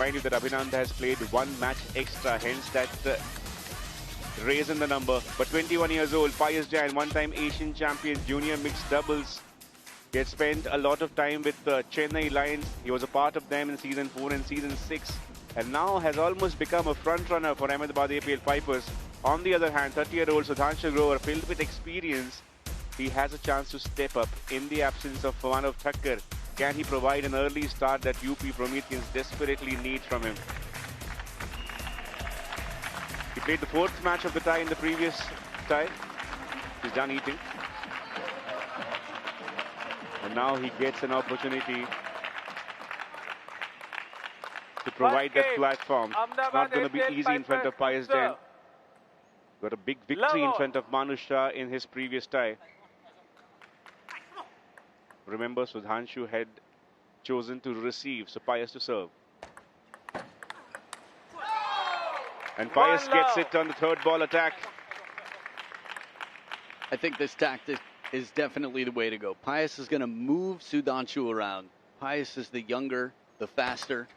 Mind you that Abhinand has played one match extra, hence that raise in the number. But 21 years old, Pius Jain, one-time Asian champion, junior mixed doubles. He had spent a lot of time with Chennai Lions. He was a part of them in Season 4 and Season 6. And now has almost become a front-runner for Ahmedabad APL Pipers. On the other hand, 30-year-old Sudhanshu Grover, filled with experience, he has a chance to step up in the absence of Manav Thakkar. Can he provide an early start that UP Prometheans desperately need from him? He played the fourth match of the tie in the previous tie. He's done eating. And now he gets an opportunity to provide that platform. It's not going to be easy in front of Pius Jain. Got a big victory in front of Manu Shah in his previous tie. Remember, Sudhanshu had chosen to receive, so Pius to serve. And Pius gets it on the third ball attack. I think this tactic is definitely the way to go. Pius is going to move Sudhanshu around. Pius is the younger, the faster.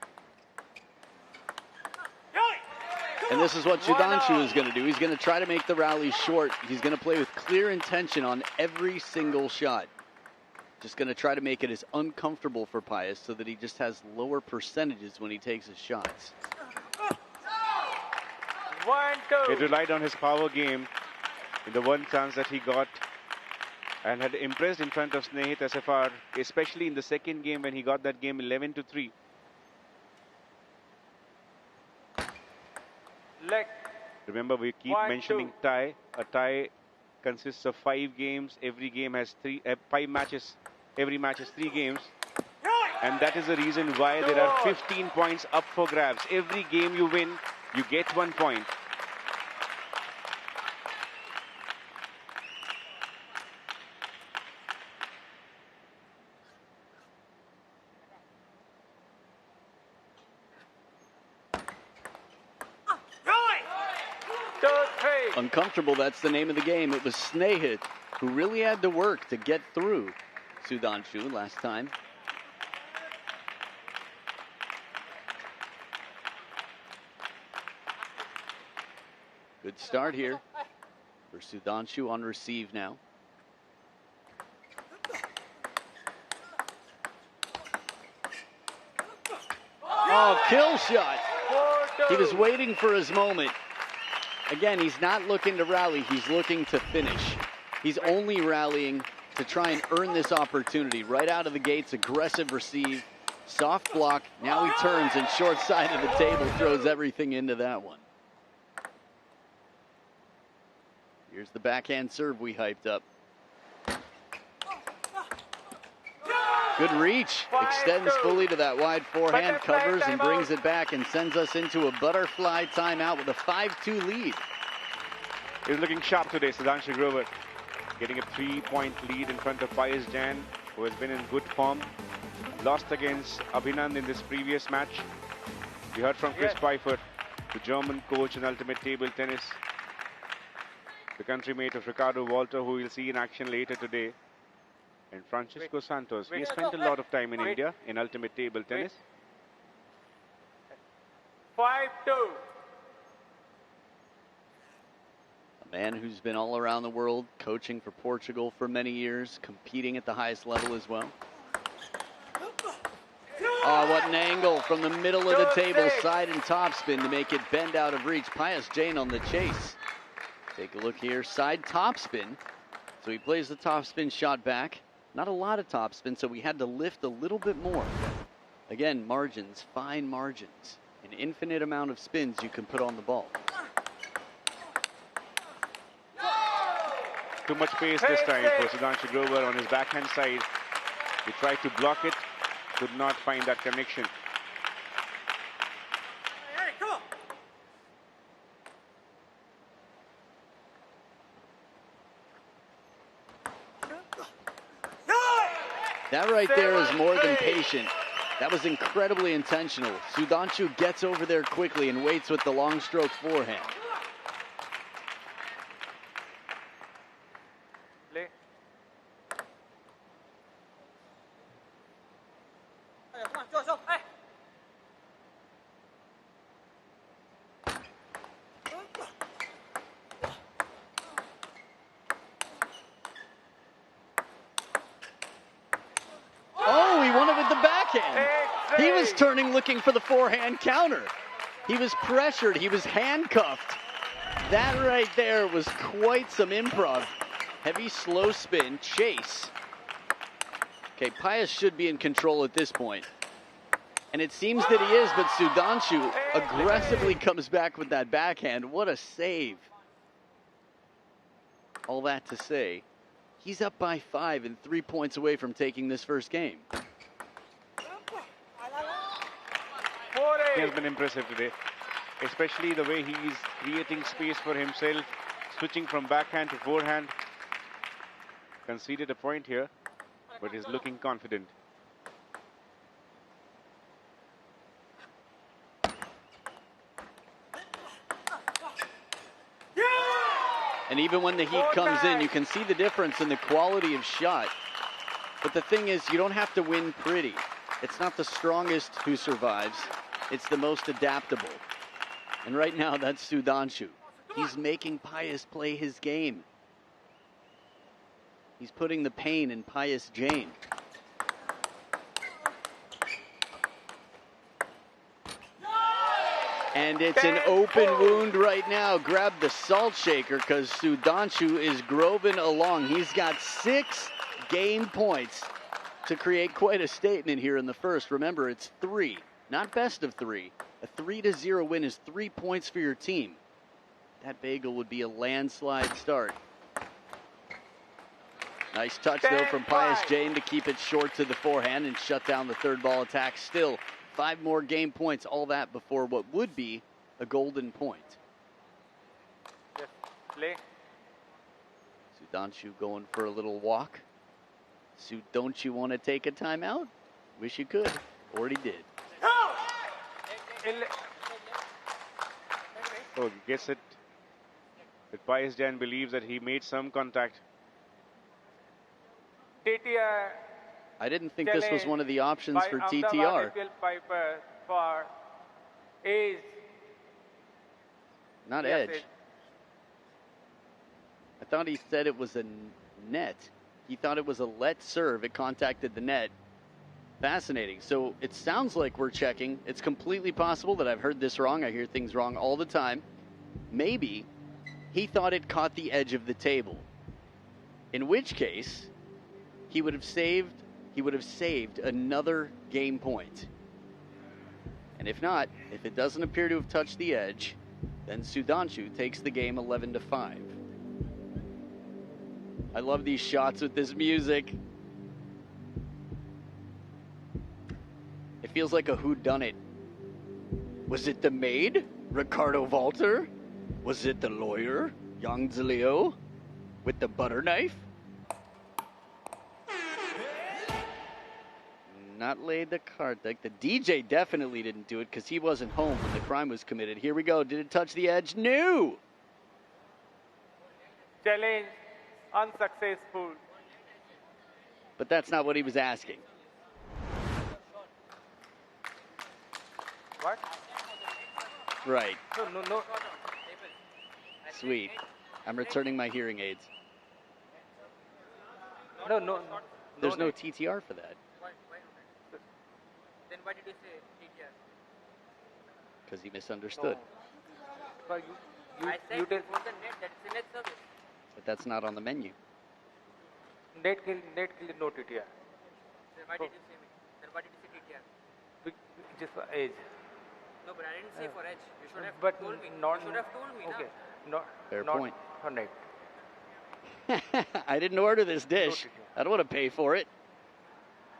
And this is what Sudhanshu is going to do. He's going to try to make the rally short. He's going to play with clear intention on every single shot. Just going to try to make it as uncomfortable for Pius so that he just has lower percentages when he takes his shots. He relied on his power game in the one chance that he got and had impressed in front of Snehit SFR, especially in the second game when he got that game 11-3. Remember, we keep mentioning tie. A tie consists of 5 games. Every game has 5 matches. Every match has 3 games. And that is the reason why there are 15 points up for grabs. Every game you win, you get 1 point. Uncomfortable, that's the name of the game. It was Snehit who really had to work to get through Sudhanshu last time. Good start here for Sudhanshu on receive now. Oh, kill shot. He was waiting for his moment. Again, he's not looking to rally, he's looking to finish. He's only rallying to try and earn this opportunity. Right out of the gates, aggressive receive, soft block. Now he turns and short side of the table throws everything into that one. Here's the backhand serve we hyped up. Good reach, extends fully to that wide forehand, covers and brings it back and sends us into a butterfly timeout with a 5-2 lead. He's looking sharp today, Sudhanshu Grover. Getting a 3-point lead in front of Pius Jain, who has been in good form. Lost against Abhinand in this previous match. We heard from Chris Pfeiffer, the German coach in ultimate table tennis. The countrymate of Ricardo Walter, who we'll see in action later today. And Francisco Santos. He has spent a lot of time in India in ultimate table tennis. 5-2. A man who's been all around the world, coaching for Portugal for many years, competing at the highest level as well. Oh, what an angle from the middle of the table, side and topspin to make it bend out of reach. Pius Jain on the chase. Take a look here, side topspin. So he plays the topspin shot back. Not a lot of topspin, so we had to lift a little bit more. Again, margins, fine margins. An infinite amount of spins you can put on the ball. Too much pace this time for Sudhanshu Grover on his backhand side. He tried to block it, could not find that connection. That right there is more than patient. That was incredibly intentional. Sudhanshu gets over there quickly and waits with the long stroke forehand. was turning, looking for the forehand counter. He was pressured. He was handcuffed. That right there was quite some improv. Heavy slow spin, chase. Okay, Pius should be in control at this point. And it seems that he is, but Sudhanshu aggressively comes back with that backhand. What a save. All that to say, he's up by 5 and 3 points away from taking this first game. He has been impressive today, especially the way he's creating space for himself, switching from backhand to forehand. Conceded a point here, but he's looking confident. And even when the heat comes in, you can see the difference in the quality of shot. But the thing is, you don't have to win pretty. It's not the strongest who survives. It's the most adaptable. And right now, that's Sudhanshu. He's making Pius play his game. He's putting the pain in Pius Jain. And it's an open wound right now. Grab the salt shaker because Sudhanshu is groving along. He's got 6 game points to create quite a statement here in the first. Remember, it's 3, not best of 3. A 3-0 win is 3 points for your team. That bagel would be a landslide start. Nice touch, though, from Pius Jain to keep it short to the forehand and shut down the third ball attack. Still, 5 more game points, all that before what would be a golden point. Yes, play. Sudhanshu going for a little walk. Don't you want to take a timeout? Wish you could. Already did. Oh, gets it. But Pius Jain believes that he made some contact. I didn't think this was one of the options for TTR. Ahmedabad APL Pipers for Ace. Not Yes, edge. I thought he said it was a net. He thought it was a let serve. It contacted the net. Fascinating. So it sounds like we're checking. It's completely possible that I've heard this wrong. I hear things wrong all the time. Maybe he thought it caught the edge of the table. In which case, he would have saved another game point. And if not, if it doesn't appear to have touched the edge, then Sudhanshu takes the game 11-5. I love these shots with this music. It feels like a whodunit. Was it the maid, Ricardo Walter? Was it the lawyer, Yang Zilio, with the butter knife? Not laid the card. Like the DJ definitely didn't do it because he wasn't home when the crime was committed. Here we go. Did it touch the edge? No. Challenge unsuccessful. But that's not what he was asking. What? Right. No. Sweet. I'm returning my hearing aids. No. There's no TTR for that. Then why did you say TTR? Because he misunderstood. No. I said you it was a net, that's a net service. But that's not on the menu. net kill no TTR. Then why did you say me? Then why did you say TTR? Just for age. No, but I didn't say for edge. You should have But told me. not. You should have told me. Okay. Na? Fair Not point. for net. I didn't order this dish. I don't want to pay for it.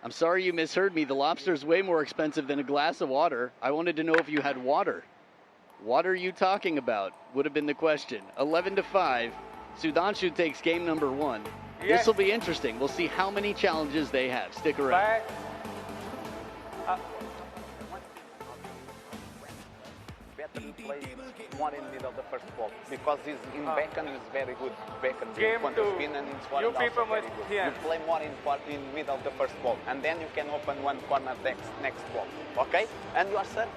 I'm sorry you misheard me. The lobster's way more expensive than a glass of water. I wanted to know if you had water. What are you talking about? Would have been the question. 11-5. Sudhanshu takes game number 1. Yes. This will be interesting. We'll see how many challenges they have. Stick around. Better play more in middle of the first ball because he's in backhand is very good. Backhand Game point two. of spin and it's UP also very good. Prometheans. You play more in middle of the first ball and then you can open one corner next ball. Okay? And you are set.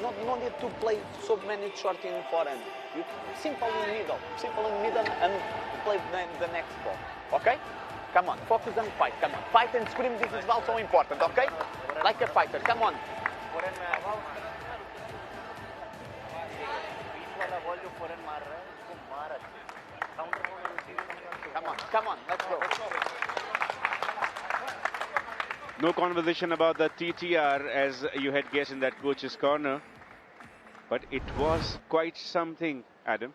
No need to play so many short in forehand. You simple in middle and play the next ball. Okay? Come on, focus and fight. Come on, fight and scream. This is also important. Okay? Like a fighter. Come on. Foreign में आया बीच वाला ball जो foreign मार रहा है उसको मार अच्छे counter come on let's go No conversation about the TTR as you had guessed in that coach's corner, but it was quite something, Adam.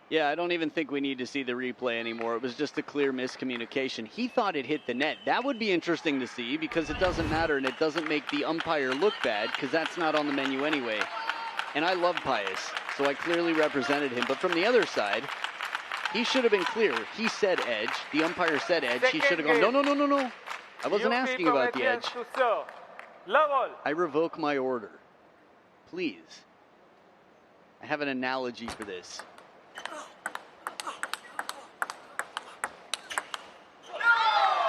Yeah, I don't even think we need to see the replay anymore. It was just a clear miscommunication. He thought it hit the net. That would be interesting to see because it doesn't matter and it doesn't make the umpire look bad because that's not on the menu anyway. And I love Pius, so I clearly represented him. But from the other side, he should have been clear. He said edge. The umpire said edge. He should have gone, no, no, no, no, no. I wasn't asking about the edge. I revoke my order. Please. I have an analogy for this.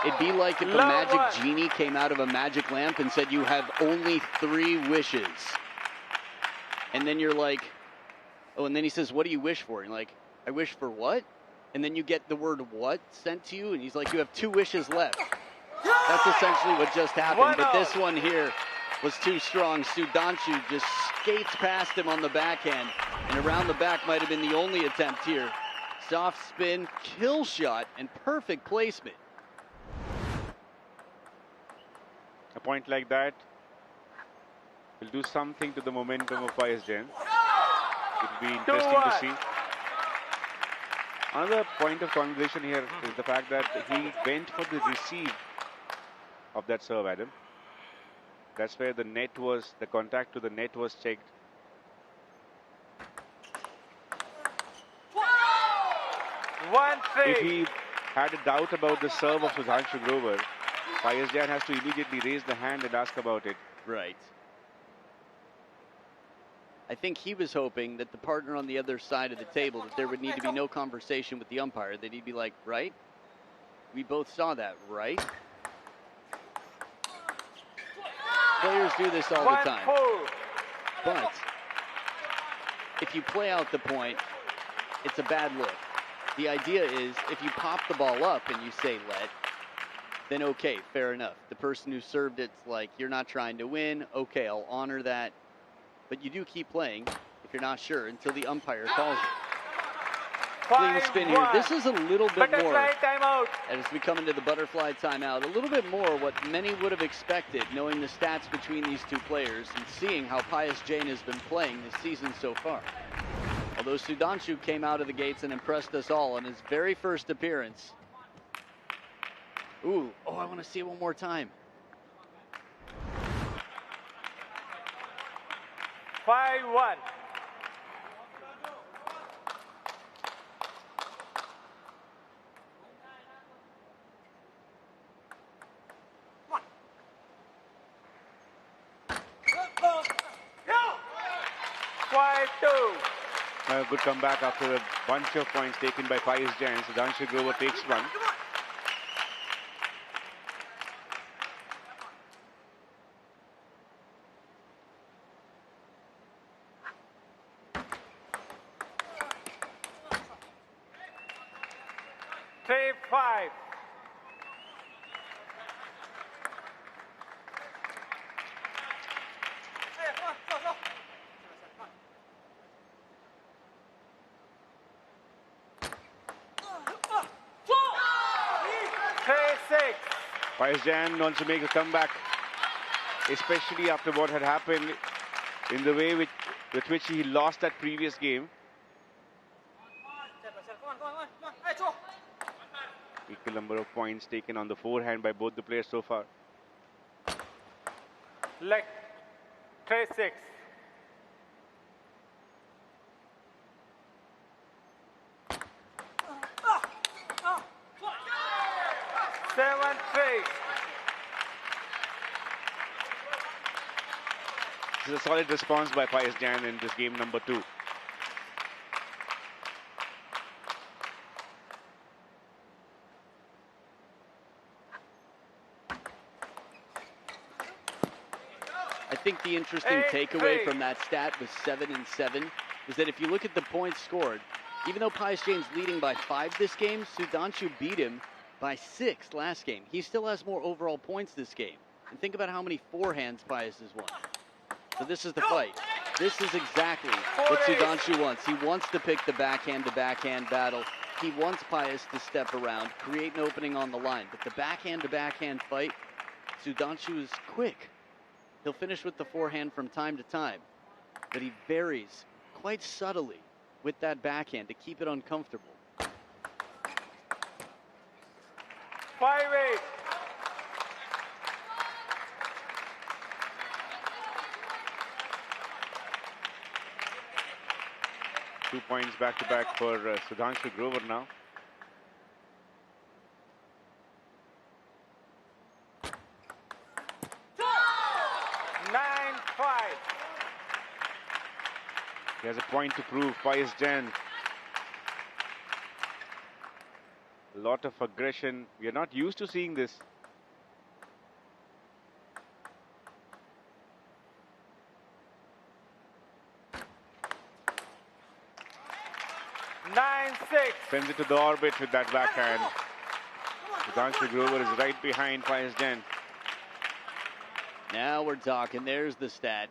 It'd be like if a magic genie came out of a magic lamp and said, you have only 3 wishes. And then you're like, oh, and then he says, what do you wish for? And you're like, I wish for what? And then you get the word what sent to you, and he's like, you have 2 wishes left. That's essentially what just happened, but this one here was too strong. Sudanshu just skates past him on the backhand, and around the back might have been the only attempt here. Soft spin, kill shot, and perfect placement. A point like that will do something to the momentum of Pius Jain. It will be interesting to see. Another point of conversation here is the fact that he went for the receive of that serve, Adam. That's where the net was, the contact to the net was checked. If he had a doubt about the serve of Sudhanshu Grover, Pius Jain has to immediately raise the hand and ask about it. Right. I think he was hoping that the partner on the other side of the table, that there would need to be no conversation with the umpire, that he'd be like, right? We both saw that, right? Players do this all the time. But if you play out the point, it's a bad look. The idea is if you pop the ball up and you say let, then okay, fair enough. The person who served it's like, you're not trying to win. Okay, I'll honor that. But you do keep playing if you're not sure until the umpire calls it. Clean spin here. This is a little bit more, as we come into the butterfly timeout, a little bit more what many would have expected, knowing the stats between these two players and seeing how Pius Jain has been playing this season so far. Although Sudhanshu came out of the gates and impressed us all in his very first appearance. Ooh, oh, I want to see it one more time. 5-1. A good comeback after a bunch of points taken by Pius Jain. Sudhanshu Grover takes one. Pius Jain wants to make a comeback, especially after what had happened in the way with which he lost that previous game. Equal number of points taken on the forehand by both the players so far. Leg 3-6. This is a solid response by Pius Jain in this game number 2. I think the interesting takeaway from that stat with 7 and 7 is that if you look at the points scored, even though Pius Jain's leading by 5 this game, Sudhanshu beat him by 6 last game. He still has more overall points this game. And think about how many forehands Pius has won. So this is the fight. This is exactly what Sudhanshu wants. He wants to pick the backhand-to-backhand battle. He wants Pius to step around, create an opening on the line. But the backhand-to-backhand fight, Sudhanshu is quick. He'll finish with the forehand from time to time, but he varies quite subtly with that backhand to keep it uncomfortable. 5-8. Two points back-to-back for Sudhanshu Grover now. He has a point to prove. Pius Jain. A lot of aggression. We are not used to seeing this. Sends it to the orbit with that backhand. Sudhanshu Grover is right behind Pius Jain. Now we're talking. There's the stat.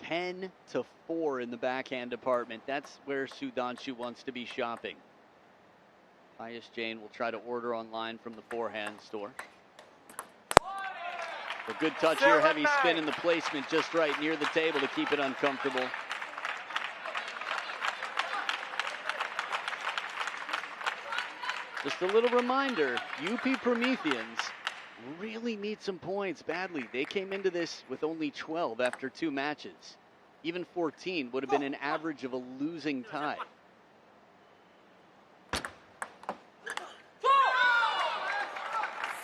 10-4 in the backhand department. That's where Sudhanshu wants to be shopping. Pius Jain will try to order online from the forehand store. A good touch here, heavy spin in the placement just right near the table to keep it uncomfortable. Just a little reminder, UP Prometheans really need some points badly. They came into this with only 12 after 2 matches. Even 14 would have been an average of a losing tie.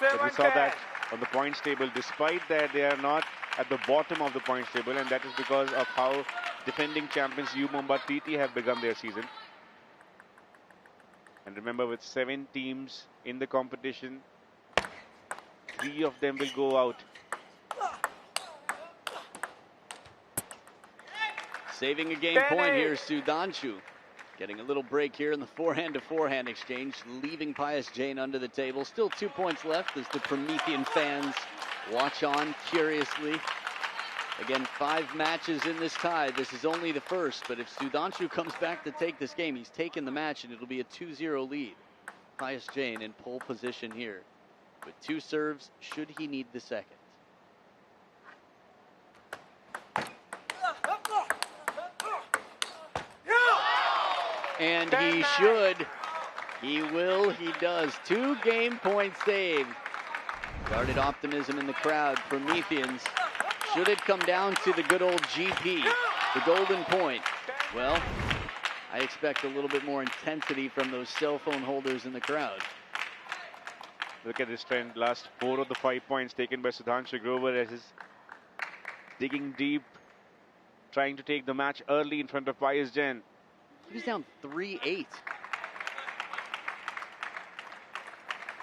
But we saw that on the points table, despite that they are not at the bottom of the points table, and that is because of how defending champions U Mumbai TT have begun their season. And remember, with 7 teams in the competition, 3 of them will go out. Saving a game point here, Sudhanshu. Getting a little break here in the forehand-to-forehand exchange, leaving Pius Jain under the table. Still 2 points left as the Promethean fans watch on curiously. Again, 5 matches in this tie. This is only the first, but if Sudhanshu comes back to take this game, he's taken the match and it'll be a 2-0 lead. Pius Jain in pole position here with 2 serves should he need the second. And he should. He will. He does. 2 game points saved. Guarded optimism in the crowd. Prometheans. Should it come down to the good old GP, the golden point? Well, I expect a little bit more intensity from those cell phone holders in the crowd. Look at this trend. Last 4 of the 5 points taken by Sudhanshu Grover as he's digging deep, trying to take the match early in front of Pius Jain. He's down 3-8.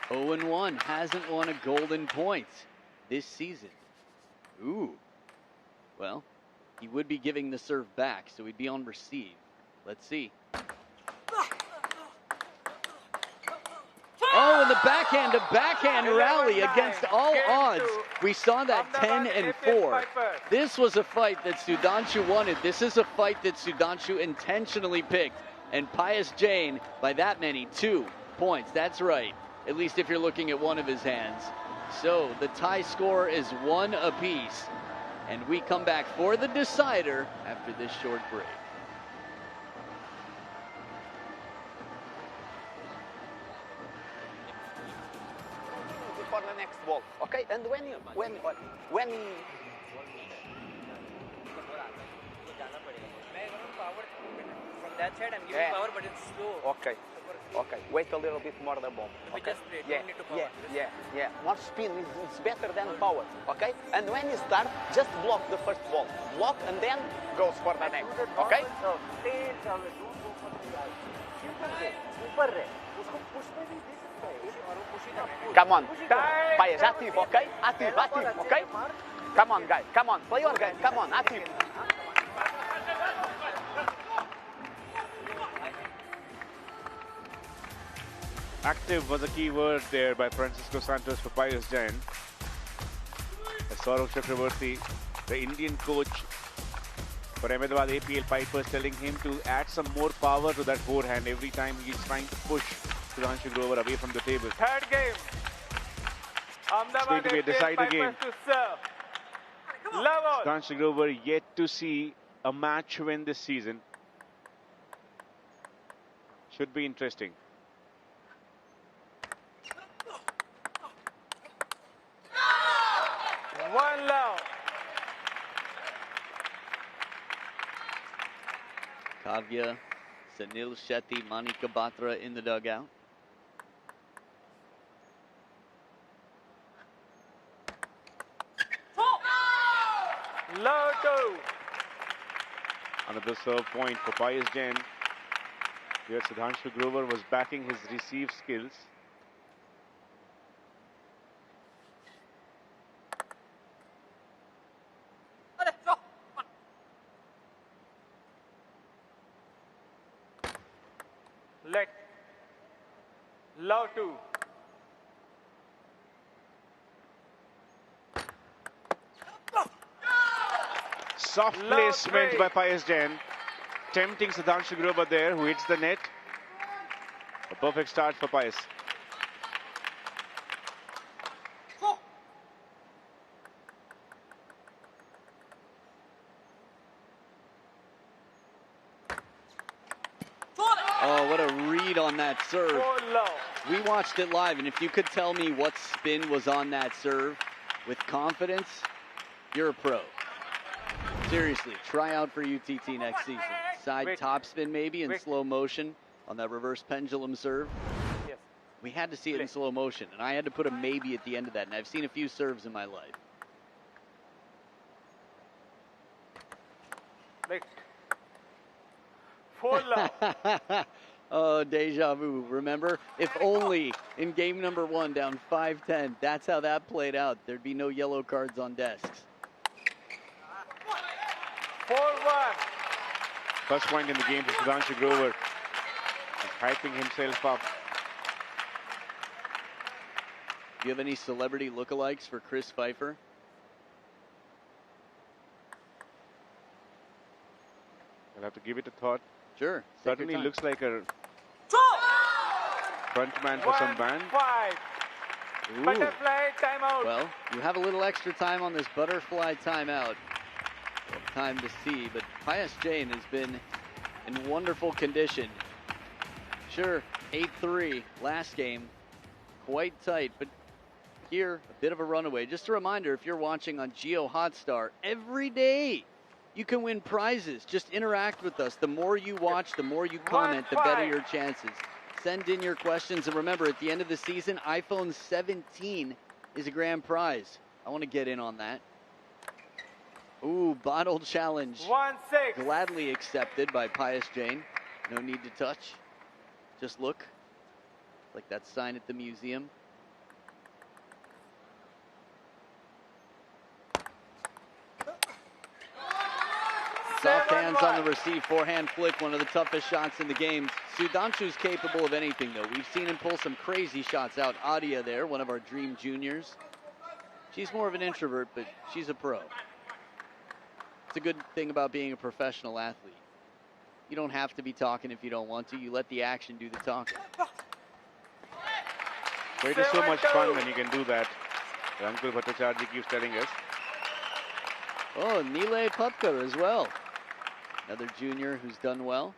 0-1, hasn't won a golden point this season. Ooh. Well, he would be giving the serve back, so he'd be on receive. Let's see. Oh, and the backhand-to-backhand rally against all odds. We saw that 10-4. This was a fight that Sudhanshu wanted. This is a fight that Sudhanshu intentionally picked. And Pius Jain, by that many, 2 points. That's right, at least if you're looking at one of his hands. So the tie score is 1 apiece. And we come back for the decider after this short break. For the next ball, okay? And when From that side, I'm giving power, but it's slow. Okay. Okay, wait a little bit more the ball. Okay? Just wait, don't need to power. Yeah. More spin is better than power. Okay? And when you start, just block the first ball. Block and then goes for the next. Okay? Come on. Pius, active, okay? Active, okay? Come on, guys. Come on. Play your game. Come on, active. Active was a key word there by Francisco Santos for Pius Jain. As Saurav Chakraborty, the Indian coach, for Ahmedabad APL Pipers, telling him to add some more power to that forehand every time he's trying to push Sudhanshu Grover away from the table. Third game. It's going to be a decider game. To serve. Love all. Sudhanshu Grover yet to see a match win this season. Should be interesting. One love. Kavya, Sunil Shetty, Manika Batra in the dugout. Low two. Another serve point for Pius Jain. Here Sudhanshu Grover was backing his receive skills. Let. Low two. Soft Low placement three. by Pius Jain, tempting Sudhanshu Grover there, who hits the net. A perfect start for Pius. Oh, what a read on that serve. Four low. We watched it live, and if you could tell me what spin was on that serve with confidence, you're a pro. Seriously, try out for UTT next season. Side Wait. topspin maybe in Wait. slow motion on that reverse pendulum serve. Yes. We had to see it in Play. slow motion, and I had to put a maybe at the end of that, and I've seen a few serves in my life. Let. Four low. Oh, deja vu. Remember? If only in game number 1 down 5-10, that's how that played out. There'd be no yellow cards on desks. 4-1. First point in the game for Sudhanshu Grover. He's hyping himself up. Do you have any celebrity lookalikes for Chris Pfeiffer? I'll have to give it a thought. Sure. take your Certainly time. looks like a frontman for some band. 1-5. Ooh. Butterfly timeout. Well, you have a little extra time on this butterfly timeout. Time to see, but Pius Jain has been in wonderful condition. Sure, 8-3 last game, quite tight, but here, a bit of a runaway. Just a reminder, if you're watching on JioHotstar, every day you can win prizes. Just interact with us. The more you watch, the more you comment, the better your chances. Send in your questions, and remember, at the end of the season, iPhone 17 is a grand prize. I want to get in on that. Ooh, bottle challenge. 1-6. Gladly accepted by Pius Jain. No need to touch. Just look. Like that sign at the museum. Soft hands on the receive, forehand flick, one of the toughest shots in the game. Sudhanshu's capable of anything, though. We've seen him pull some crazy shots out. Adia there, one of our dream juniors. She's more of an introvert, but she's a pro. It's a good thing about being a professional athlete. You don't have to be talking if you don't want to. You let the action do the talking. It is so much fun when you can do that. The Uncle Bhattacharya keeps telling us. Oh, Nilay Patkar as well. Another junior who's done well.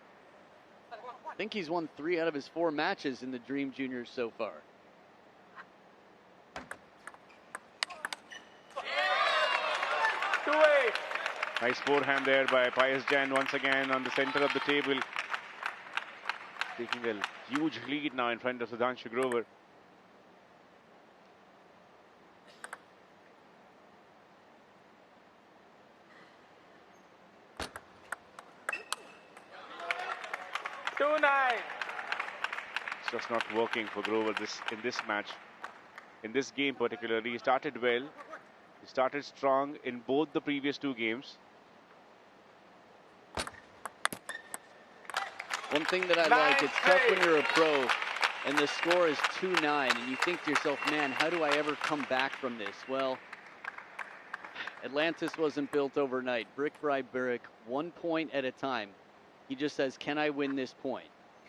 I think he's won 3 out of his 4 matches in the Dream Juniors so far. Nice forehand there by Pius Jain once again on the center of the table. Taking a huge lead now in front of Sudhanshu Grover. It's just not working for Grover in this match. In this game particularly, he started well. He started strong in both the previous 2 games. One thing that I like, it's tough when you're a pro and the score is 2-9 and you think to yourself, man, how do I ever come back from this? Well, Atlantis wasn't built overnight. Brick by brick, 1 point at a time. He just says, can I win this point?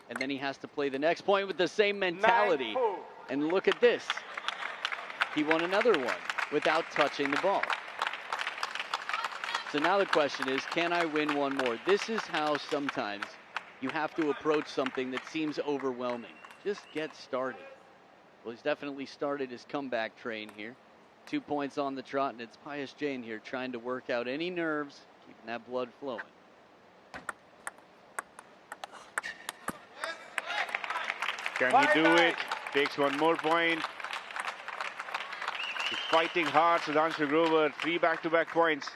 And then he has to play the next point with the same mentality. 9-4. And look at this. He won another one without touching the ball. So now the question is, can I win one more? This is how sometimes you have to approach something that seems overwhelming. Just get started. Well, he's definitely started his comeback train here. 2 points on the trot, and it's Pius Jain here trying to work out any nerves, keeping that blood flowing. Can he do it? Takes one more point. He's fighting hard, Sudhanshu Grover. 3 back-to-back points.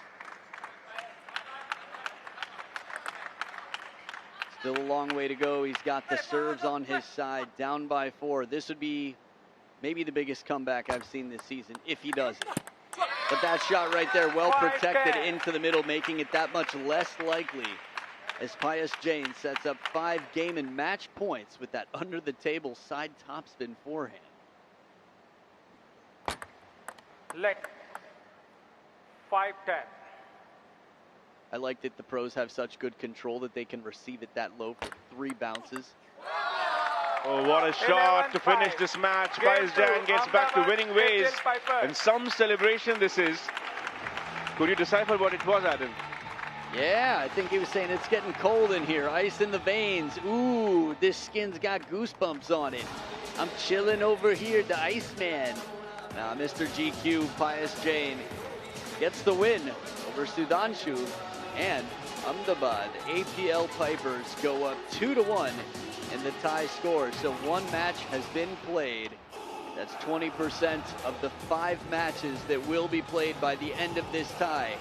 Still a long way to go. He's got the serves on his side, down by 4. This would be maybe the biggest comeback I've seen this season, if he does it. But that shot right there, well protected into the middle, making it that much less likely as Pius Jain sets up 5 game and match points with that under-the-table side topspin forehand. Let 5-10. I like that the pros have such good control that they can receive it that low for 3 bounces. Oh, what a shot to finish this match. Pius Jain gets back to winning ways. And some celebration this is. Could you decipher what it was, Adam? Yeah, I think he was saying it's getting cold in here. Ice in the veins. Ooh, this skin's got goosebumps on it. I'm chilling over here, the Iceman. Now, Mr. GQ, Pius Jain, gets the win over Sudhanshu, and Ahmedabad APL Pipers go up 2-1 in the tie score. So 1 match has been played. That's 20% of the 5 matches that will be played by the end of this tie.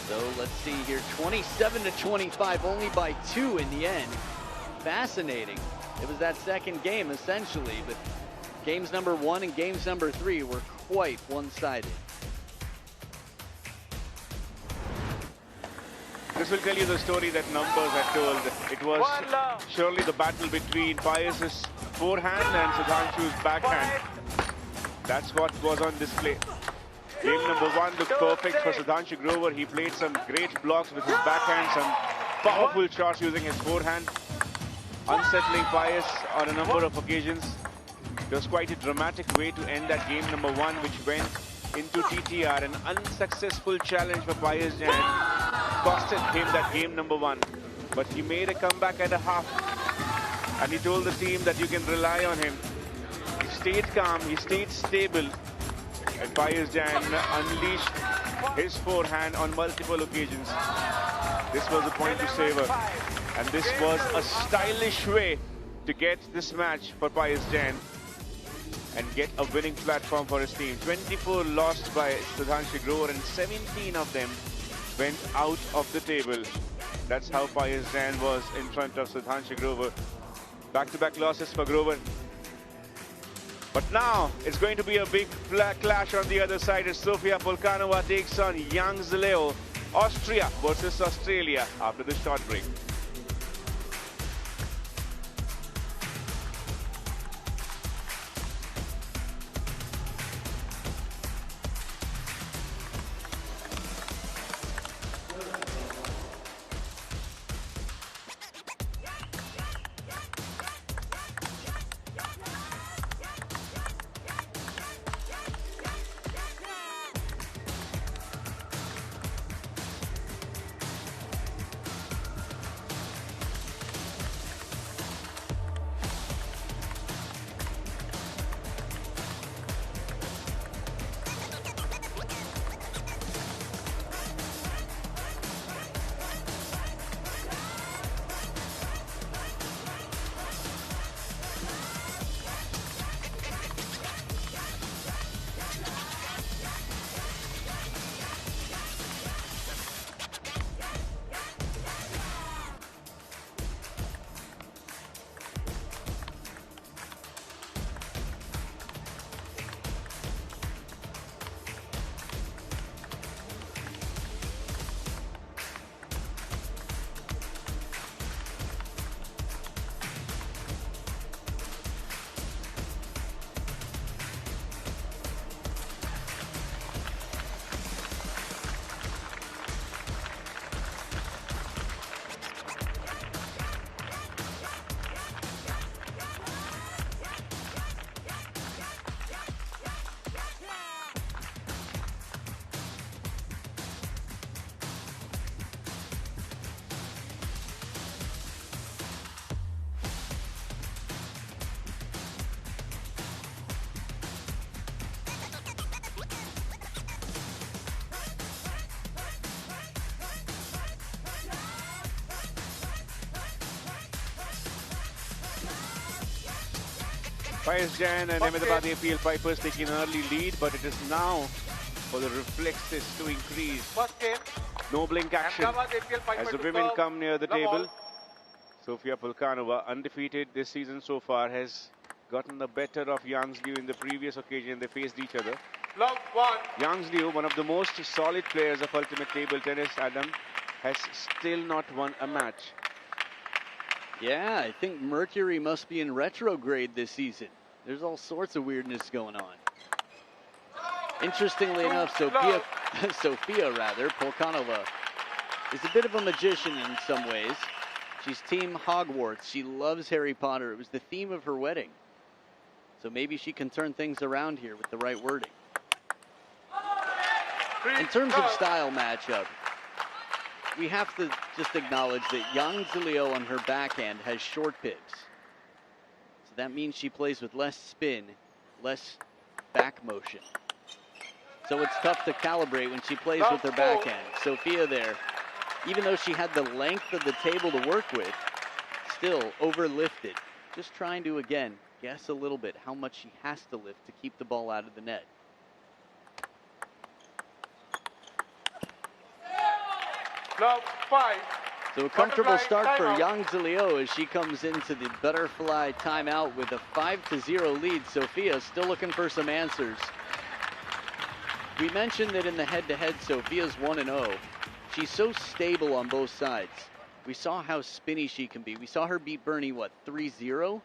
So let's see here, 27-25, only by 2 in the end. Fascinating. It was that second game essentially, but games number 1 and games number 3 were quite one-sided. This will tell you the story that numbers had told. It was surely the battle between Pius's forehand and Sudhanshu's backhand. That's what was on display. Game number 1 looked perfect for Sudhanshu Grover. He played some great blocks with his backhand, some powerful shots using his forehand, unsettling Pius on a number of occasions. It was quite a dramatic way to end that game number 1, which went into TTR. An unsuccessful challenge for Pius Jain costed him that game number 1. But he made a comeback at a half. And he told the team that you can rely on him. He stayed calm, he stayed stable. And Pius Jain unleashed his forehand on multiple occasions. This was a point to savor. And this was a stylish way to get this match for Pius Jain and get a winning platform for his team. 24 lost by Sudhanshu Grover and 17 of them went out of the table. That's how Pius Jain was in front of Sudhanshu Grover. Back-to-back losses for Grover. But now it's going to be a big clash on the other side as Sofia Polkanova takes on Yang Zileo, Austria versus Australia after the short break. Payas Jain and Ahmedabad APL Pipers taking an early lead, but it is now for the reflexes to increase. First game. No blink action Ahmedabad APL Pipers as the to women serve come near the the table. ball. Sofia Polkanova, undefeated this season so far, has gotten the better of Yang Liu in the previous occasion they faced each other. Love one. Yang Liu, one of the most solid players of ultimate table tennis, Adam, has still not won a match. Yeah, I think Mercury must be in retrograde this season. There's all sorts of weirdness going on. Interestingly enough, Sofia Polkanova is a bit of a magician in some ways. She's Team Hogwarts. She loves Harry Potter. It was the theme of her wedding. So maybe she can turn things around here with the right wording. In terms of style matchup, we have to just acknowledge that Yang Liu on her backhand has short pips. So that means she plays with less spin, less back motion. So it's tough to calibrate when she plays with her backhand. Sofia there, even though she had the length of the table to work with, still overlifted. Just trying to, again, guess a little bit how much she has to lift to keep the ball out of the net. Love five. So a comfortable Butterfly start for timeout. Yang Liu as she comes into the butterfly timeout with a 5-0 lead. Sofia still looking for some answers. We mentioned that in the head-to-head, Sofia's 1-0. She's so stable on both sides. We saw how spinny she can be. We saw her beat Bernie, what, 3-0?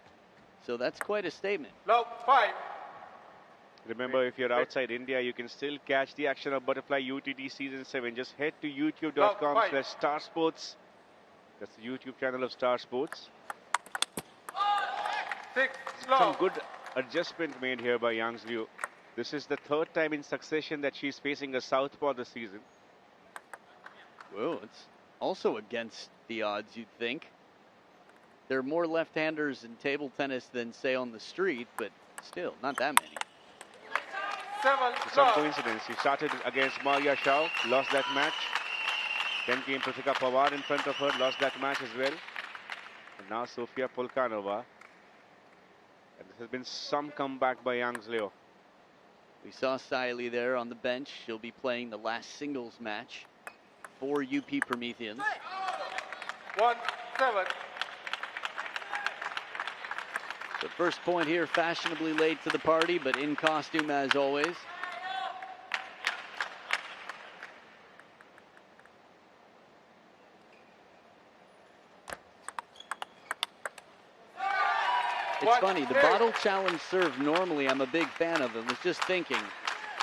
So that's quite a statement. Love five. Remember, if you're outside India, you can still catch the action of Butterfly UTT Season 7. Just head to youtube.com/Star Sports. That's the YouTube channel of Star Sports. Six. Some Love. good adjustment made here by Yang Liu. This is the third time in succession that she's facing a southpaw this season. Whoa, it's also against the odds, you'd think. There are more left-handers in table tennis than, say, on the street, but still, not that many. Seven. Some Love. coincidence. She started against Maria Shao, lost that match. Then came Pratika Pawar in front of her, lost that match as well. And now Sofia Polkanova. And this has been some comeback by Yang Liu. We saw Saili there on the bench. She'll be playing the last singles match for UP Prometheans. 1-7. The first point here, fashionably late to the party, but in costume as always. It's funny, the bottle challenge serve normally I'm a big fan of. I was just thinking,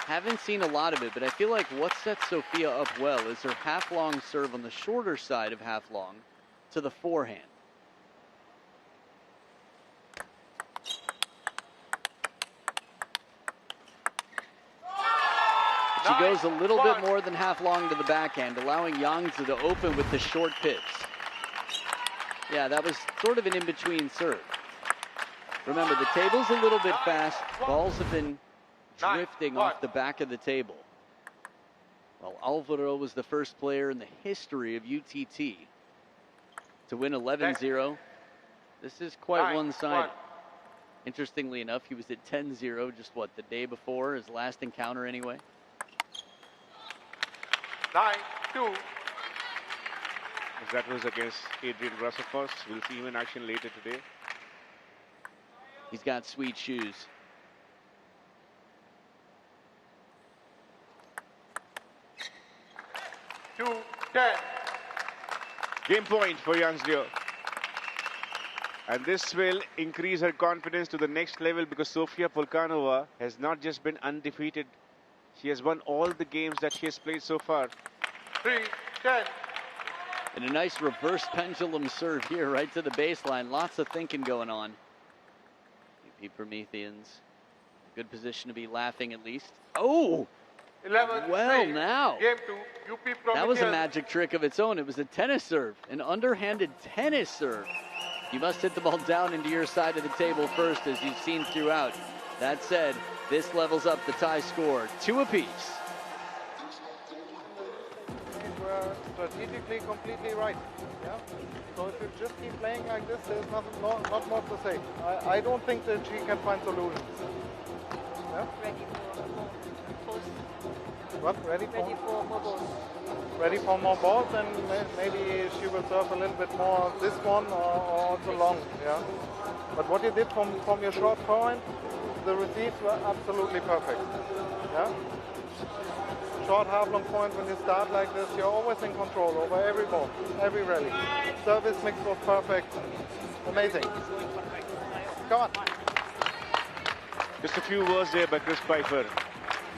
haven't seen a lot of it, but I feel like what sets Sofia up well is her half-long serve on the shorter side of half-long to the forehand. She goes a little bit more than half-long to the backhand, allowing Yang to open with the short pips. Yeah, that was sort of an in-between serve. Remember, the table's a little bit fast. Balls have been drifting off the back of the table. Well, Alvaro was the first player in the history of UTT to win 11-0. This is quite one-sided. Interestingly enough, he was at 10-0 just, what, the day before, his last encounter anyway? 9-2. That was against Adrian Russ, of course. We'll see him in action later today. He's got sweet shoes. Two, 10. Game point for Yang Liu. And this will increase her confidence to the next level because Sofia Polkanova has not just been undefeated. She has won all the games that she has played so far. 3, 10. And a nice reverse pendulum serve here right to the baseline. Lots of thinking going on. UP Prometheans. Good position to be laughing at least. Oh! 11, Well, 3. now. Game 2, UP Prometheans. That was a magic trick of its own. It was a tennis serve, an underhanded tennis serve. You must hit the ball down into your side of the table first, as you've seen throughout. That said, this levels up the tie score, 2 apiece. These were strategically completely right. Yeah. So if you just keep keep playing like this, there's nothing, not more to say. I don't think that she can find solutions. Yeah? Ready for more post. What? Ready for more balls. Ready for more balls, and maybe she will serve a little bit more this one or also long. Yeah. But what you did from your short forehand, the receives were absolutely perfect. Yeah. Short, half, long point, when you start like this, you're always in control over every ball, every rally. Service mix was perfect. Amazing. Come on. Just a few words there by Chris Piper.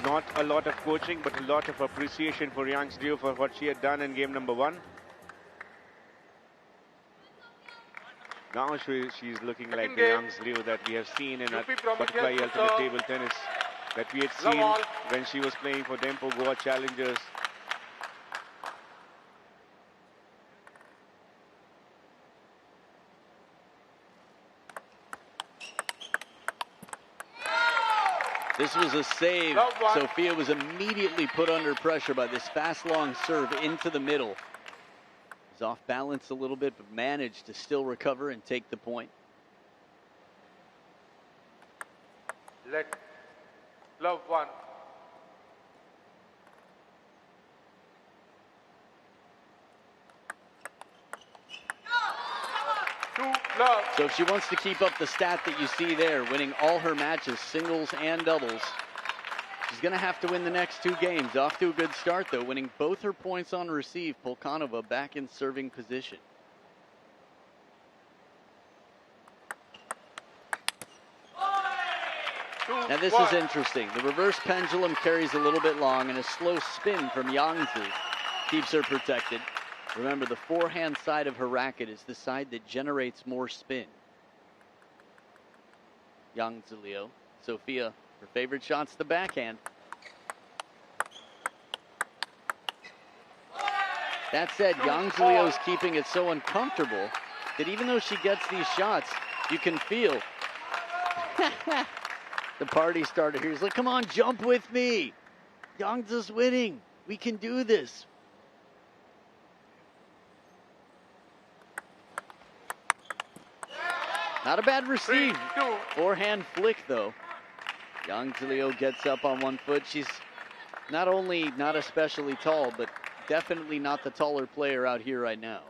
Not a lot of coaching, but a lot of appreciation for Yang Liu for what she had done in game number 1. Now she's looking like the Yang Liu that we have seen in a butterfly ultimate table tennis that we had seen when she was playing for Dempo Goa Challengers. This was a save. Sophia was immediately put under pressure by this fast long serve into the middle. Was off balance a little bit, but managed to still recover and take the point. Love 1. So if she wants to keep up the stat that you see there, winning all her matches, singles and doubles, she's going to have to win the next 2 games. Off to a good start, though, winning both her points on receive. Polkanova back in serving position. Now this is interesting. The reverse pendulum carries a little bit long, and a slow spin from Yangzi keeps her protected. Remember, the forehand side of her racket is the side that generates more spin. Yang Zilio. Sophia, her favorite shot's the backhand. That said, Yang Zilio's keeping it so uncomfortable that even though she gets these shots, you can feel the party starter here. He's like, come on, jump with me. Yang's winning. We can do this. Not a bad receive. Forehand flick, though. Yang Zilio gets up on one foot. She's not only not especially tall, but definitely not the taller player out here right now.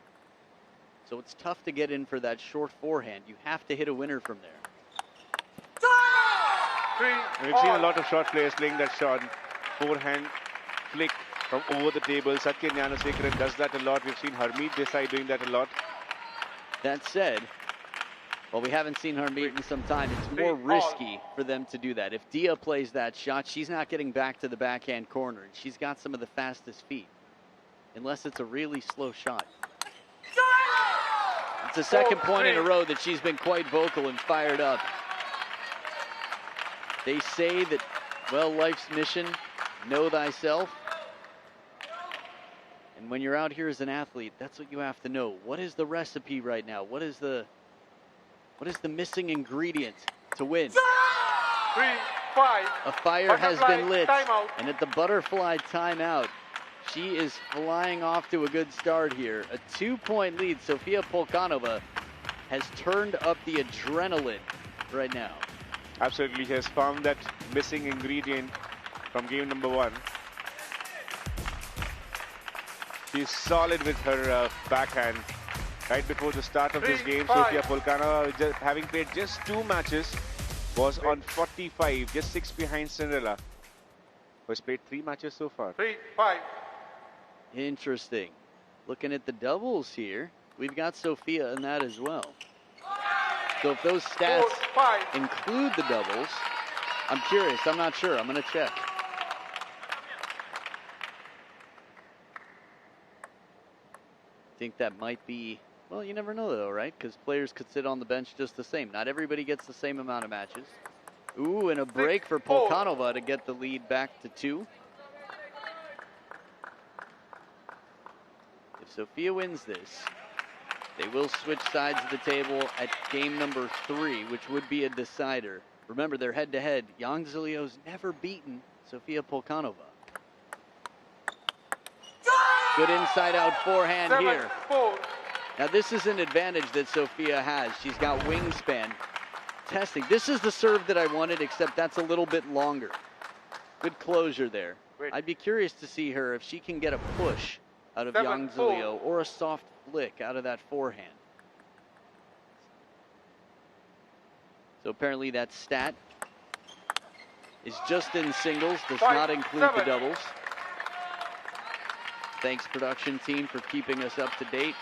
So it's tough to get in for that short forehand. You have to hit a winner from there. We've seen a lot of short players playing that shot. Forehand flick from over the table. Satya Gnanasekharan does that a lot. We've seen Harmeet Desai doing that a lot. That said, well, we haven't seen Harmeet in some time. It's more risky for them to do that. If Dia plays that shot, she's not getting back to the backhand corner. And she's got some of the fastest feet, unless it's a really slow shot. It's the second point in a row that she's been quite vocal and fired up. They say that, well, life's mission, know thyself. And when you're out here as an athlete, that's what you have to know. What is the recipe right now? What is the missing ingredient to win? 3, 5. A fire has been lit, and at the butterfly timeout, she is flying off to a good start here. A 2-point lead. Sofia Polkanova has turned up the adrenaline right now. Absolutely, she has found that missing ingredient from game number 1. She's solid with her backhand. Right before the start of this game, Sofia Polkanova, having played just 2 matches, was on 45, just 6 behind Cinderella, who has played 3 matches so far. 3, 5. Interesting. Looking at the doubles here, we've got Sofia in that as well. So if those stats include the doubles, I'm curious. I'm not sure. I'm going to check. I think that might be, well, you never know though, right? Because players could sit on the bench just the same. Not everybody gets the same amount of matches. Ooh, and a break for Polkanova to get the lead back to 2. If Sofia wins this, they will switch sides of the table at game number 3, which would be a decider. Remember, they're head-to-head. Yang Zilio's never beaten Sofia Polkanova. Good inside-out forehand here. Now this is an advantage that Sofia has. She's got wingspan. Testing. This is the serve that I wanted, except that's a little bit longer. Good closure there. Wait. I'd be curious to see her if she can get a push out of 7-4. Yang Zilio or a soft flick out of that forehand. So apparently that stat is just in singles, does not include the doubles. Thanks, production team, for keeping us up to date.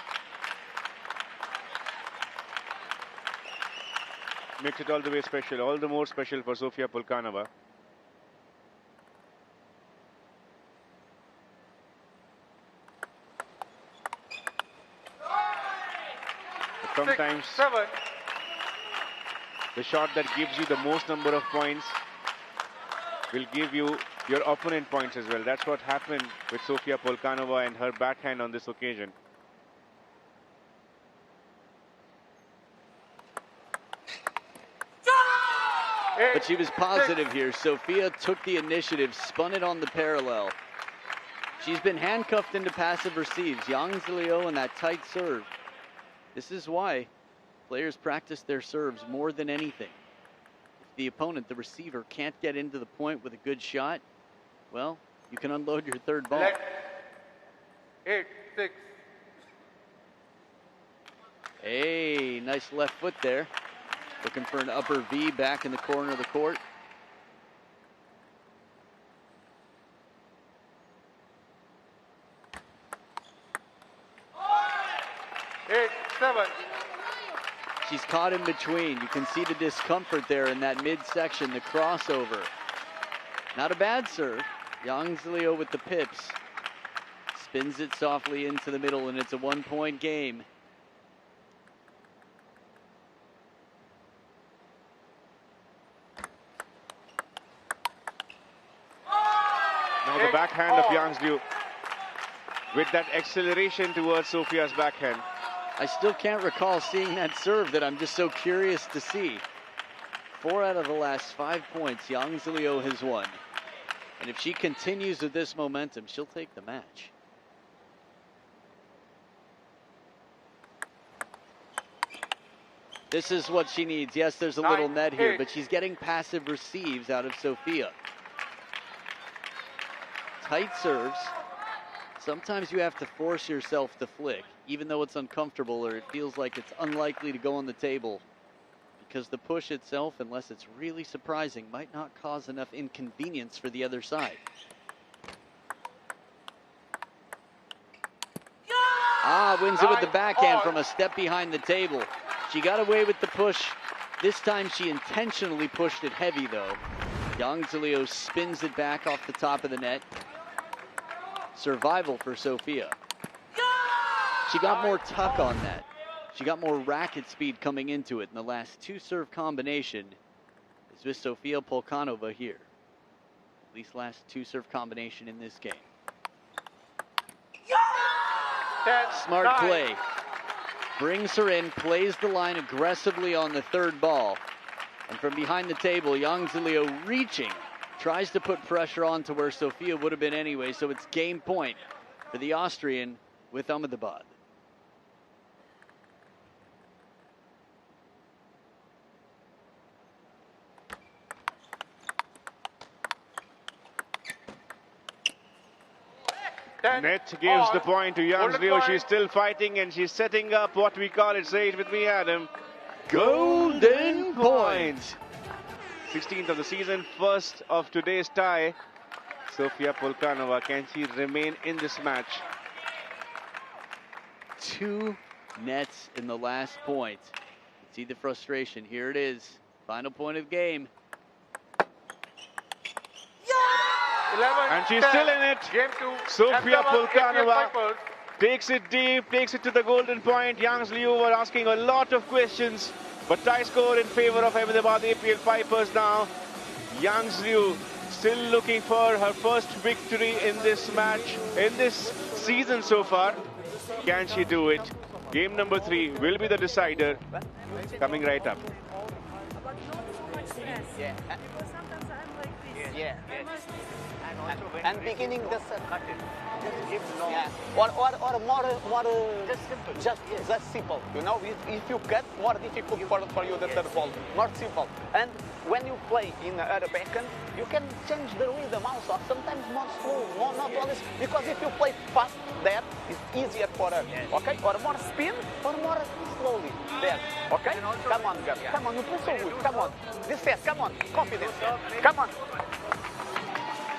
Makes it all the way special, all the more special for Sofia Polkanova. But sometimes 6-7. the shot that gives you the most number of points will give you your opponent points as well. That's what happened with Sofia Polkanova and her backhand on this occasion. But she was positive here. Sofia took the initiative, spun it on the parallel. She's been handcuffed into passive receives. Yang Zilio and that tight serve. This is why players practice their serves more than anything. If the opponent, the receiver, can't get into the point with a good shot, well, you can unload your third ball. 8-6. Hey, nice left foot there. Looking for an upper V back in the corner of the court. She's caught in between. You can see the discomfort there in that midsection, the crossover. Not a bad serve. Yang Zilio with the pips. Spins it softly into the middle, and it's a 1-point game. Now the backhand of Yang Zilio with that acceleration towards Sofia's backhand. I still can't recall seeing that serve that I'm just so curious to see. 4 out of the last 5 points Yang Zilio has won. And if she continues with this momentum, she'll take the match. This is what she needs. Yes, there's a little net here, but she's getting passive receives out of Sofia. Tight serves. Sometimes you have to force yourself to flick, even though it's uncomfortable or it feels like it's unlikely to go on the table, because the push itself, unless it's really surprising, might not cause enough inconvenience for the other side. Wins it with the backhand from a step behind the table. She got away with the push. This time she intentionally pushed it heavy, though. Yang Zilio spins it back off the top of the net. Survival for Sofia. She got more tuck on that. She got more racket speed coming into it, and the last 2-serve combination is with Sofia Polkanova here. At least last 2-serve combination in this game. Smart play. Brings her in, plays the line aggressively on the third ball. And from behind the table, Yang Zilio reaching, tries to put pressure on to where Sofia would have been anyway, so it's game point for the Austrian with Ahmedabad. Net gives the point to Yang Zilio. She's still fighting and she's setting up what we call it, say it with me, Adam, golden point. 16th of the season, first of today's tie. Sofia Polkanova, can she remain in this match? 2 nets in the last point. See the frustration. Here it is. Final point of the game. And she's still in it. Sofia Polkanova takes it deep, takes it to the golden point. Yang Zilio were asking a lot of questions, but tie score in favor of Ahmedabad APL Pipers now. Yang Zilio still looking for her first victory in this match, in this season so far. Can she do it? Game number 3 will be the decider. Coming right up. But not too much stress. Because sometimes I'm like this. Yeah. And also when And you beginning don't the set. cut it. Just give long. Yeah. Or more Just simple. Just simple. You know, if you cut, more difficult for you the third ball. More simple. And when you play in a backhand, you can change the rhythm also. Sometimes more slow, more not always. Because if you play fast there, it's easier for us. Okay? Or more spin, or more slowly there. Okay? Come on, girl. Come on, you play so good. Come on. This set. Come on. Confidence. Come on.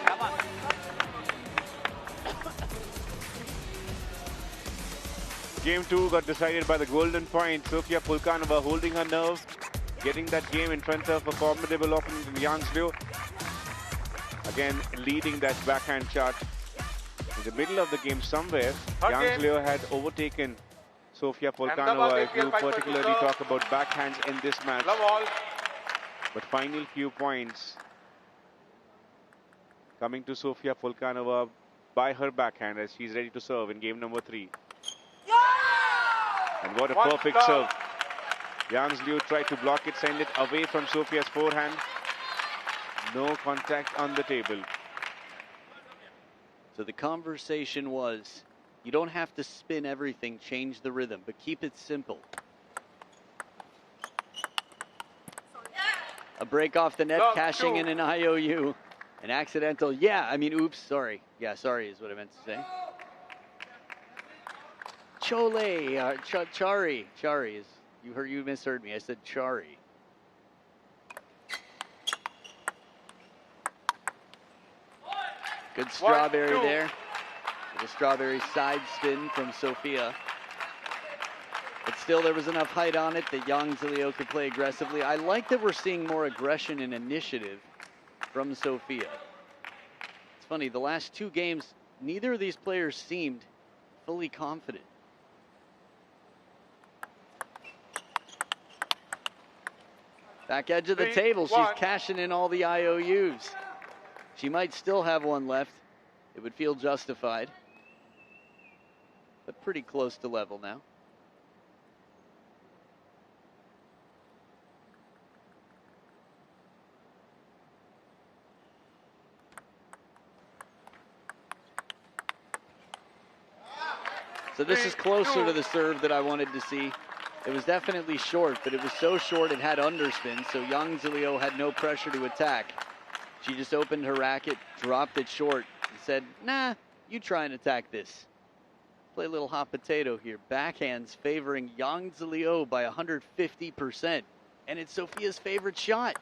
Come on. Game 2 got decided by the golden point. Sofia Polkanova holding her nerve, getting that game in front of a formidable opponent in Yang Liu. Again, leading that backhand chart. In the middle of the game somewhere, Yang Liu had overtaken Sofia Polkanova, as you particularly talk about backhands in this match. But final few points coming to Sofia Polkanova by her backhand as she's ready to serve in game number 3. And what a perfect serve. Yang Liu tried to block it, send it away from Sofia's forehand. No contact on the table. So the conversation was, you don't have to spin everything, change the rhythm, but keep it simple. A break off the net, cashing in an IOU. An accidental, oops, sorry. Yeah, sorry is what I meant to say. Chole, Chari is, you misheard me. I said Chari. Good strawberry there. The strawberry side spin from Sofia. But still, there was enough height on it that Yang Liu could play aggressively. I like that we're seeing more aggression and initiative from Sofia. It's funny, the last 2 games, neither of these players seemed fully confident. Back edge of the table, she's cashing in all the IOUs. She might still have one left. It would feel justified. But pretty close to level now. So this is closer to the serve that I wanted to see. It was definitely short, but it was so short it had underspin, so Yang Liu had no pressure to attack. She just opened her racket, dropped it short, and said, nah, you try and attack this. Play a little hot potato here. Backhands favoring Yang Liu by 150%, and it's Sofia's favorite shot.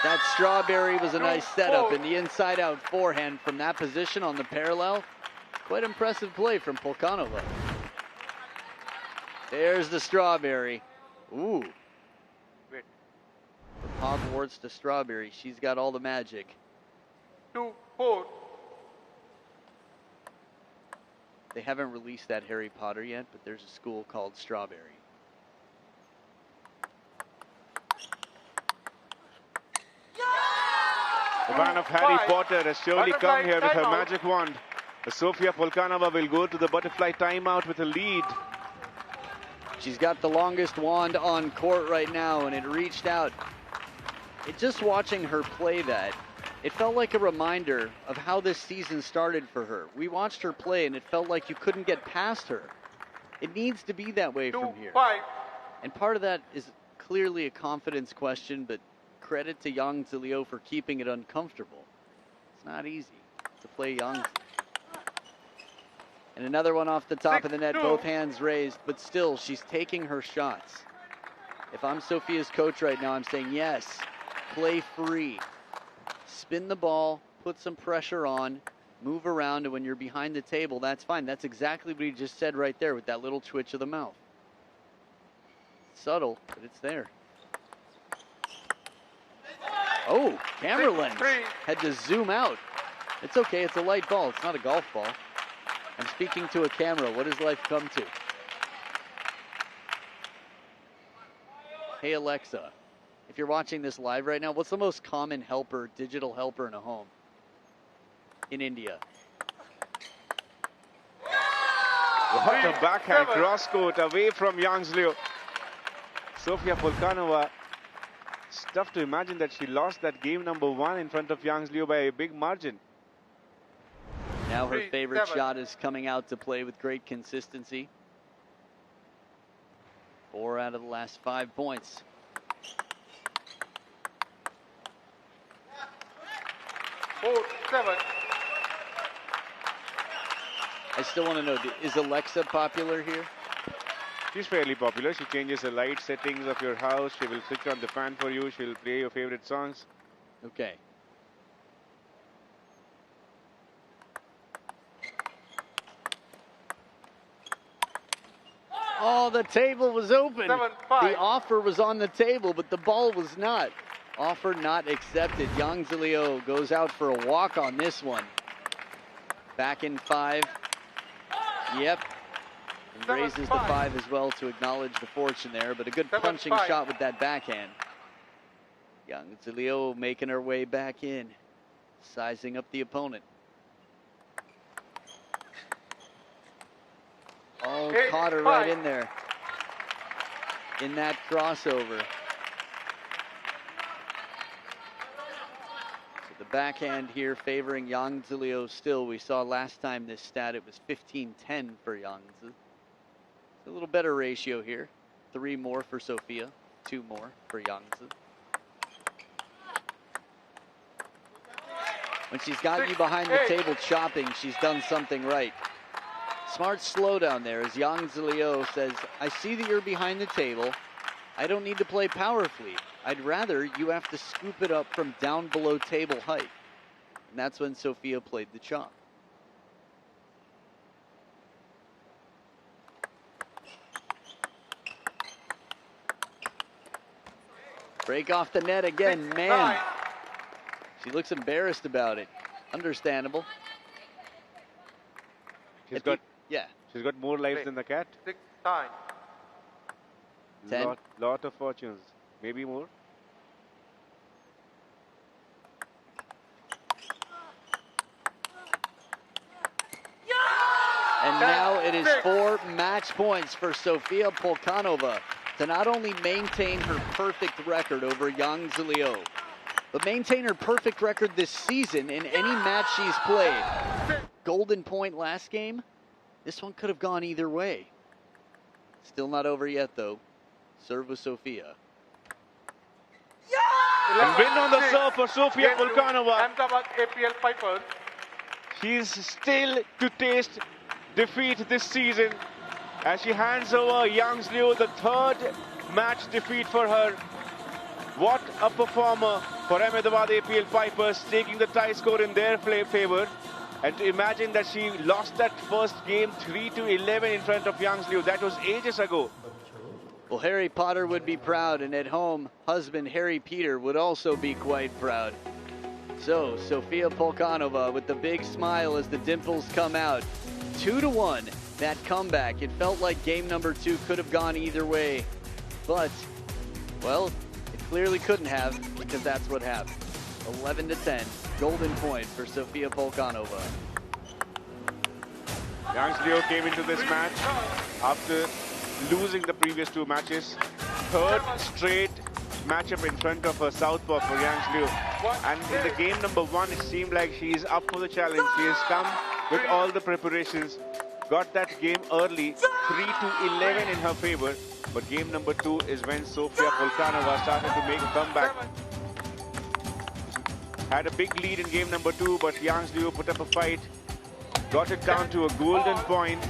That strawberry was a nice setup, and the inside-out forehand from that position on the parallel. Quite impressive play from Polkanova. There's the strawberry. Ooh. Wait. From Hogwarts to strawberry, she's got all the magic. 2-4. They haven't released that Harry Potter yet, but there's a school called Strawberry. The fan of Harry Potter has surely come here with her magic wand. Sofia Polkanova will go to the butterfly timeout with a lead. She's got the longest wand on court right now, and it reached out. Just watching her play that, it felt like a reminder of how this season started for her. We watched her play, and it felt like you couldn't get past her. It needs to be that way from here. 2-5. And part of that is clearly a confidence question, but credit to Yang Liu for keeping it uncomfortable. It's not easy to play Yang. And another one off the top of the net, both hands raised, but still, she's taking her shots. If I'm Sofia's coach right now, I'm saying, yes, play free. Spin the ball, put some pressure on, move around, and when you're behind the table, that's fine. That's exactly what he just said right there with that little twitch of the mouth. Subtle, but it's there. Oh, camera lens. Had to zoom out. It's okay, it's a light ball. It's not a golf ball. I'm speaking to a camera. What does life come to? Hey, Alexa, if you're watching this live right now, what's the most common helper, digital helper in a home in India? What a backhand cross court away from Yang Liu. Sofia Polkanova It's tough to imagine that she lost that game number 1 in front of Yang Liu by a big margin. Now her favorite shot is coming out to play with great consistency. 4 out of the last 5 points. I still want to know, is Alexa popular here? She's fairly popular. She changes the light settings of your house. She will switch on the fan for you. She'll play your favorite songs. Okay. Oh, the table was open. The offer was on the table, but the ball was not. Offer not accepted. Yang Zilio goes out for a walk on this one. Back in 5. Yep. And raises the 5 as well to acknowledge the fortune there, but a good punching shot with that backhand. Yang Zilio making her way back in, sizing up the opponent. Oh, caught her right in there, in that crossover. So the backhand here favoring Yang Zilio still. We saw last time this stat, it was 15-10 for Yang Zilio. A little better ratio here. 3 more for Sofia, 2 more for Yang Zilio. When she's got you behind the table chopping, she's done something right. Smart slowdown there as Yang Zilio says, I see that you're behind the table. I don't need to play powerfully. I'd rather you have to scoop it up from down below table height. And that's when Sofia played the chop. Break off the net again, man. She looks embarrassed about it. Understandable. She's got more lives than the cat. 10. Lot of fortunes. Maybe more. And now it is 4 match points for Sofia Polkanova to not only maintain her perfect record over Yang Zilio, but maintain her perfect record this season in any match she's played. Golden point last game. This one could have gone either way. Still not over yet, though. Serve with Sofia. And win on the serve for Sofia Polkanova. Ahmedabad APL Pipers. She's still to taste defeat this season as she hands over Yang Liu, the 3rd match defeat for her. What a performer for Ahmedabad APL Pipers, taking the tie score in their favor. And to imagine that she lost that first game 3-11 in front of Yang Liu. That was ages ago. Well, Harry Potter would be proud, and at home, husband Harry Peter would also be quite proud. So, Sofia Polkanova with the big smile as the dimples come out. 2-1, that comeback. It felt like game number 2 could have gone either way. But, well, it clearly couldn't have, because that's what happened. 11-10, golden point for Sofia Polkanova. Yang Liu came into this match after losing the previous 2 matches. 3rd straight matchup in front of her southpaw for Yang Liu. And in the game number 1, it seemed like she is up for the challenge. She has come with all the preparations. Got that game early, 3-11 in her favor. But game number 2 is when Sofia Polkanova started to make a comeback. Had a big lead in game number 2, but Yang Liu put up a fight. Got it down to a golden point.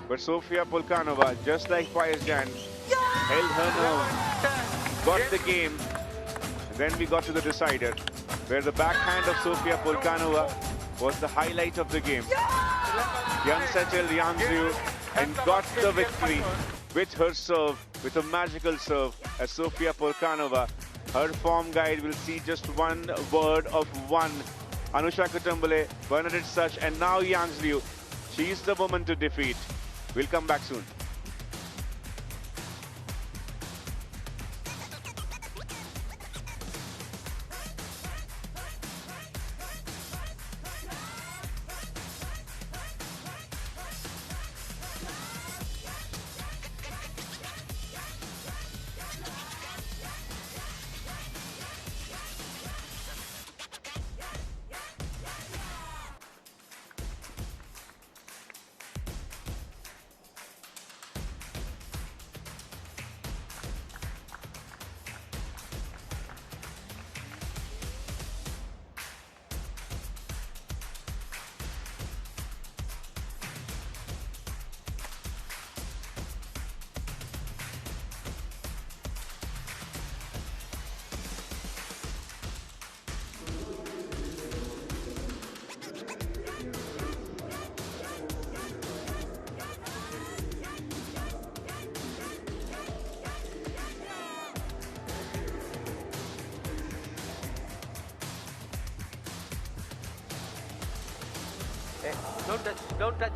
But Sofia Polkanova, just like Pius Jan, held her nerve, got the game. And then we got to the decider, where the backhand of Sofia Polkanova was the highlight of the game. Young settled Yang Liu and got the victory with her serve, with a magical serve, as Sofia Polkanova. Her form guide will see just one word of 1. Anusha Kutumbale, Bernadette Such, and now Yang Liu. She's the woman to defeat. We'll come back soon. Don't touch. Don't touch.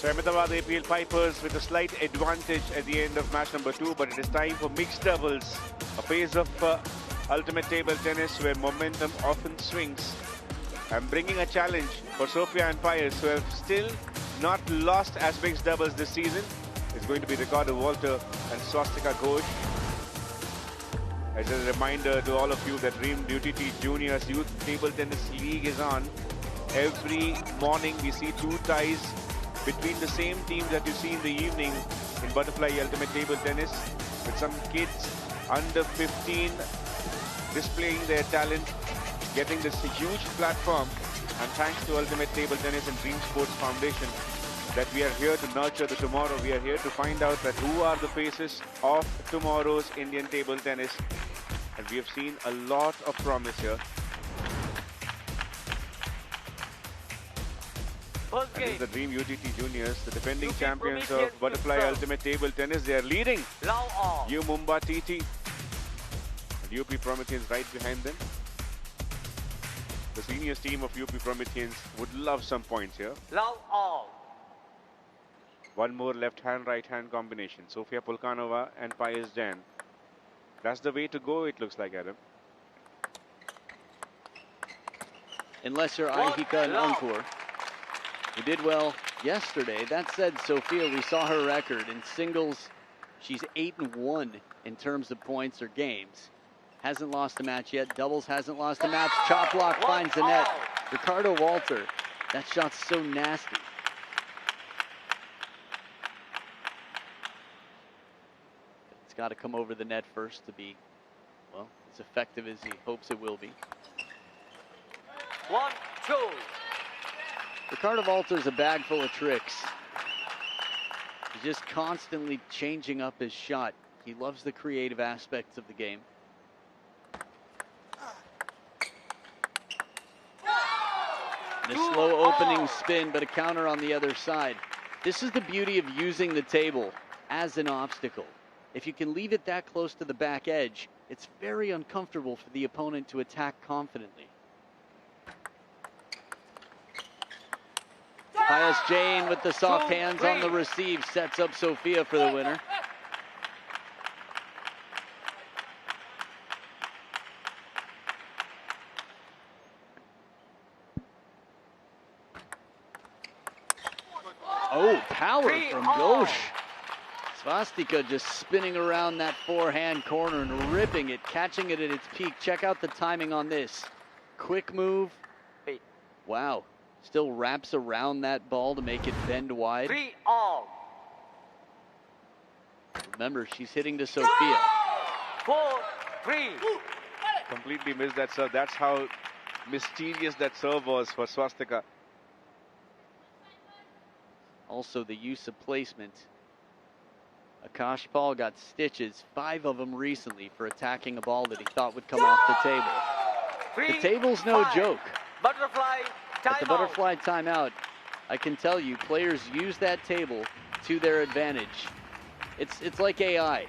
So Ahmedabad APL Pipers with a slight advantage at the end of match number 2, but it is time for mixed doubles, a phase of ultimate table tennis where momentum often swings. I'm bringing a challenge for Sophia and Pius, who have still not lost as mixed doubles this season. It's going to be Ricardo Walter and Swastika Ghosh. As a reminder to all of you that Dream UTT Juniors Youth Table Tennis League is on. Every morning we see 2 ties between the same teams that you see in the evening in Butterfly Ultimate Table Tennis, with some kids under 15 displaying their talent, getting this huge platform, and thanks to Ultimate Table Tennis and Dream Sports Foundation that we are here to nurture the tomorrow. We are here to find out that who are the faces of tomorrow's Indian table tennis, and we have seen a lot of promise here. First And game. the Dream UTT Juniors, the defending UP champions Prometheans of Butterfly serve. Ultimate Table Tennis. They are leading Love all. U Mumbai TT. And UP Prometheans right behind them. The seniors team of UP Prometheans would love some points here. Love all. One more left hand, right hand combination. Sofia Polkanova and Pius Jain. That's the way to go, it looks like, Adam. Unless you're Aihika and Ankur, who did well yesterday. That said, Sophia, we saw her record in singles. She's 8-1 in terms of points or games. Hasn't lost a match yet. Doubles hasn't lost a match. Chop block finds the net. Ricardo Walter, that shot's so nasty. It's got to come over the net first to be, well, as effective as he hopes it will be. 1, 2. Ricardo Walter's a bag full of tricks. He's just constantly changing up his shot. He loves the creative aspects of the game. And a slow opening spin, but a counter on the other side. This is the beauty of using the table as an obstacle. If you can leave it that close to the back edge, it's very uncomfortable for the opponent to attack confidently. Pius Jain with the soft hands on the receive sets up Sophia for the winner. Oh, power from Ghosh. Swastika just spinning around that forehand corner and ripping it, catching it at its peak. Check out the timing on this. Quick move. Wow. Still wraps around that ball to make it bend wide. 3-all. Remember, she's hitting to Sophia. 4-3. Completely missed that serve. That's how mysterious that serve was for Swastika. Also the use of placement. Akash Paul got stitches, 5 of them recently, for attacking a ball that he thought would come off the table. The table's no joke. Butterfly At the butterfly timeout, I can tell you, players use that table to their advantage. It's like AI.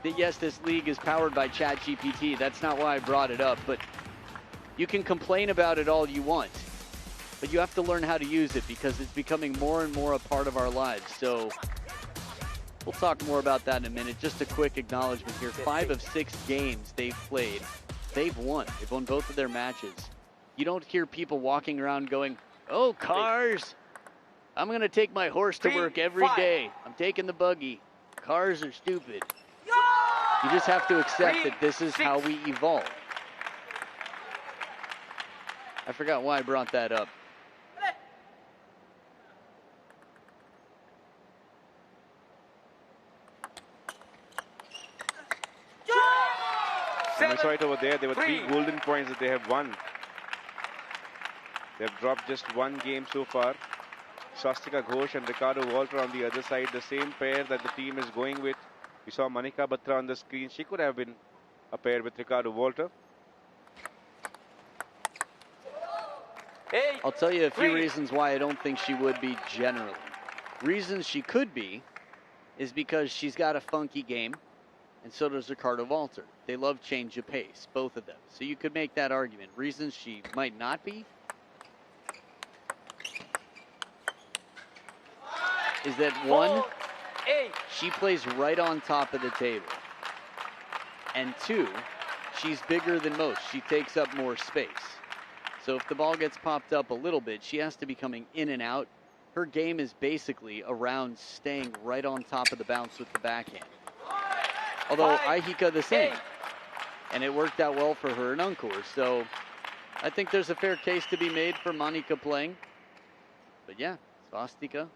Yes, this league is powered by ChatGPT. That's not why I brought it up, but you can complain about it all you want. But you have to learn how to use it because it's becoming more and more a part of our lives. So we'll talk more about that in a minute. Just a quick acknowledgement here. 5 of 6 games they've played, they've won. They've won both of their matches. You don't hear people walking around going, oh, cars. I'm going to take my horse to work every day. I'm taking the buggy. Cars are stupid. You just have to accept that this is how we evolve. I forgot why I brought that up. And we saw it over there. There were 3 golden points that they have won. They've dropped just 1 game so far. Swastika Ghosh and Ricardo Walter on the other side, the same pair that the team is going with. We saw Manika Batra on the screen. She could have been a pair with Ricardo Walter. I'll tell you a few reasons why I don't think she would be generally. Reasons she could be is because she's got a funky game, and so does Ricardo Walter. They love change of pace, both of them. So you could make that argument. Reasons she might not be is that 1, she plays right on top of the table. And 2, she's bigger than most. She takes up more space. So if the ball gets popped up a little bit, she has to be coming in and out. Her game is basically around staying right on top of the bounce with the backhand. Although Ahika the same. And it worked out well for her in Encore. So I think there's a fair case to be made for Manika playing. But yeah, Swastika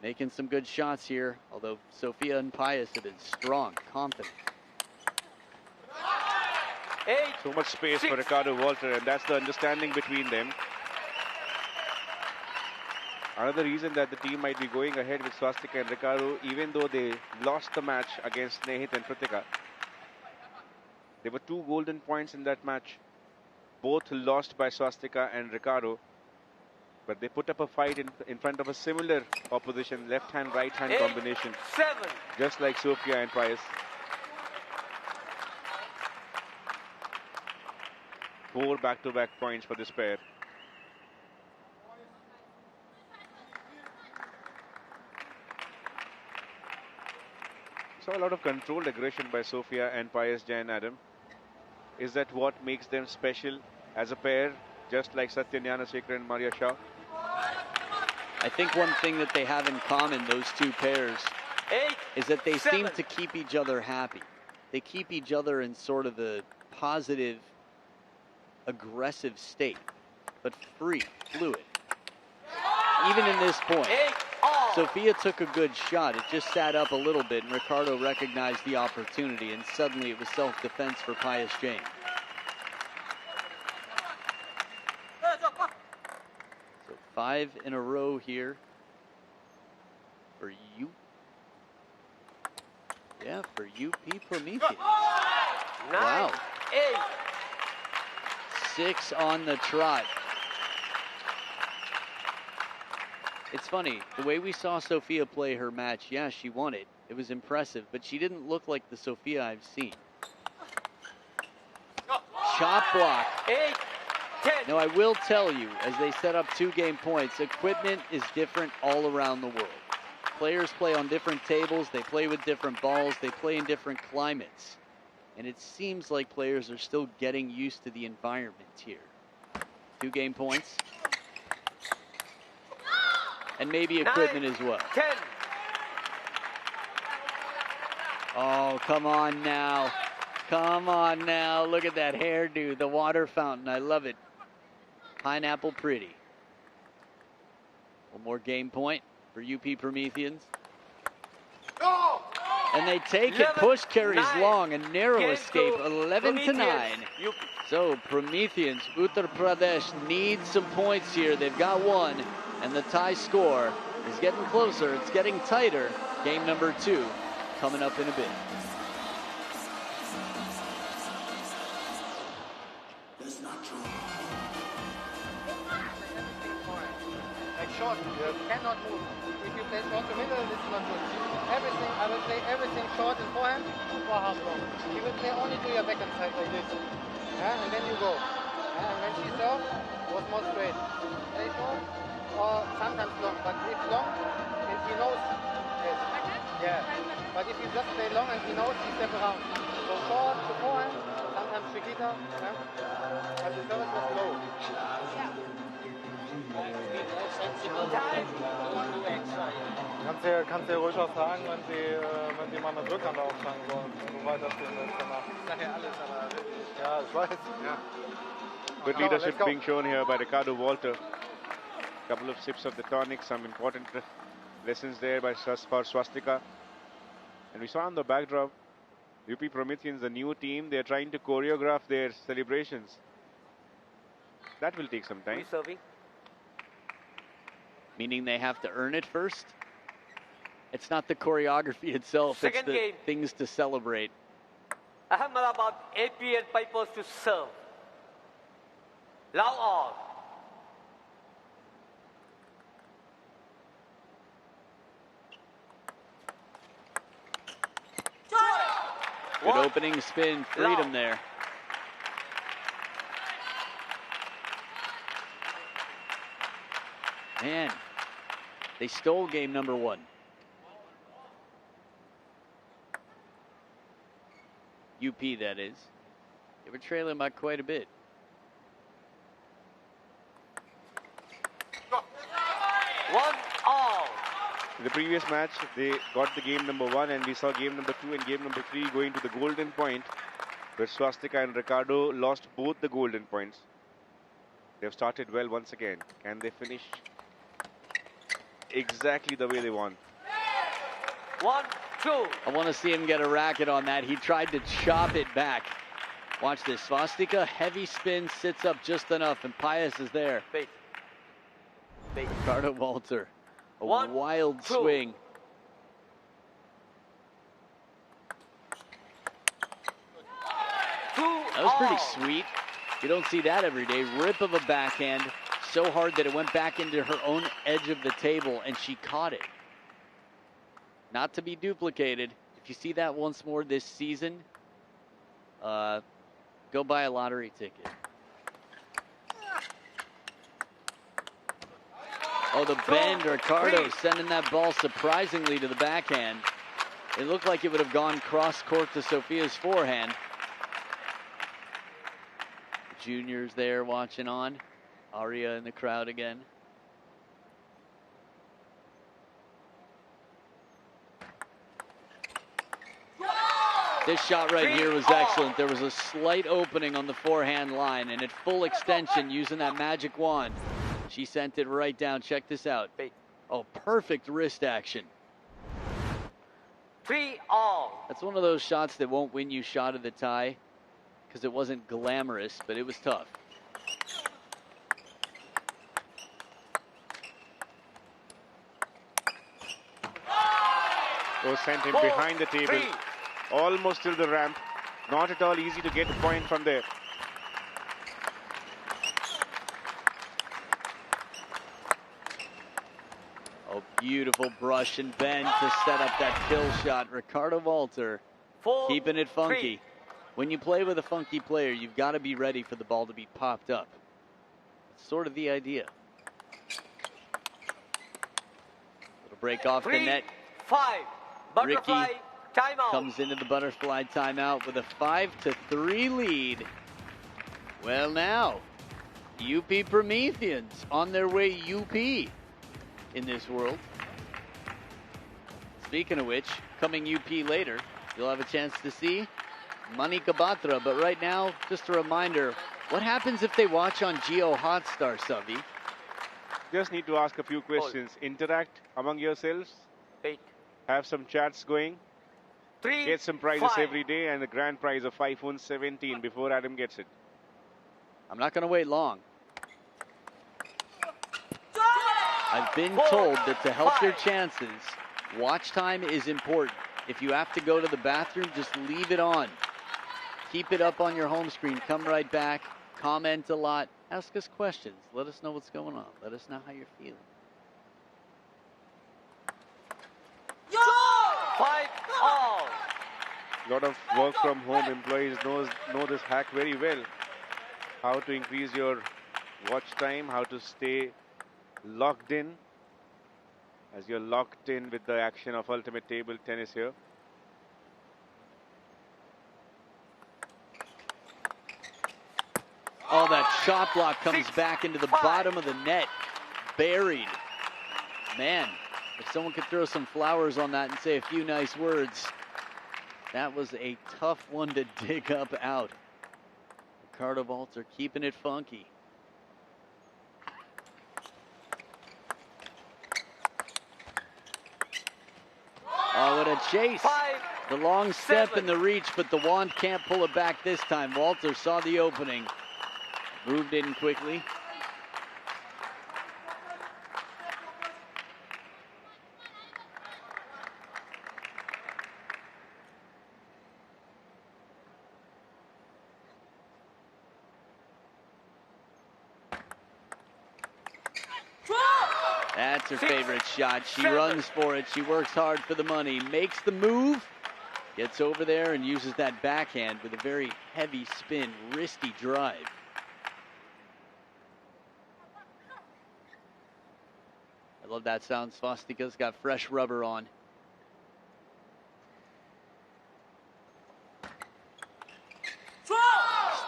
making some good shots here. Although Sophia and Pius have been strong, confident. So much space for Ricardo Walter, and that's the understanding between them. Another reason that the team might be going ahead with Swastika and Ricardo, even though they lost the match against Snehit and Pritika. There were 2 golden points in that match, both lost by Swastika and Ricardo. But they put up a fight in front of a similar opposition, left-hand, right-hand combination. 7. Just like Sophia and Pius. 4 back-to-back points for this pair. Saw a lot of controlled aggression by Sophia and Pius Jain, Adam. Is that what makes them special as a pair, just like Satya Gnanasekar and Maria Shah? I think one thing that they have in common, those 2 pairs, is that they seem to keep each other happy. They keep each other in sort of a positive, aggressive state, but free, fluid. Even in this point, Sophia took a good shot. It just sat up a little bit, and Ricardo recognized the opportunity, and suddenly it was self-defense for Pius Jain. So 5 in a row here for you. Yeah, for UP Prometheans. Wow. 6 on the trot. It's funny, the way we saw Sophia play her match, yeah, she won it. It was impressive, but she didn't look like the Sophia I've seen. Chop block. 10. Now, I will tell you, as they set up 2 game points, equipment is different all around the world. Players play on different tables, they play with different balls, they play in different climates. And it seems like players are still getting used to the environment here. 2 game points. And maybe equipment 9, as well. 10. Oh, come on now. Come on now. Look at that hairdo, the water fountain. I love it. Pineapple pretty. One more game point for UP Prometheans. And they take 11, it. Push carries 9. long. A narrow Game escape. to 11 to 9. Prometheans. So Prometheans, Uttar Pradesh needs some points here. They've got 1. And the tie score is getting closer. It's getting tighter. Game number 2 coming up in a bit. Like short, you cannot move. If you play short to middle, this is not good. Everything, I will play everything short and forehand or half long. You will play only to your backhand side like this. Yeah, and then you go. Yeah, and when she serves, it was more straight. Play short or sometimes long. But if long, and he knows, yes. Yeah. But if you just play long and he knows, he step around. So short to forehand, sometimes Chiquita, yeah? But the service was low. Kannst dir ruhig auch sagen, wenn sie mal eine Rückhand aufschlagen sollen, wenn du weiterstehen willst danach. Ich sage ja alles, aber wirklich. Ja, ich weiß. Ja. Good leadership being shown here by Ricardo Walter. Couple of sips of the tonic, some important lessons there by for Swastika. And we saw on the backdrop, UP Prometheans, the new team, they're trying to choreograph their celebrations. That will take some time. Serving. Meaning they have to earn it first? It's not the choreography itself, it's the things to celebrate. Ahmedabad APL Pipers to serve. Love all. Good opening spin, freedom there. Man, they stole game number 1. UP, that is. They were trailing by quite a bit. One all. In the previous match, they got the game number 1, and we saw game number 2 and game number 3 going to the golden point, where Swastika and Ricardo lost both the golden points. They've started well once again. Can they finish exactly the way they want? 1, 2. I want to see him get a racket on that. He tried to chop it back. Watch this. Swastika, heavy spin, sits up just enough, and Pius is there. Wait. Ricardo Walter. A 1, wild 2. swing. That was pretty sweet. You don't see that every day. Rip of a backhand, so hard that it went back into her own edge of the table, and she caught it. Not to be duplicated. If you see that once more this season, go buy a lottery ticket. Oh, the bend, Ricardo sending that ball surprisingly to the backhand. It looked like it would have gone cross court to Sophia's forehand. Juniors there watching on. Aria in the crowd again. This shot right here was excellent. There was a slight opening on the forehand line, and at full extension, using that magic wand, she sent it right down. Check this out. Oh, perfect wrist action. 3 all. That's one of those shots that won't win you shot of the tie, because it wasn't glamorous, but it was tough. Those sent him behind the table, almost till the ramp. Not at all easy to get a point from there. Oh, beautiful brush and bend to set up that kill shot. Ricardo Walter keeping it funky. When you play with a funky player, you've got to be ready for the ball to be popped up. It's sort of the idea. Little break off the net. 5. Butterfly Ricky timeout. comes into the butterfly timeout with a 5-3 lead. Well, now, UP Prometheans on their way UP in this world. Speaking of which, coming UP later, you'll have a chance to see Manika Batra. But right now, just a reminder, what happens if they watch on JioHotstar, Savi? Just need to ask a few questions. Interact among yourselves. 8. Have some chats going. 3. Get some prizes 5. every day, and the grand prize of iPhone 17 before Adam gets it. I'm not going to wait long. I've been told that to help your chances, watch time is important. If you have to go to the bathroom, just leave it on. Keep it up on your home screen. Come right back. Comment a lot. Ask us questions. Let us know what's going on. Let us know how you're feeling. 5 all. A lot of work from home employees know this hack very well. How to increase your watch time, how to stay locked in, as you're locked in with the action of ultimate table tennis here. Oh, that shot block comes back into the bottom of the net. Buried. Man, If someone could throw some flowers on that and say a few nice words, that was a tough one to dig up out. Ricardo Walter keeping it funky. Oh, what a chase. The long step and the reach, but the wand can't pull it back this time. Walter saw the opening, moved in quickly. That's her favorite shot. She runs for it. She works hard for the money. Makes the move. Gets over there and uses that backhand with a very heavy spin, risky drive. I love that sound. Svastika's got fresh rubber on.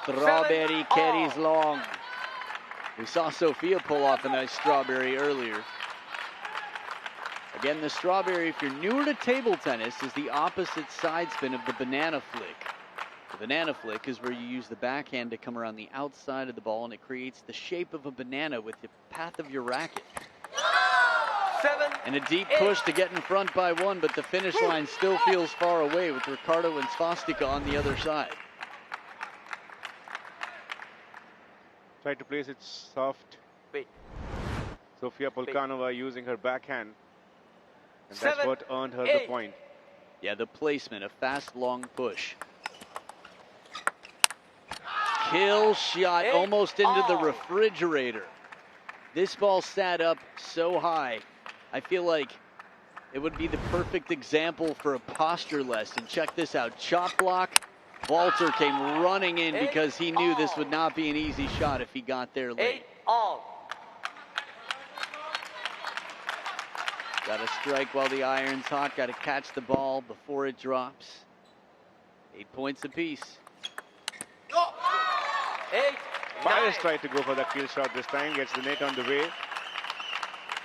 Strawberry carries long. We saw Sophia pull off a nice strawberry earlier. Again, the strawberry, if you're newer to table tennis, is the opposite side spin of the banana flick. The banana flick is where you use the backhand to come around the outside of the ball, and it creates the shape of a banana with the path of your racket. And a deep push to get in front by one, but the finish line still feels far away with Ricardo and Svastika on the other side. Tried to place it soft. Sofia Polkanova using her backhand. And that's what earned her the point. Yeah, the placement, a fast, long push. Kill shot almost into the refrigerator. This ball sat up so high. I feel like it would be the perfect example for a posture lesson. Check this out. Chop block. Walter came running in because he knew this would not be an easy shot if he got there late. Got to strike while the iron's hot. Got to catch the ball before it drops. 8 points apiece. Myers tried to go for the kill shot this time. Gets the net on the way.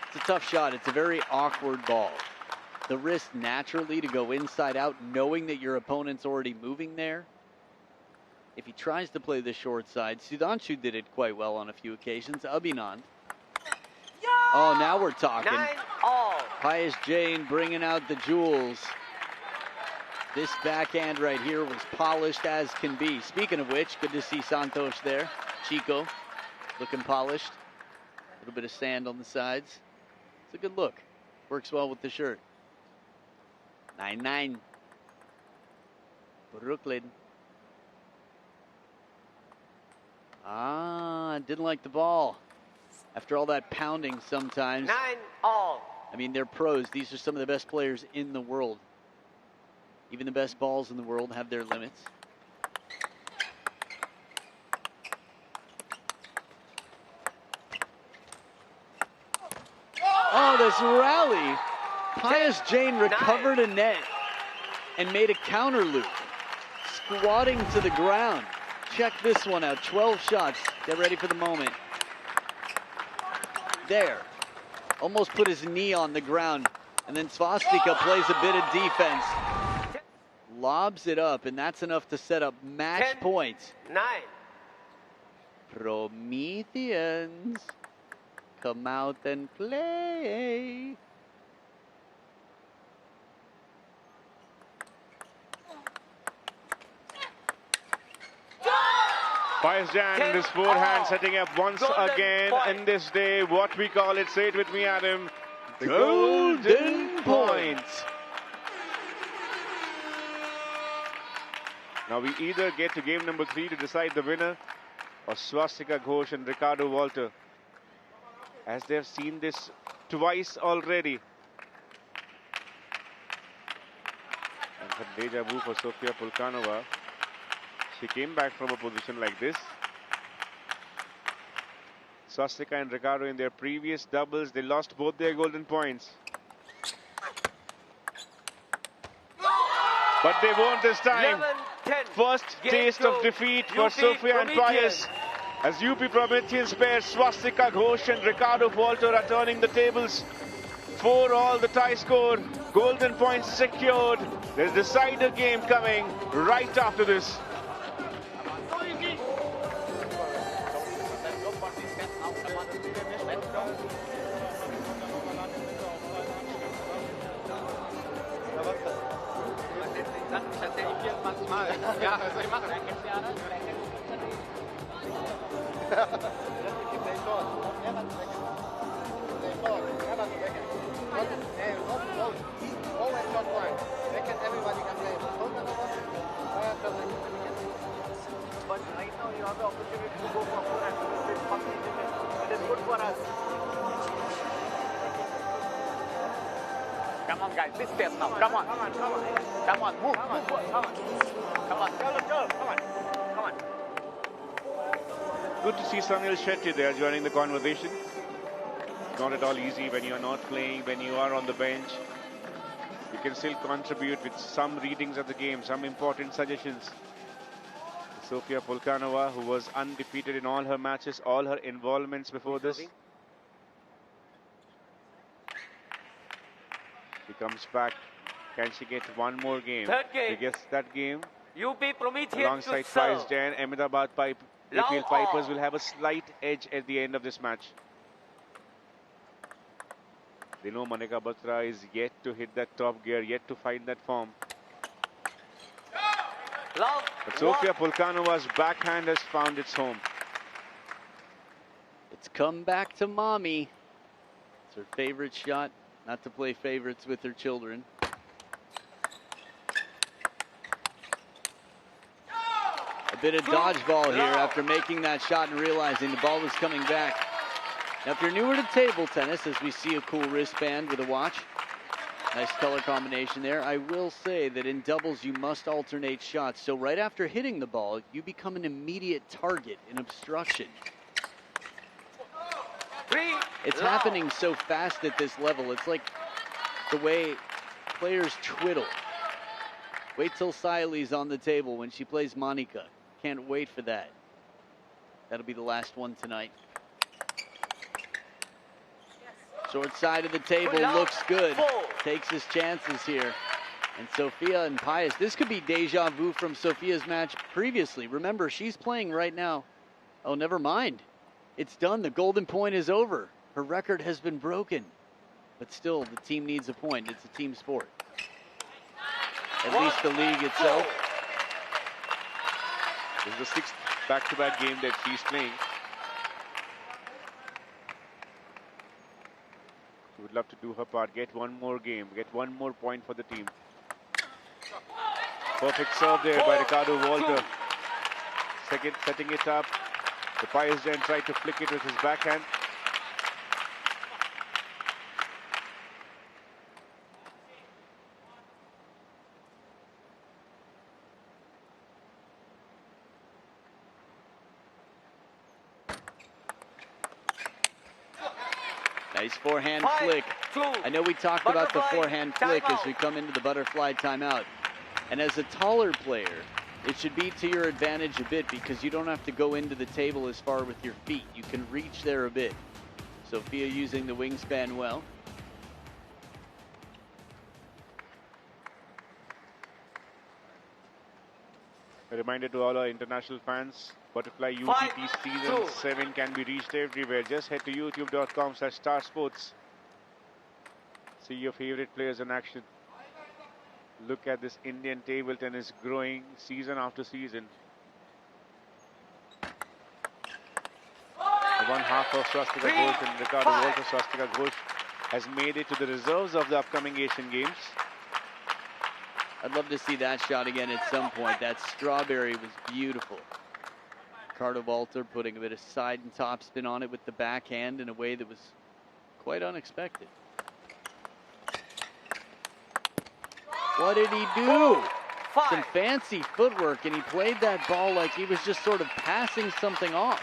It's a tough shot. It's a very awkward ball. The risk naturally to go inside out, knowing that your opponent's already moving there. If he tries to play the short side, Sudhanshu did it quite well on a few occasions. Abhinand. Oh, now we're talking. Pius Jain bringing out the jewels. This backhand right here was polished as can be. Speaking of which, good to see Santosh there. Chico looking polished. A little bit of sand on the sides. It's a good look. Works well with the shirt. 9-9. Brooklyn. Didn't like the ball. After all that pounding sometimes. 9-all. I mean, they're pros. These are some of the best players in the world. Even the best balls in the world have their limits. Oh, this rally. Pius Jain recovered a net and made a counter loop, squatting to the ground. Check this one out. 12 shots. Get ready for the moment. There. Almost put his knee on the ground. And then Svastika plays a bit of defense. Lobs it up, and that's enough to set up match points. 9. Prometheans, come out and play. Pius Jain in his forehand setting up once again in this day. What we call it, say it with me, Adam. The golden point. Now we either get to game number 3 to decide the winner, or Swastika Ghosh and Ricardo Walter, as they've seen this twice already. And for deja vu for Sofia Polkanova. She came back from a position like this. Swastika and Ricardo in their previous doubles, they lost both their golden points. But they won't this time. 11-10. First taste of defeat for Sofia and Pius. As UP Prometheans pair Swastika Ghosh and Ricardo Walter are turning the tables. 4-all the tie score. Golden points secured. There's a decider game coming right after this. Ja, was soll ich machen? But right now you have the opportunity to go for 400 with competition. It is good for us. Come on, guys, this step now. Come on. Come on, move. Come on. Come on. Good to see Sunil Shetty there joining the conversation. Not at all easy when you are not playing, when you are on the bench. You can still contribute with some readings of the game, some important suggestions. Sofia Polkanova, who was undefeated in all her matches, all her involvements before this. She comes back. Can she get one more game? Third game. I guess that game, UP Prometheans alongside to Faiz serve. Jain, Ahmedabad APL Pipers will have a slight edge at the end of this match. They know Manika Batra is yet to hit that top gear, yet to find that form. But Sofia Polkanova's backhand has found its home. It's come back to mommy. It's her favorite shot. Not to play favorites with her children. A bit of dodgeball here after making that shot and realizing the ball was coming back. Now, if you're newer to table tennis, as we see a cool wristband with a watch, nice color combination there. I will say that in doubles, you must alternate shots. So right after hitting the ball, you become an immediate target in obstruction. It's happening so fast at this level. It's like the way players twiddle. Wait till Siley's on the table when she plays Monica. Can't wait for that. That'll be the last one tonight. Short side of the table looks good. Takes his chances here. And Sofia and Pius, this could be deja vu from Sofia's match previously. Remember, she's playing right now. Oh, never mind. It's done. The golden point is over. Her record has been broken. But still, the team needs a point. It's a team sport. At least the league itself. This is the 6th back-to-back game that she's playing. She would love to do her part, get one more game, get one more point for the team. Perfect serve there by Ricardo Walter. Second, setting it up. The Pius Jain tried to flick it with his backhand. Nice forehand flick. I know we talked about the forehand flick as we come into the butterfly timeout. And as a taller player, it should be to your advantage a bit because you don't have to go into the table as far with your feet. You can reach there a bit. Sofia using the wingspan well. A reminder to all our international fans, Butterfly UTT Season 7 can be reached everywhere. Just head to youtube.com/starsports. See your favorite players in action. Look at this Indian table tennis growing season after season. The one half of Swastika Ghosh and Ricardo Walter Swastika Ghosh has made it to the reserves of the upcoming Asian Games. I'd love to see that shot again at some point. That strawberry was beautiful. Ricardo Walter putting a bit of side and top spin on it with the backhand in a way that was quite unexpected. What did he do? Some fancy footwork, and he played that ball like he was just sort of passing something off.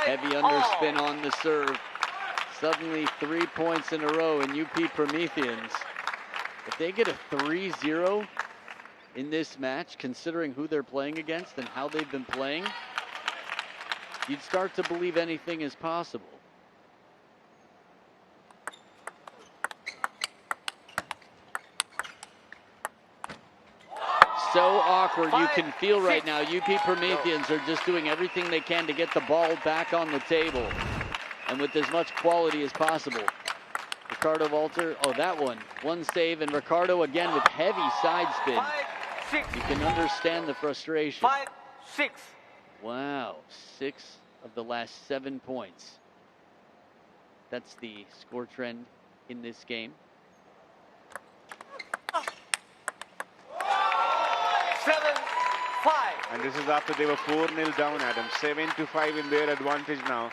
Heavy underspin on the serve. Suddenly 3 points in a row in UP Prometheans. If they get a 3-0 in this match, considering who they're playing against and how they've been playing. You'd start to believe anything is possible. So awkward. You can feel right now UP Prometheans are just doing everything they can to get the ball back on the table and with as much quality as possible. Ricardo Walter, oh, that one save, and Ricardo again with heavy side spin. You can understand the frustration. 5-6. Wow, 6 of the last 7 points. That's the score trend in this game. 7-5. And this is after they were 4-0 down, Adam. 7-5 in their advantage now.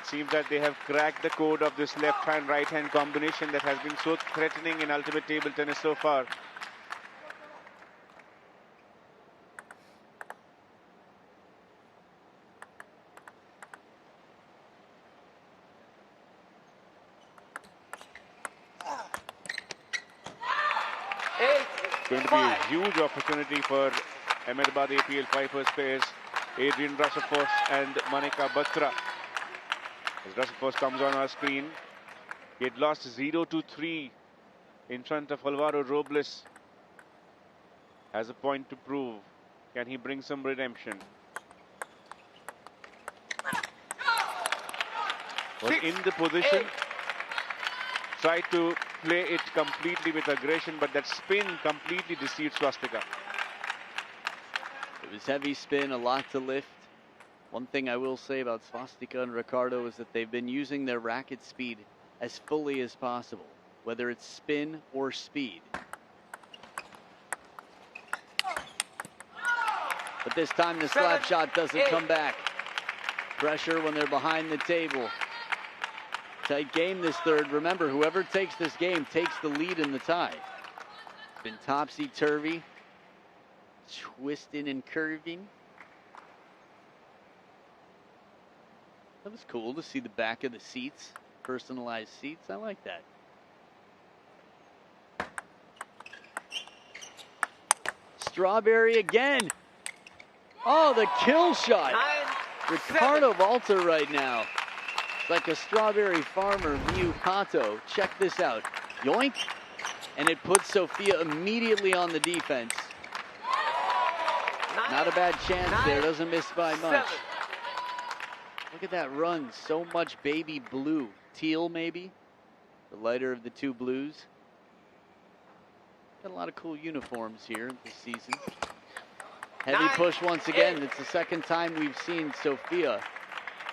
Seems that they have cracked the code of this left-hand, right-hand combination that has been so threatening in ultimate table tennis so far. It's going to be a huge opportunity for Ahmedabad APL Pipers players, Adrian Russellfors and Manika Batra. As Russellfors comes on our screen, he had lost 0-3 in front of Alvaro Robles. Has a point to prove. Can he bring some redemption? Was in the position, tried to play it completely with aggression, but that spin completely deceived Swastika. It was heavy spin, a lot to lift. One thing I will say about Swastika and Ricardo is that they've been using their racket speed as fully as possible, whether it's spin or speed. But this time the slap shot doesn't come back. Pressure when they're behind the table. Tight game this third. Remember, whoever takes this game takes the lead in the tie. It's been topsy-turvy, twisting and curving. That was cool to see the back of the seats, personalized seats. I like that. Strawberry again. Oh, the kill shot. Ricardo Walter right now. It's like a strawberry farmer, Miu Kato. Check this out. Yoink. And it puts Sofia immediately on the defense. Not a bad chance there. Doesn't miss by much. Look at that run. So much baby blue. Teal, maybe? The lighter of the two blues. Got a lot of cool uniforms here this season. Heavy push once again. It's the second time we've seen Sofia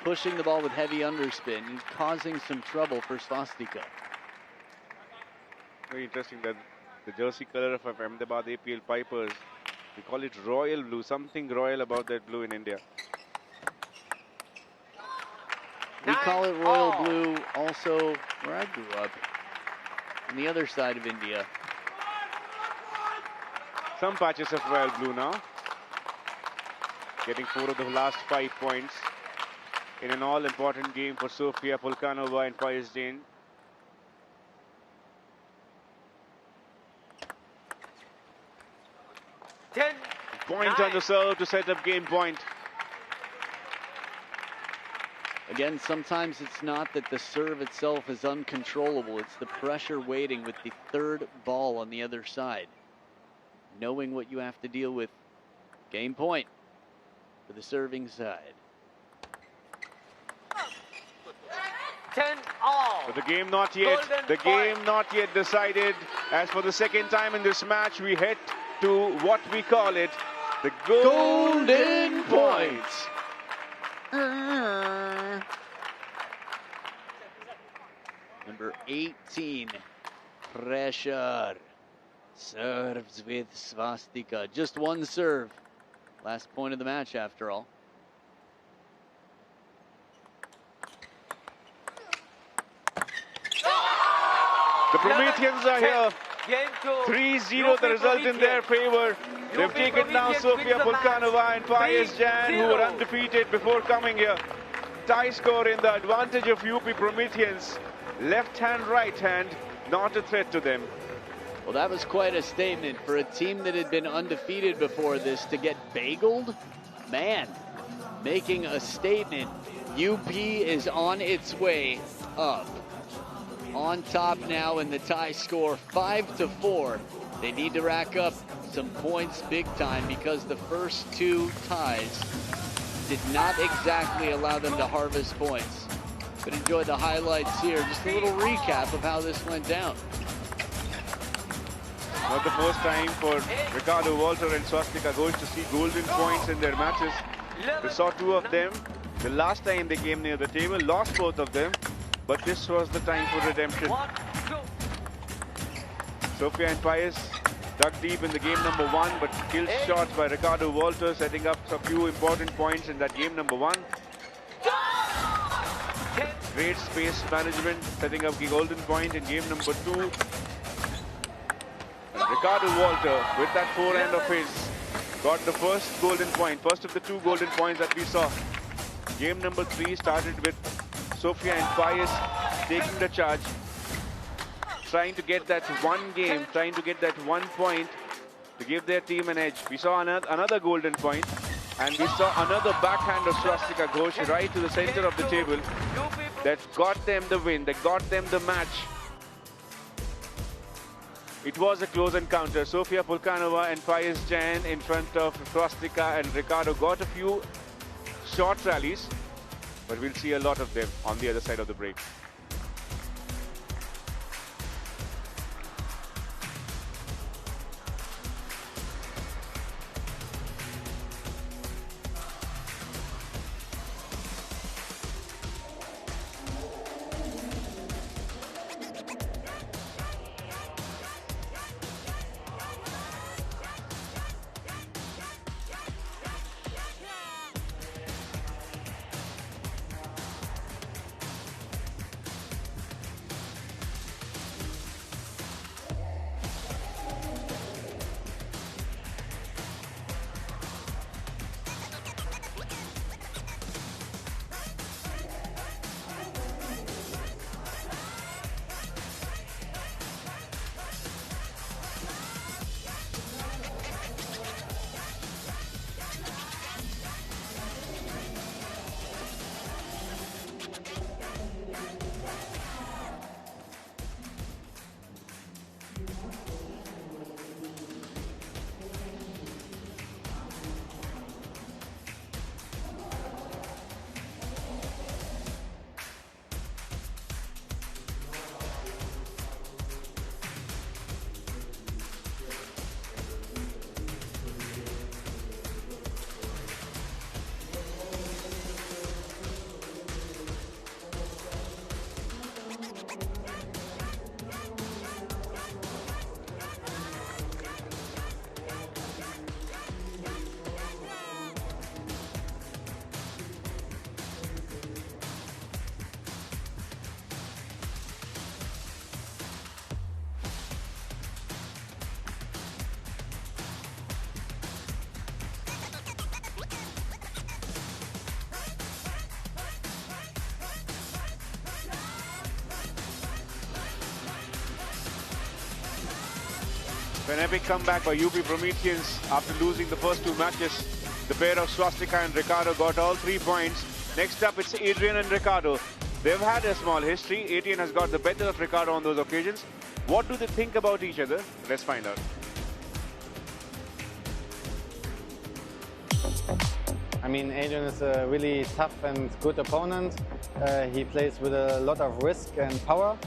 pushing the ball with heavy underspin and causing some trouble for Swastika. Very interesting that the jersey color of Ahmedabad APL Pipers, we call it royal blue. Something royal about that blue in India. We call it royal blue also where I grew up, on the other side of India. Some patches of royal blue now. Getting 4 of the last 5 points in an all-important game for Sofia Polkanova and Faiz Jain. Point on the serve to set up game point. Again, sometimes it's not that the serve itself is uncontrollable. It's the pressure waiting with the third ball on the other side. Knowing what you have to deal with. Game point for the serving side. 10-all. But the game not yet. The game not yet decided. As for the second time in this match, we head to what we call it, the golden points. Number 18, pressure. Serves with Swastika. Just one serve. Last point of the match after all. The Prometheans are here. 3-0 the result in their favor. They've taken now Sofia Polkanova and Faiz Jain, who were undefeated before coming here. Tie score in the advantage of UP Prometheans. Left hand, right hand, not a threat to them. Well, that was quite a statement for a team that had been undefeated before this to get bageled. Man, making a statement. UP is on its way up. On top now in the tie score, 5-4. They need to rack up some points big time because the first two ties did not exactly allow them to harvest points. But enjoy the highlights here. Just a little recap of how this went down. Not the first time for Ricardo Walter and Swastika Ghosh to see golden points in their matches. We saw two of them. The last time they came near the table, lost both of them. But this was the time for redemption. Sofia and Pius dug deep in the game number one, but killed shots by Ricardo Walter, setting up a few important points in that game number one. Great space management, setting up the golden point in game number two. Ricardo Walter, with that forehand of his, got the first golden point, first of the two golden points that we saw. Game number three started with Sofia and Pius taking the charge, trying to get that one game, trying to get that 1 point to give their team an edge. We saw another golden point, and we saw another backhand of Swastika Ghosh right to the center of the table that got them the win, that got them the match. It was a close encounter. Sofia Pulkanova and Pius Jain in front of Swastika and Ricardo got a few short rallies, but we'll see a lot of them on the other side of the break. An epic comeback by UP Prometheans after losing the first two matches. The pair of Swastika and Ricardo got all 3 points. Next up, it's Adrian and Ricardo. They've had a small history. Adrian has got the better of Ricardo on those occasions. What do they think about each other? Let's find out. I mean, Adrian is a really tough and good opponent. He plays with a lot of risk and power.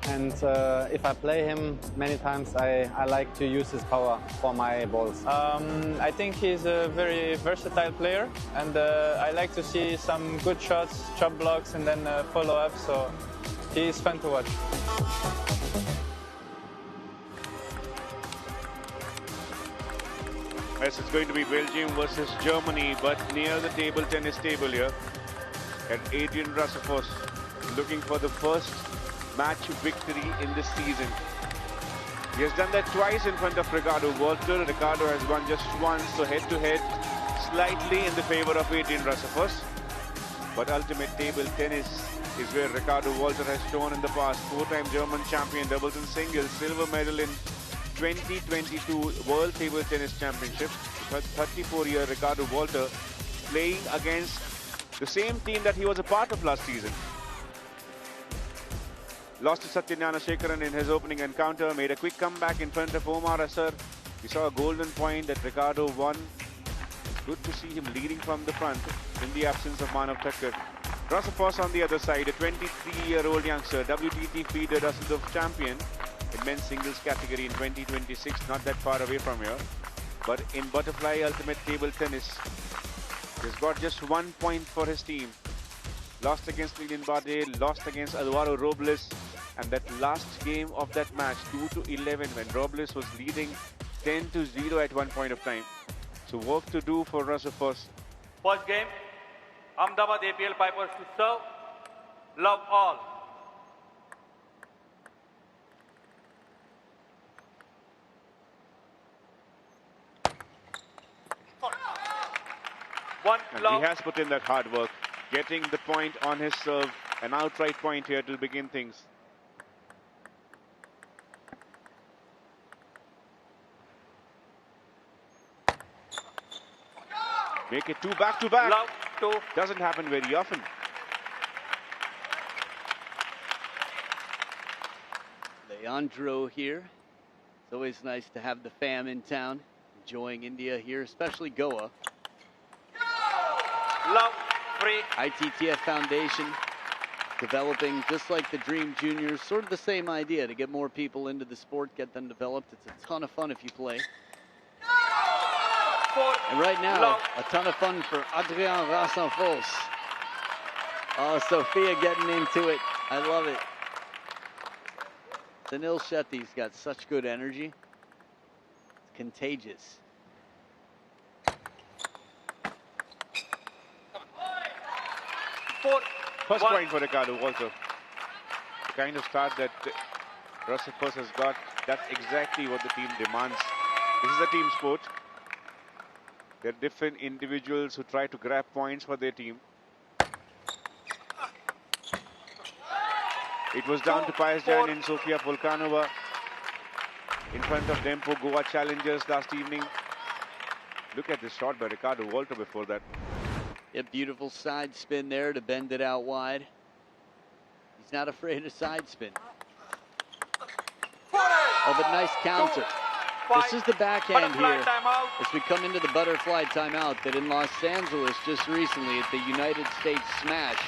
And if I play him many times, I like to use his power for my balls. I think he's a very versatile player, and I like to see some good shots, chop blocks, and then follow up. So he's fun to watch. Yes, it's going to be Belgium versus Germany, but near the table tennis table here at Adrian Rassafos, looking for the first match victory in this season. He has done that twice in front of Ricardo Walter. Ricardo has won just once, so head-to-head slightly in the favor of Adrian Rassafos. But ultimate table tennis is where Ricardo Walter has shown in the past. 4-time German champion, doubles and singles, silver medal in 2022 World Table Tennis Championship. 34-year Ricardo Walter playing against the same team that he was a part of last season. Lost to Satyanyana Shekaran in his opening encounter, made a quick comeback in front of Omar Asar. We saw a golden point that Ricardo won. Good to see him leading from the front in the absence of Manav Thakkar. Rossafos on the other side, a 23-year-old youngster, WTT FIDE Dusseldorf champion in men's singles category in 2026, not that far away from here. But in butterfly ultimate table tennis, he's got just 1 point for his team. Lost against Lilian Bardet, lost against Alvaro Robles, and that last game of that match, 2-11, when Robles was leading 10-0 at one point of time. So work to do for Rossafos. First game, Ahmedabad APL Pipers to serve. Love all. And he has put in that hard work, getting the point on his serve, an outright point here to begin things. Make it 2 back-to-back. Doesn't happen very often. Leandro here. It's always nice to have the fam in town, enjoying India here, especially Goa. Love free. ITTF Foundation developing just like the Dream Juniors, sort of the same idea to get more people into the sport, get them developed. It's a ton of fun if you play. And right now, a ton of fun for Adrien Rassenfos. Oh, Sophia getting into it. I love it. Sunil Shetty's got such good energy. It's contagious. First point for Ricardo Walter. The kind of start that Rassenfos has got, that's exactly what the team demands. This is a team sport. There are different individuals who try to grab points for their team. It was down to Pius Jain and Sofia Volkanova in front of Dempo Goa challengers last evening. Look at this shot by Ricardo Walter before that. A beautiful side spin there to bend it out wide. He's not afraid of side spin. Oh, but nice counter. This is the backhand here as we come into the butterfly timeout that in Los Angeles just recently at the United States Smash.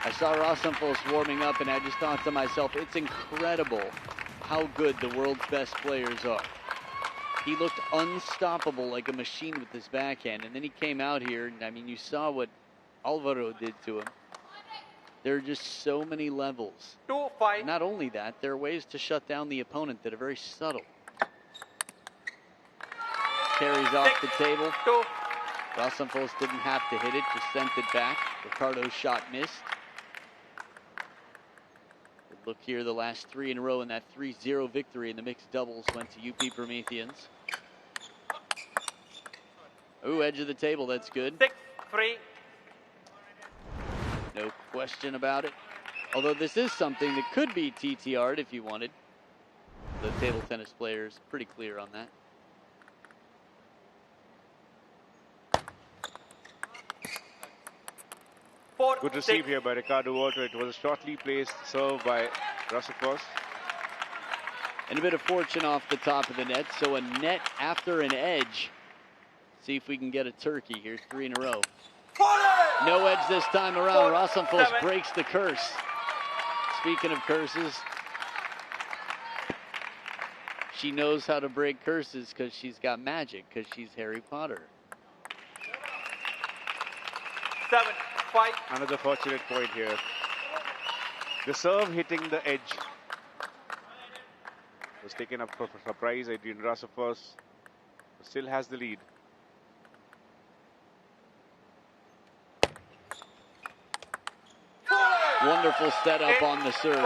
I saw Rassenfos warming up and I just thought to myself, it's incredible how good the world's best players are. He looked unstoppable like a machine with his backhand, and then he came out here and I mean you saw what Alvaro did to him. There are just so many levels. Not only that, there are ways to shut down the opponent that are very subtle. Carries off the table. Rassenfos didn't have to hit it, just sent it back. Ricardo's shot missed. Good look here, the last 3 in a row in that 3-0 victory in the mixed doubles went to UP Prometheans. Ooh, edge of the table, that's good. 6-3. No question about it. Although this is something that could be TTR'd if you wanted. The table tennis players pretty clear on that. Good receive here by Ricardo Walter. It was a shortly placed serve by Rassenfos. And a bit of fortune off the top of the net. So a net after an edge. See if we can get a turkey here. 3 in a row. No edge this time around. Rassenfos breaks the curse. Speaking of curses, she knows how to break curses because she's got magic, because she's Harry Potter. 7-5. Another fortunate point here. The serve hitting the edge was taken up for surprise. Adrien Rassenfos still has the lead. Wonderful setup on the serve.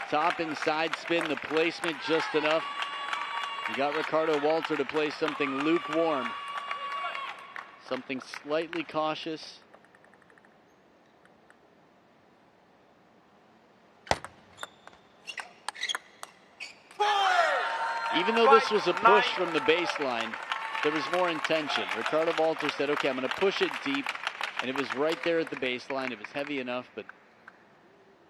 Top and side spin, the placement just enough. You got Ricardo Walter to play something lukewarm. Something slightly cautious. Even though this was a push from the baseline, there was more intention. Ricardo Walter said, okay, I'm going to push it deep. And it was right there at the baseline. It was heavy enough, but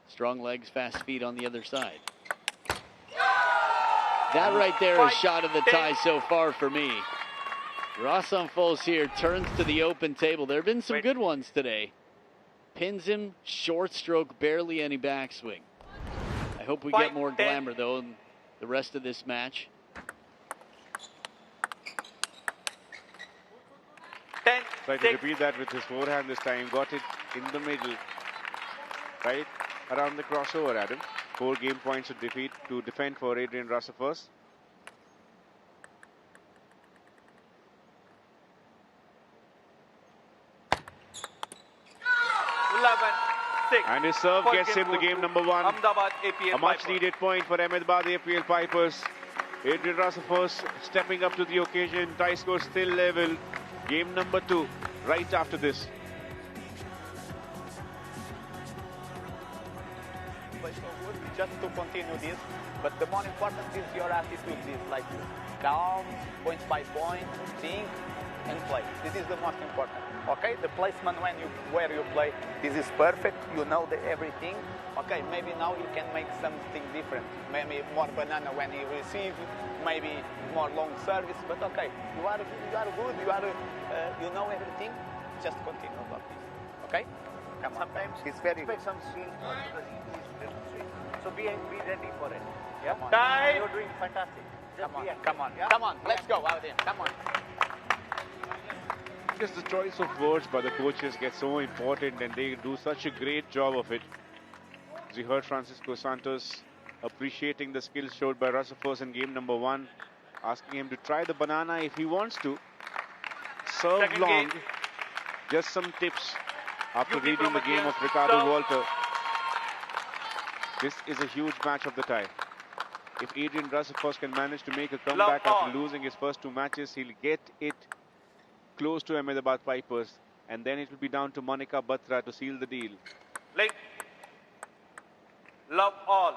strong legs, fast feet on the other side. That right there is shot of the tie so far for me. Rasamphos here turns to the open table. There have been some good ones today. Pins him, short stroke, barely any backswing. I hope we get more glamour, though, in the rest of this match. Try to repeat that with his forehand this time. Got it in the middle. Right around the crossover, Adam. 4 game points to defend for Adrian Rasamphos. And his serve gets him the game number 1. Ahmedabad APL A much Pipers. needed point for Ahmedabad APL Pipers. Adrian Rasamphos stepping up to the occasion. Tie score still level. Game number 2 right after this. Play so good, just to continue this. But the more important is your attitude. Is like calm, point by point, think and play. This is the most important. Okay, the placement where you play, this is perfect. You know everything. Okay, maybe now you can make something different. Maybe more banana when you receive, maybe more long service. But okay, you are good. You know everything. Just continue about this. Okay? Come on. Sometimes it's very expect some swing because he is very swing. So be ready for it. Yeah. Come on. Time. You're doing fantastic. Just Come on. be active. Come on. Yeah? Come on. Let's go out there. Come on. Because the choice of words by the coaches gets so important and they do such a great job of it. As you heard Francisco Santos appreciating the skills showed by Rasamphos in game number 1, asking him to try the banana if he wants to. Serve Second long. game. Just some tips after UP reading the game of Prometheans. Ricardo Serve. Walter. This is a huge match of the tie. If Adrian Rasamphos can manage to make a comeback Love after losing his first 2 matches, he'll get it close to Ahmedabad Pipers, and then it will be down to Monica Batra to seal the deal. Link. Love all.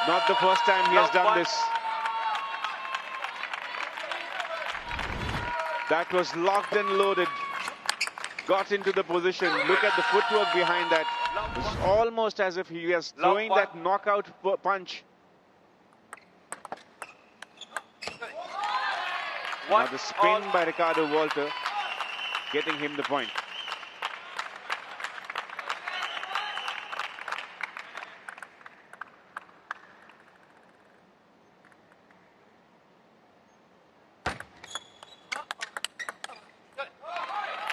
Not the first time he has Love done one. this. That was locked and loaded. Got into the position. Look at the footwork behind that. It's almost as if he was throwing that knockout punch. Now the spin by Ricardo Walter, getting him the point.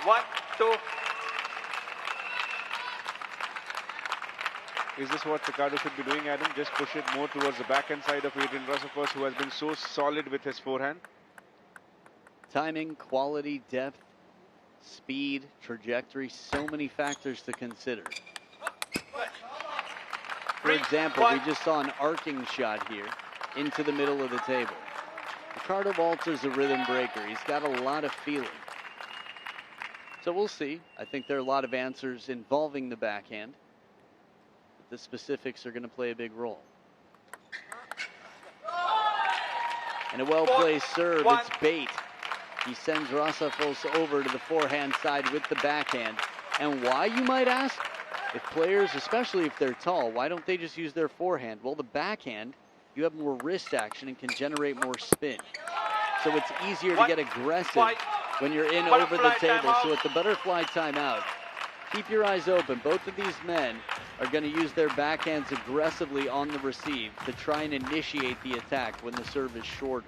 One, two. Is this what Ricardo should be doing, Adam? Just push it more towards the backhand side of Adrian Rasamphos, who has been so solid with his forehand. Timing, quality, depth, speed, trajectory, so many factors to consider. For example, we just saw an arcing shot here into the middle of the table. Ricardo Walter's a rhythm breaker. He's got a lot of feeling. So we'll see. I think there are a lot of answers involving the backhand. But the specifics are going to play a big role. And a well-placed serve, it's bait. He sends Rasamphos over to the forehand side with the backhand. And why, you might ask? If players, especially if they're tall, why don't they just use their forehand? Well, the backhand, you have more wrist action and can generate more spin. So it's easier to get aggressive when you're in over the table. So at the butterfly timeout, keep your eyes open. Both of these men are going to use their backhands aggressively on the receive to try and initiate the attack when the serve is shorter.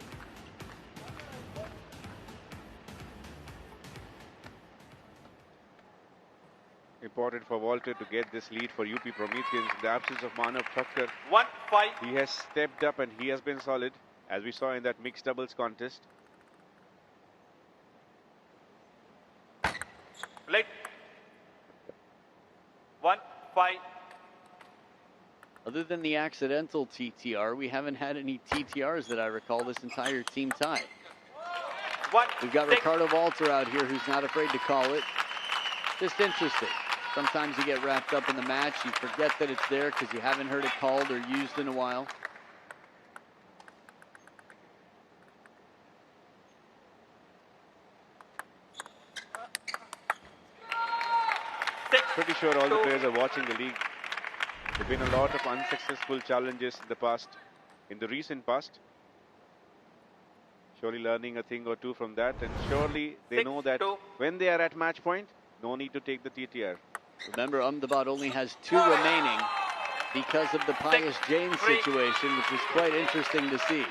Important for Walter to get this lead for UP Prometheans in the absence of Manav Thakkar. 1-5. He has stepped up and he has been solid, as we saw in that mixed doubles contest. Late. 1-5. Other than the accidental TTR, we haven't had any TTRs that I recall this entire team tie. We've got Ricardo Walter out here who's not afraid to call it. Just interesting. Sometimes you get wrapped up in the match, you forget that it's there because you haven't heard it called or used in a while. Pretty sure all the players are watching the league. There have been a lot of unsuccessful challenges in the past, in the recent past. Surely learning a thing or two from that, and surely they know that when they are at match point, no need to take the TTR. Remember, Ahmedabad only has 2 remaining because of the Pius Jain situation, which is quite interesting to see.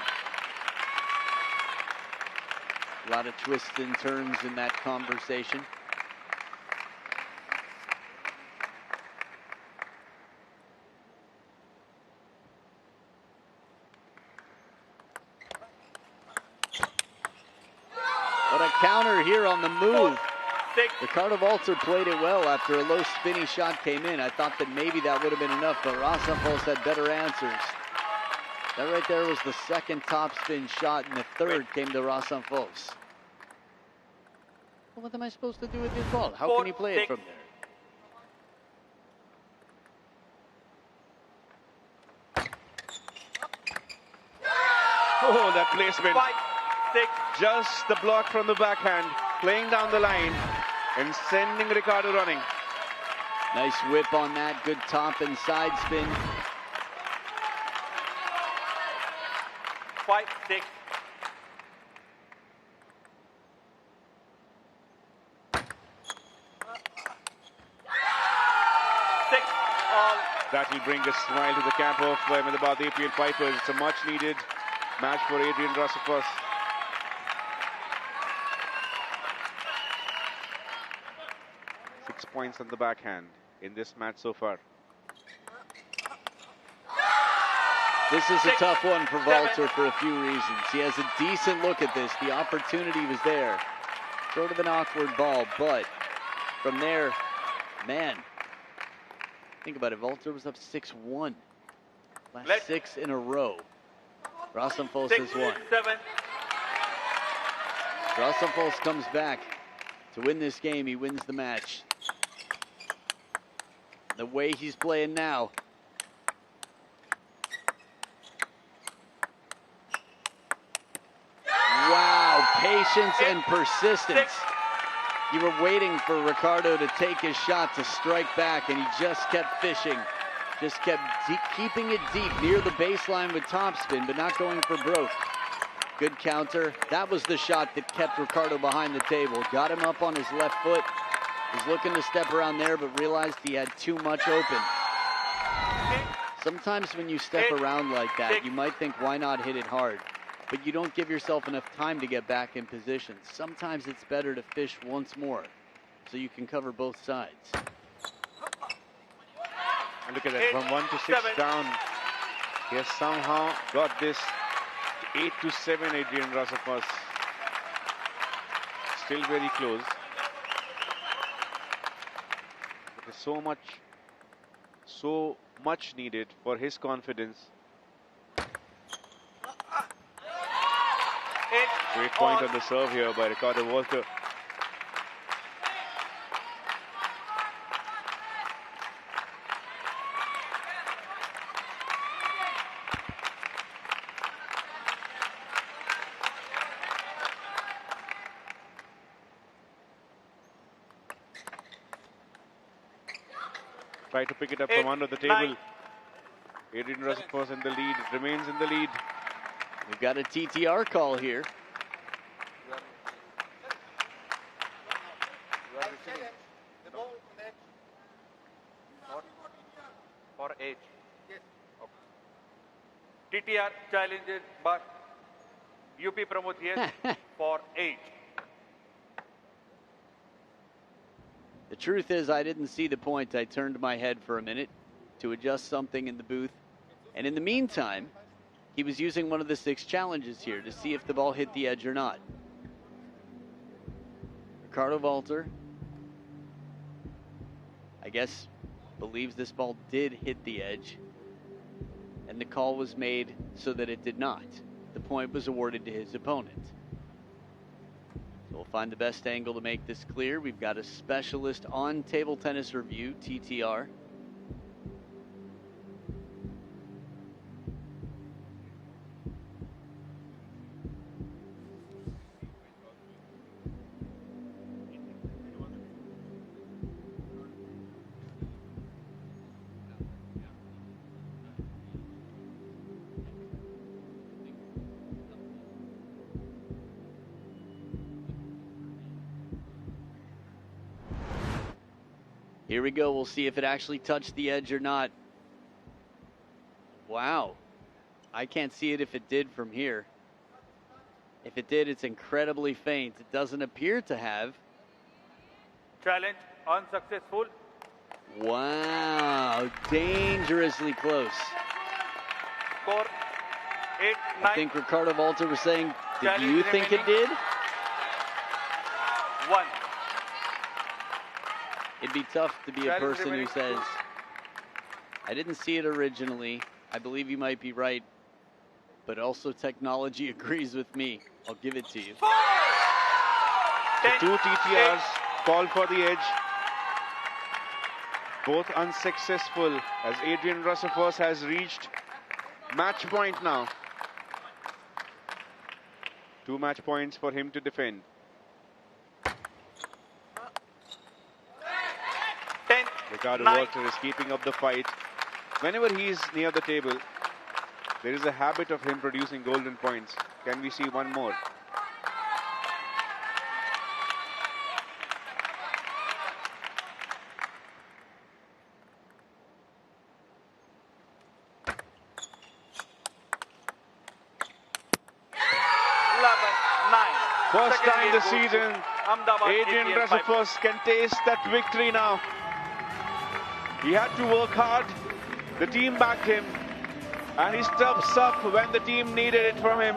A lot of twists and turns in that conversation. What a counter here on the move. Ricardo Walter played it well after a low spinny shot came in. I thought that maybe that would have been enough, but Rasenfels had better answers. That right there was the second topspin shot, and the third came to Rasenfels. Well, what am I supposed to do with this ball? How can he play it from there? Oh, that placement. Just the block from the backhand, playing down the line and sending Ricardo running. Nice whip on that, good top and side spin. 5-6. That will bring a smile to the camp of Ahmedabad APL Pipers. It's a much needed match for Adrian Rasenfels. Points on the backhand in this match so far. This is a tough one for Walter for a few reasons. He has a decent look at this. The opportunity was there. Sort of an awkward ball, but from there, man, think about it. Walter was up 6-1. Last 6 in a row. Rasenfels has won. Rasenfels comes back to win this game. He wins the match. The way he's playing now. Wow, patience and persistence. You were waiting for Ricardo to take his shot to strike back, and he just kept fishing. Just kept keeping it deep near the baseline with topspin, but not going for broke. Good counter. That was the shot that kept Ricardo behind the table. Got him up on his left foot. Was looking to step around there, but realized he had too much open. Sometimes when you step around like that, you might think, why not hit it hard? But you don't give yourself enough time to get back in position. Sometimes it's better to fish once more, so you can cover both sides. And look at that, from 1 to 6 down. He has somehow got this 8-7, Adrian Rasenfels. Still very close. There's so much needed for his confidence. Great point on the serve here by Ricardo Walter. Try to pick it up from under the table. Adrian Rasenfels in the lead, remains in the lead. We've got a TTR call here. For 8. Yes. Okay. TTR challenges by UP Prometheans for 8. The truth is, I didn't see the point. I turned my head for a minute to adjust something in the booth. And in the meantime, he was using one of the 6 challenges here to see if the ball hit the edge or not. Ricardo Walter, I guess, believes this ball did hit the edge, and the call was made so that it did not. The point was awarded to his opponent. We'll find the best angle to make this clear. We've got a specialist on table tennis review, TTR. Here we go. We'll see if it actually touched the edge or not. Wow. I can't see it if it did from here. If it did, it's incredibly faint. It doesn't appear to have. Challenge unsuccessful. Wow. Dangerously close. Score 8-9. I think Ricardo Walter was saying, did you think it did? 1. It'd be tough to be a person who says, I didn't see it originally. I believe you might be right. But also technology agrees with me. I'll give it to you. The two TTRs call for the edge. Both unsuccessful as Adrian Russifos has reached match point now. 2 match points for him to defend. Ricardo Walter is keeping up the fight. Whenever he is near the table, there is a habit of him producing golden points. Can we see one more? First time this season, Adrian Russifos can taste that victory now. He had to work hard. The team backed him. And he steps up when the team needed it from him.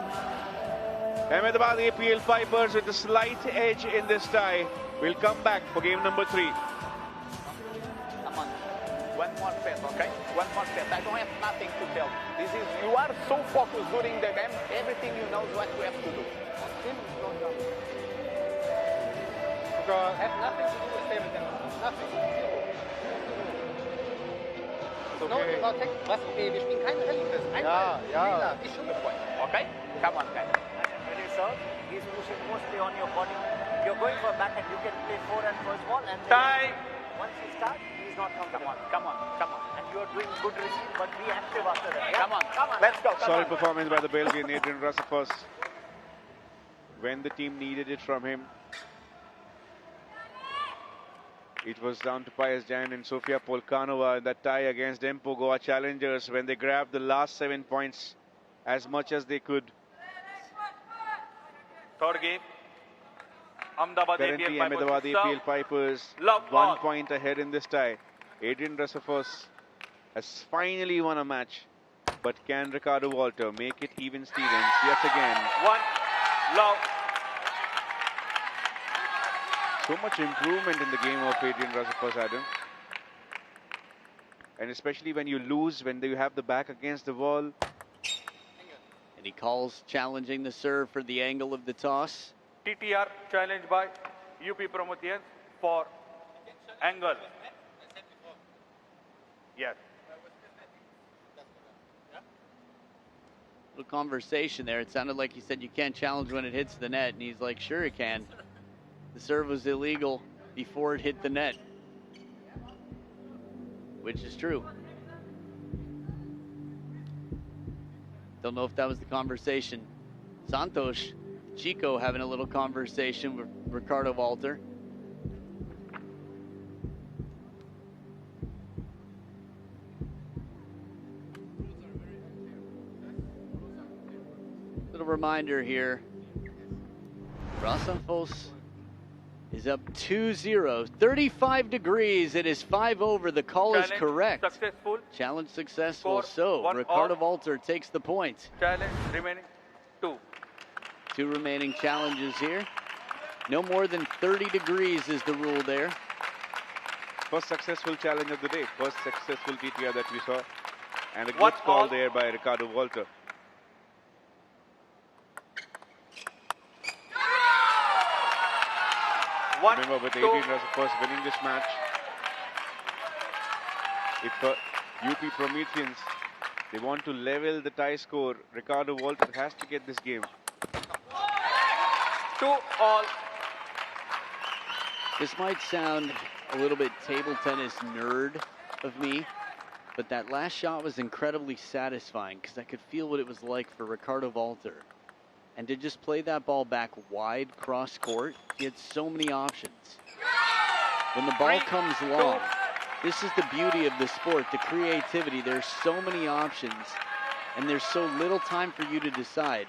Ahmedabad APL Pipers with a slight edge in this tie will come back for game number 3. Come on. One more set, okay? One more set. I don't have nothing to tell. You are so focused during the game. Everything you know is what you have to do. Have nothing to do with table tennis. Nothing. Okay. Was okay, wir spielen keine Rallye-Test. Yeah. Okay? Come on, guys. And when you serve, he's pushing mostly on your body. You're going for backhand, you can play forehand first ball, and then once you start, he's not coming. Come on. And you're doing good receive, but be active after that. Yeah? Come on. Let's go. Solid performance by the Belgian Adrian Russifos when the team needed it from him. It was down to Pius Jain and Sofia Polkanova in that tie against Dempo Goa challengers when they grabbed the last 7 points as much as they could. Third game. Currently, Ahmedabad APL Pipers 1 point ahead in this tie. Adrian Russifos has finally won a match, but can Ricardo Walter make it even Stevens yet again? 1 love. So much improvement in the game of Adrian Russifos, Adam. And especially when you lose, when you have the back against the wall. And he calls challenging the serve for the angle of the toss. TTR challenged by UP Prometheans for angle. Yes. Little conversation there. It sounded like he said you can't challenge when it hits the net. And he's like, sure you can. The serve was illegal before it hit the net, which is true. Don't know if that was the conversation. Santosh, Chico having a little conversation with Ricardo Walter. Little reminder here. Russifos is up 2-0, 35 degrees. It is 5 over. The call is correct. Successful. Challenge successful. Score, so Ricardo Walter takes the point. Challenge remaining 2. 2 remaining challenges here. No more than 30 degrees is the rule there. First successful challenge of the day. First successful TTR that we saw. And a good call there by Ricardo Walter. Remember, with 18 runs, of course, winning this match, if UP Prometheans, they want to level the tie score, Ricardo Walter has to get this game. 2-all. This might sound a little bit table tennis nerd of me, but that last shot was incredibly satisfying because I could feel what it was like for Ricardo Walter. And to just play that ball back wide cross court, he had so many options. When the ball comes long, this is the beauty of the sport, the creativity. There's so many options, and there's so little time for you to decide.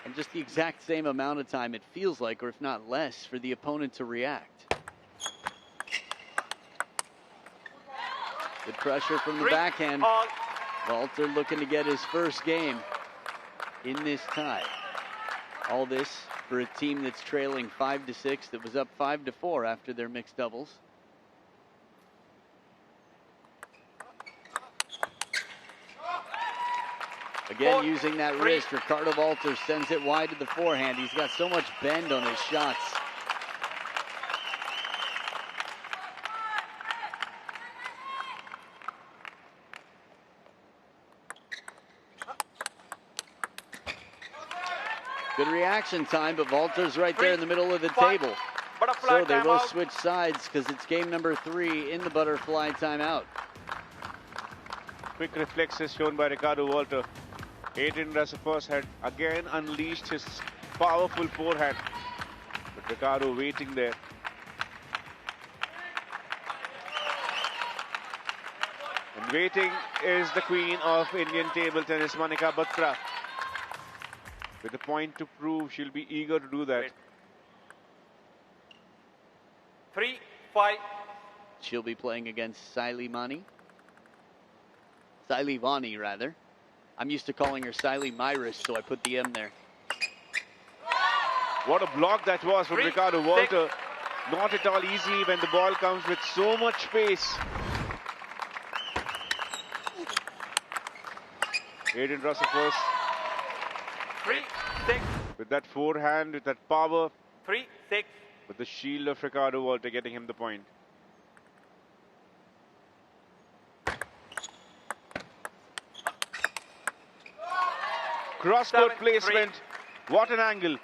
And just the exact same amount of time it feels like, or if not less, for the opponent to react. Good pressure from the backhand. Walter looking to get his first game in this tie. All this for a team that's trailing 5-6, that was up 5-4 after their mixed doubles. Again, using that wrist, Ricardo Walter sends it wide to the forehand. He's got so much bend on his shots. Good reaction time, but Walter's right there in the middle of the table. So they will switch sides because it's game number 3 in the butterfly timeout. Quick reflexes shown by Ricardo Walter. Adrian Rasafos had again unleashed his powerful forehand, but Ricardo waiting there. And waiting is the queen of Indian table tennis, Manika Batra. With a point to prove, she'll be eager to do that. 3-5. She'll be playing against Saili Vani, rather. I'm used to calling her Saili Myris, so I put the M there. What a block that was from Ricardo Walter. Not at all easy when the ball comes with so much pace. Adrian Rasafos. 3-6. With that forehand, with that power. 3-6. With the shield of Ricardo Walter getting him the point. Cross-court placement. What an angle.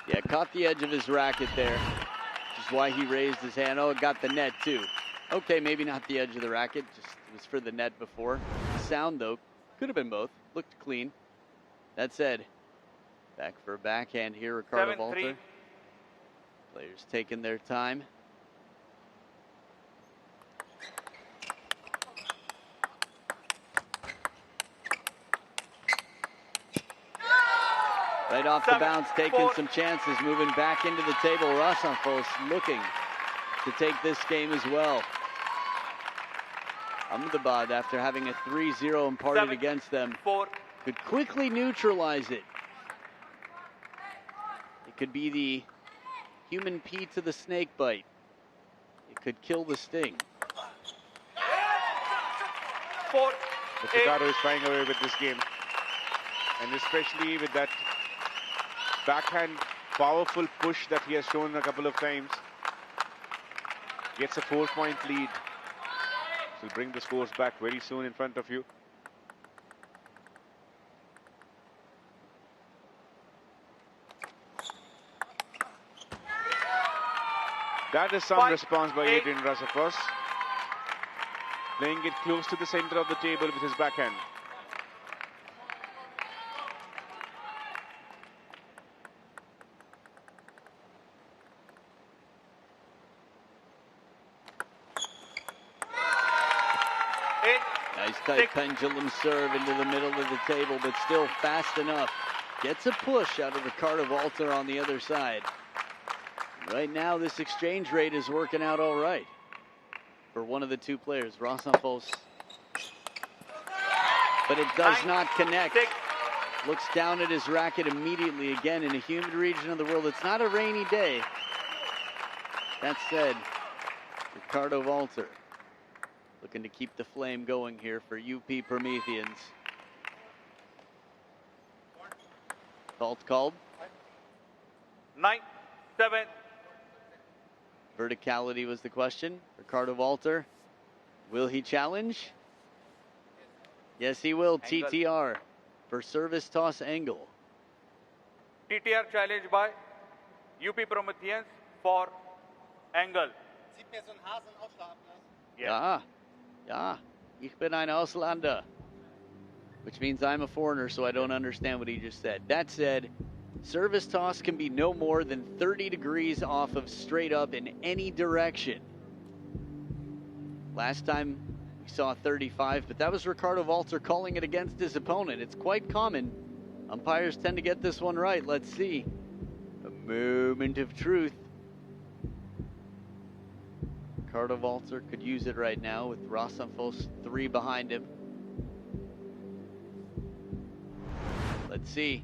Yeah, caught the edge of his racket there, which is why he raised his hand. Oh, it got the net too. Okay, maybe not the edge of the racket, just it was for the net before. Sound though, could have been both. Looked clean. That said, back for a backhand here, Ricardo Walter. Players taking their time. Right off the bounce, taking some chances, moving back into the table. Rasafos looking to take this game as well. Ahmedabad, after having a 3-0 imparted against them, could quickly neutralize it. It could be the human pea to the snake bite. It could kill the sting. But Ricardo is flying away with this game. And especially with that backhand powerful push that he has shown a couple of times. Gets a 4-point lead. So bring the scores back very soon in front of you. That is some response by Adrian Rasafos. Playing it close to the center of the table with his backhand. Nice tight pendulum serve into the middle of the table, but still fast enough. Gets a push out of Ricardo Walter on the other side. Right now, this exchange rate is working out all right for one of the two players, Rasafos. But it does not connect. Looks down at his racket immediately, again, in a humid region of the world. It's not a rainy day. That said, Ricardo Walter looking to keep the flame going here for UP Prometheans. Fault called. 9-7. Verticality was the question. Ricardo Walter, will he challenge? Yes, he will. Angle. TTR for service toss angle. TTR challenge by UP Prometheans for angle. Ja, ja, ich bin ein Ausländer. Which means I'm a foreigner, so I don't understand what he just said. That said, service toss can be no more than 30 degrees off of straight up in any direction. Last time we saw 35, but that was Ricardo Walter calling it against his opponent. It's quite common. Umpires tend to get this one right. Let's see. A moment of truth. Ricardo Walter could use it right now with Rasanfos 3 behind him. Let's see.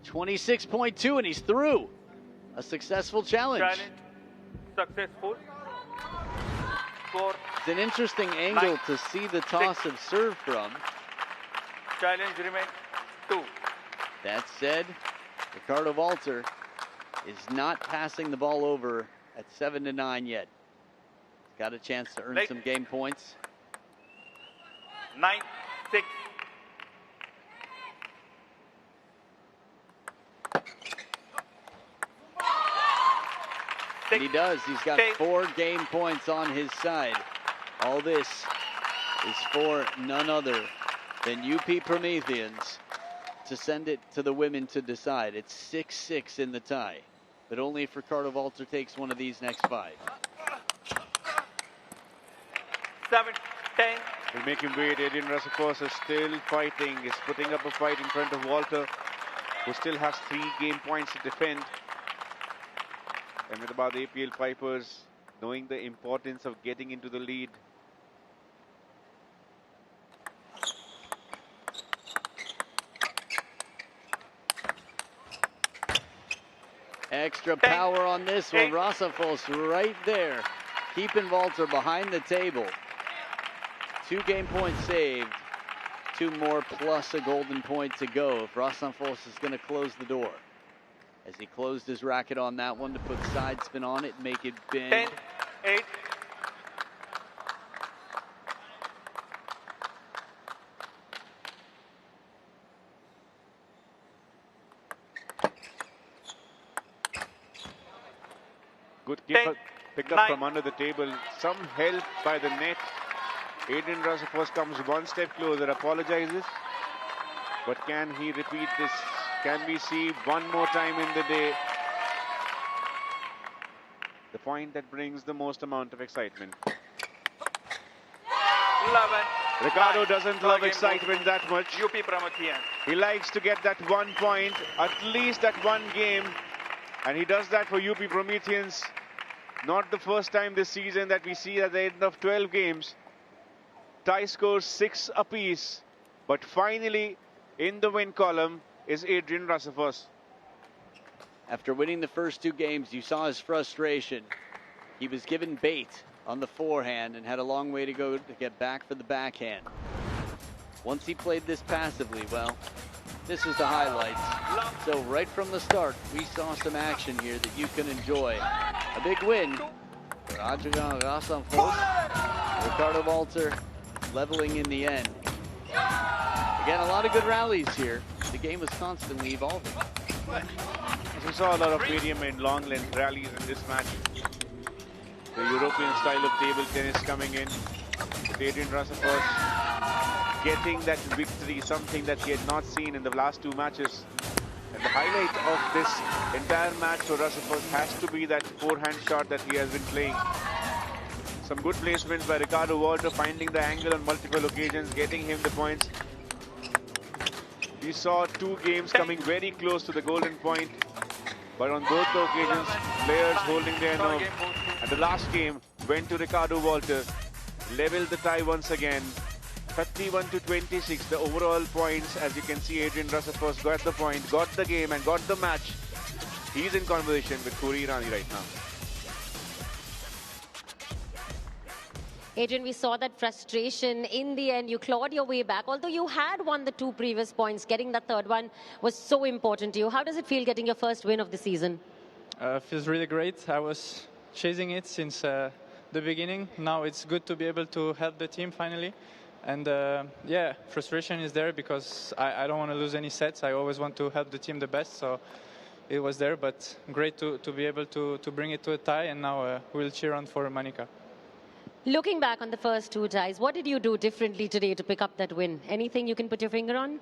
26.2 and he's through. A successful challenge. Successful. Score. It's an interesting angle to see the toss of serve from. Challenge remains 2. That said, Ricardo Walter is not passing the ball over at 7-9 yet. He's got a chance to earn some game points. 9-6. And he does. He's got 4 game points on his side. All this is for none other than UP Prometheans to send it to the women to decide. It's 6-6 in the tie, but only if Ricardo Walter takes one of these next 5. 7-10. We'll make him wait. Adrian Rassakos is still fighting. He's putting up a fight in front of Walter, who still has 3 game points to defend. Ahmedabad APL Pipers knowing the importance of getting into the lead. Extra power on this one. Rassafos right there, keeping Walter behind the table. 2 game points saved. 2 more plus a golden point to go if Rassafos is going to close the door. As he closed his racket on that one to put side spin on it and make it bend. 10-8. Good keeper picked up from under the table. Some help by the net. Adrian Rassakos comes one step closer, apologizes. But can he repeat this? Can we see one more time in the day? The point that brings the most amount of excitement. 11. Ricardo doesn't love excitement that much. UP Prometheans. He likes to get that 1 point, at least at 1 game. And he does that for UP Prometheans. Not the first time this season that we see at the end of 12 games. Tie scores 6 apiece. But finally, in the win column is Adrian Rassakos. After winning the first 2 games, you saw his frustration. He was given bait on the forehand and had a long way to go to get back for the backhand. Once he played this passively, well, this was the highlights. So right from the start, we saw some action here that you can enjoy. A big win for Adrian Rassakos. Ricardo Walter leveling in the end. Again, a lot of good rallies here. The game was constantly evolving. We saw a lot of medium and long length rallies in this match. The European style of table tennis coming in. With Adrian Rassakos getting that victory, something that he had not seen in the last 2 matches. And the highlight of this entire match for Rassakos has to be that forehand shot that he has been playing. Some good placements by Ricardo Walter, finding the angle on multiple occasions, getting him the points. We saw 2 games coming very close to the golden point, but on both the occasions, players holding their nerve. And the last game went to Ricardo Walter, leveled the tie once again, 31-26. The overall points, as you can see, Adrian Rassakos got the point, got the game, and got the match. He's in conversation with Khuri Irani right now. Adrian, we saw that frustration. In the end, you clawed your way back. Although you had won the 2 previous points, getting that 3rd one was so important to you. How does it feel getting your first win of the season? Feels really great. I was chasing it since the beginning. Now it's good to be able to help the team finally. And yeah, frustration is there because I don't want to lose any sets. I always want to help the team the best. So it was there, but great to be able to bring it to a tie. And now we'll cheer on for Monica. Looking back on the first two ties, what did you do differently today to pick up that win? Anything you can put your finger on?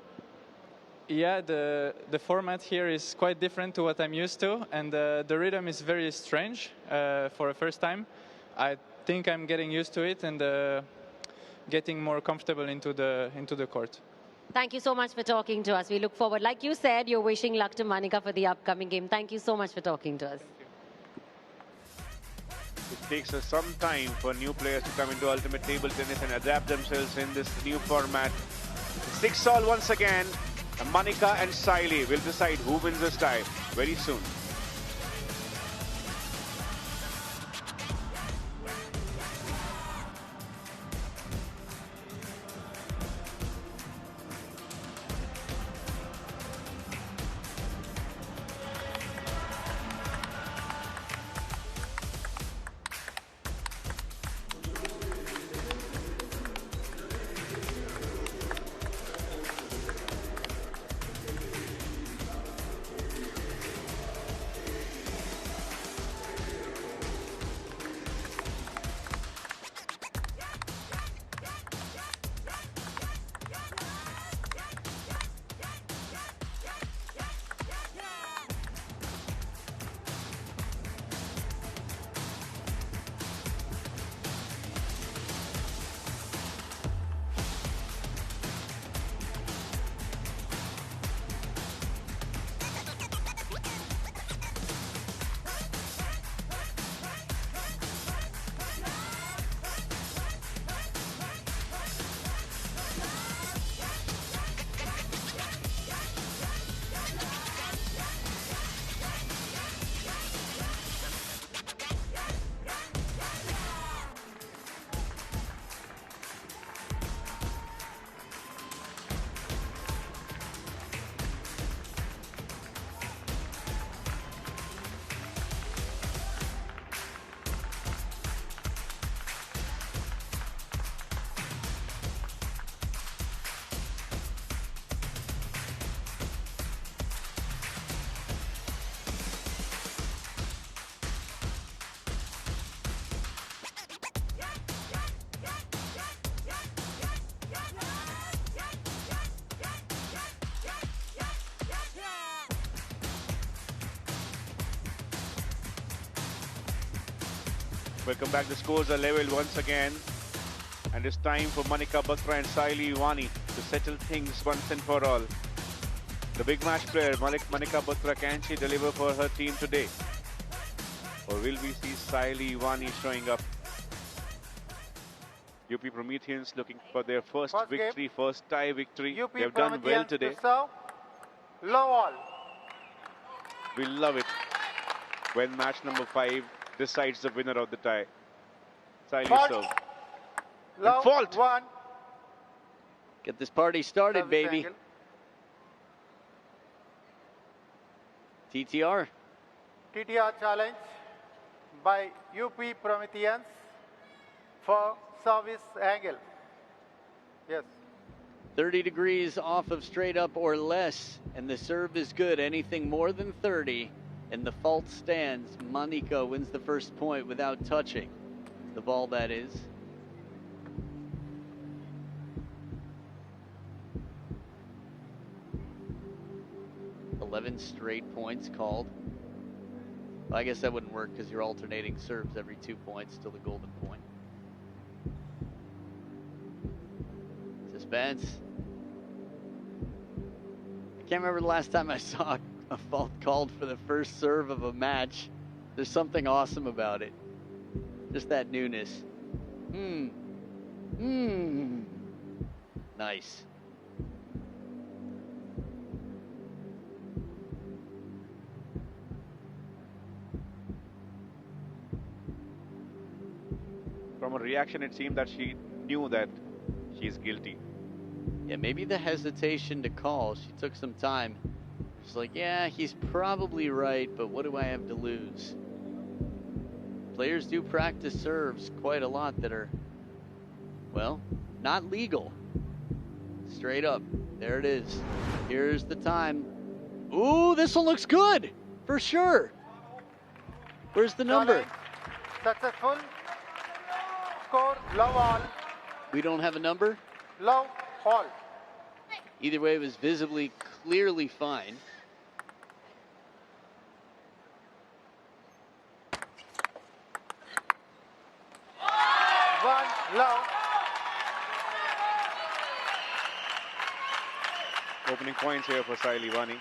Yeah, the format here is quite different to what I'm used to, and the rhythm is very strange for a first time. I think I'm getting used to it and getting more comfortable into the court. Thank you so much for talking to us. We look forward. Like you said, you're wishing luck to Monica for the upcoming game. Thank you so much for talking to us. It takes us some time for new players to come into ultimate table tennis and adapt themselves in this new format. 6-all once again. And Monica and Saili will decide who wins this tie very soon. Welcome back. The scores are level once again. And it's time for Monica Batra and Saili Ivani to settle things once and for all. The big match player, Monica Batra, can she deliver for her team today? Or will we see Saili Ivani showing up? UP Prometheans looking for their first victory, first tie victory. UP They have done well today. Low all. We love it when match number 5 decides the winner of the tie. Saili serve. Low, fault. One. Get this party started, Service baby. angle. TTR. TTR challenge by UP Prometheans for service angle. Yes. 30 degrees off of straight up or less, and the serve is good. Anything more than 30, and the fault stands. Monica wins the first point without touching the ball, that is. Straight points called. Well, I guess that wouldn't work because you're alternating serves every 2 points till the golden point. Suspense. I can't remember the last time I saw a fault called for the first serve of a match. There's something awesome about it. Just that newness. Nice. From her reaction, it seemed that she knew that she's guilty. Yeah, maybe the hesitation to call. She took some time She's like, yeah, he's probably right, but what do I have to lose? Players do practice serves quite a lot that are, well, not legal. Straight up. There it is. Here's the time. Ooh, this one looks good. For sure. Where's the number? Successful. Score, love all. We don't have a number? Love all. Either way, it was visibly, clearly fine. One, love. Opening points here for Saili Wani.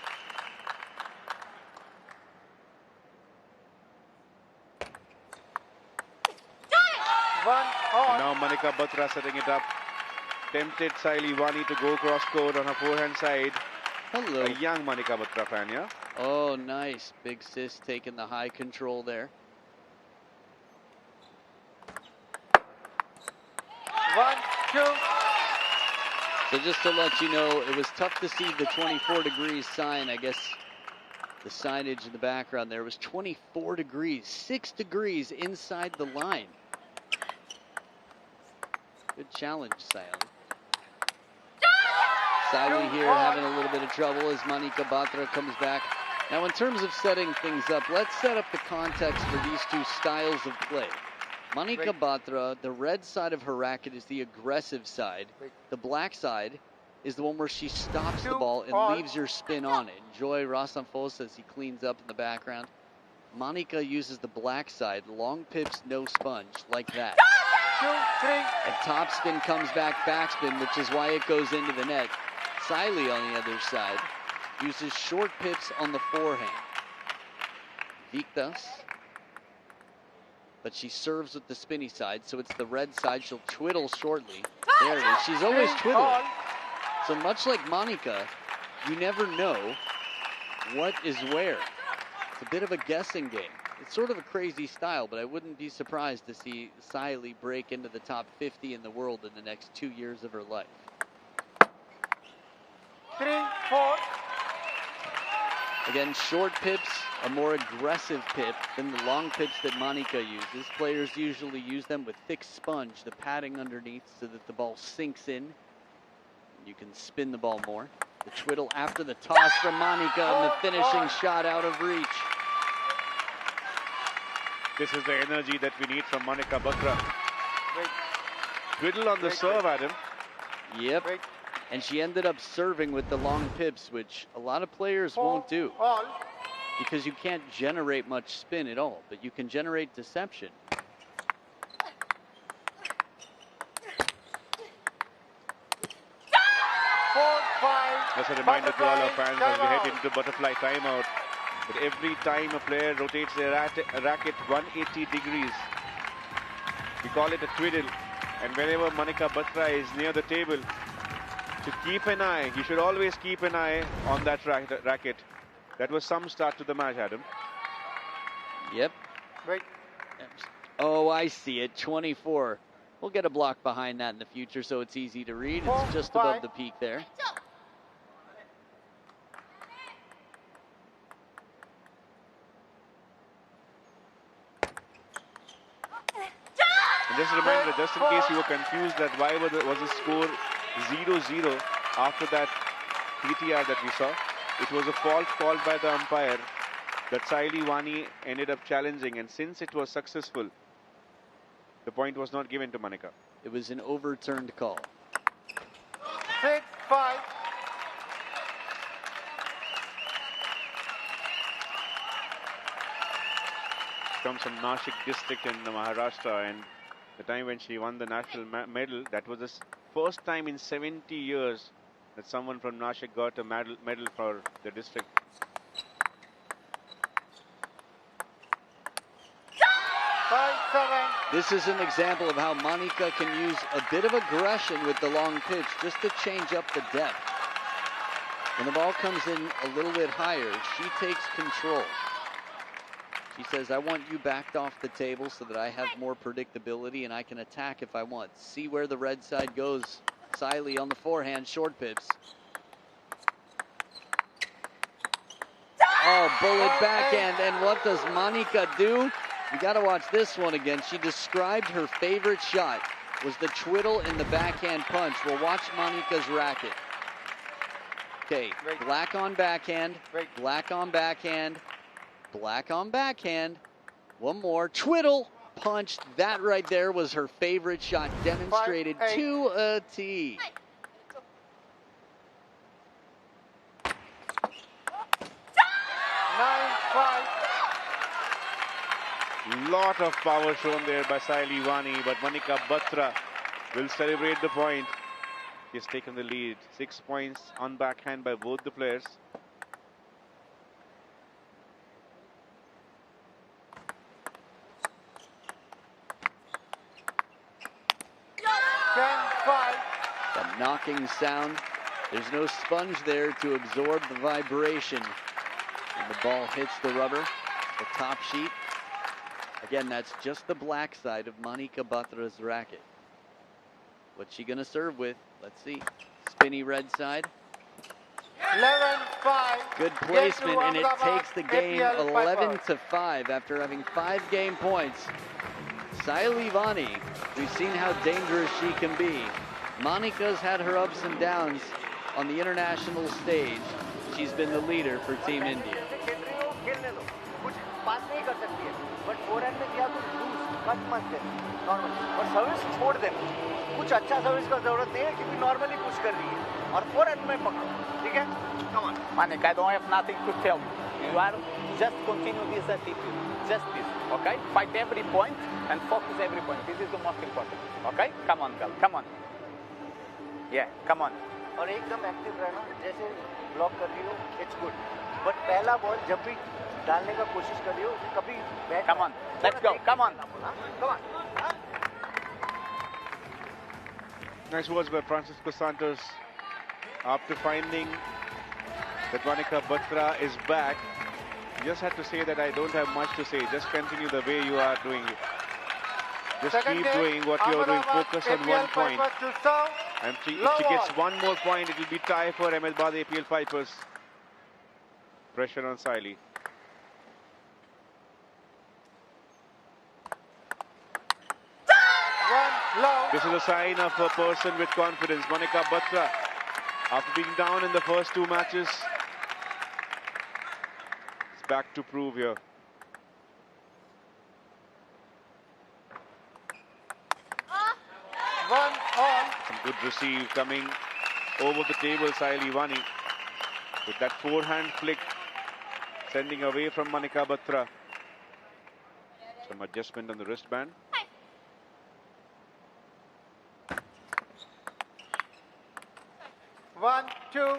One, all. And now Manika Batra setting it up. Tempted Saili Wani to go cross court on her forehand side. Hello. A young Manika Batra fan, yeah? Oh, nice. Big sis taking the high control there. One, two. So just to let you know, it was tough to see the 24 degrees sign. I guess the signage in the background there was 24 degrees, 6 degrees inside the line. Good challenge, Saili. Saili here having a little bit of trouble as Manika Batra comes back. Now, in terms of setting things up, let's set up the context for these two styles of play. Manika Batra, the red side of her racket is the aggressive side. The black side is the one where she stops the ball and leaves your spin on it. Enjoy Rasamphos as he cleans up in the background. Manika uses the black side, long pips, no sponge, like that. 2, 3. And topspin comes back, backspin, which is why it goes into the net. Saili on the other side uses short pips on the forehand. Viktas. But she serves with the spinny side, so it's the red side. She'll twiddle shortly. There it is. She's always twiddling. So much like Manika, you never know what is where. It's a bit of a guessing game. It's sort of a crazy style, but I wouldn't be surprised to see Saili break into the top 50 in the world in the next 2 years of her life. 3, 4. Again, short pips, a more aggressive pip than the long pips that Manika uses. Players usually use them with thick sponge, the padding underneath so that the ball sinks in. You can spin the ball more. The twiddle after the toss from Manika and the finishing shot out of reach. This is the energy that we need from Manika Batra. Twiddle on the serve, Adam. Yep. And she ended up serving with the long pips, which a lot of players won't do. Because you can't generate much spin at all, but you can generate deception. That's a reminder to all our fans as we head into butterfly timeout. But every time a player rotates their racket 180 degrees, we call it a twiddle. And whenever Manika Batra is near the table, to keep an eye, you should always keep an eye on that racket. That was some start to the match, Adam. Yep. Oh, I see it. 24. We'll get a block behind that in the future so it's easy to read. It's just above the peak there. And just a reminder, just in case you were confused that why was the score 0-0 after that PTR that we saw, it was a fault called by the umpire that Saili Wani ended up challenging, and since it was successful, the point was not given to Manika. It was an overturned call. 6, 5. Comes from Nashik district in Maharashtra, and the time when she won the national medal, that was the first time in 70 years that someone from Nashik got a medal for the district. This is an example of how Manika can use a bit of aggression with the long pitch just to change up the depth. When the ball comes in a little bit higher, she takes control. She says, I want you backed off the table so that I have more predictability and I can attack if I want. See where the red side goes. Saili on the forehand, short pips. Oh, bullet backhand. And what does Monica do? You got to watch this one again. She described her favorite shot was the twiddle in the backhand punch. Well, watch Monica's racket. Okay, black on backhand, black on backhand, black on backhand. One more, twiddle, punch. That right there was her favorite shot, demonstrated to a T. Lot of power shown there by Saili Vani, but Manika Batra will celebrate the point. He's taken the lead. 6 points on backhand by both the players. The knocking sound. There's no sponge there to absorb the vibration. And the ball hits the rubber, the top sheet. Again, that's just the black side of Manika Batra's racket. What's she gonna serve with? Let's see. Spinny red side. 11-5. Good placement, and it takes the game 11-5 after having 5 game points. Saili Vani, we've seen how dangerous she can be. Monika's had her ups and downs on the international stage. She's been the leader for Team India. But forehand में दिया तो loose cut मत दे normal और service छोड़ दे कुछ अच्छा service का जरूरत नहीं है क्योंकि नॉर्मली पुश कर रही है और फोरहैंड में पकड़ो ठीक है come on Manik, I don't have nothing to tell you. You are just continue this attitude, just this, okay? Fight every point and focus every point. This is the most important, okay? Come on, girl, come on. Yeah, come on. और एकदम active रहना जैसे block कर रही हो it's good but पहला ball जब भी डालने का कोशिश कर रही हो कभी back Come on, let's go, come on. Nice words by Francisco Santos. After finding that Manika Batra is back, you just had to say that I don't have much to say. Just continue the way you are doing it. Just keep doing what you're doing. Focus on one point. And if she gets one more point, it will be tie for Ahmedabad APL Pipers. Pressure on Saili. This is a sign of a person with confidence. Manika Batra, after being down in the first 2 matches, is back to prove here. Some good receive coming over the table, Saili Vani. With that forehand flick, sending away from Manika Batra. Some adjustment on the wristband. One, two.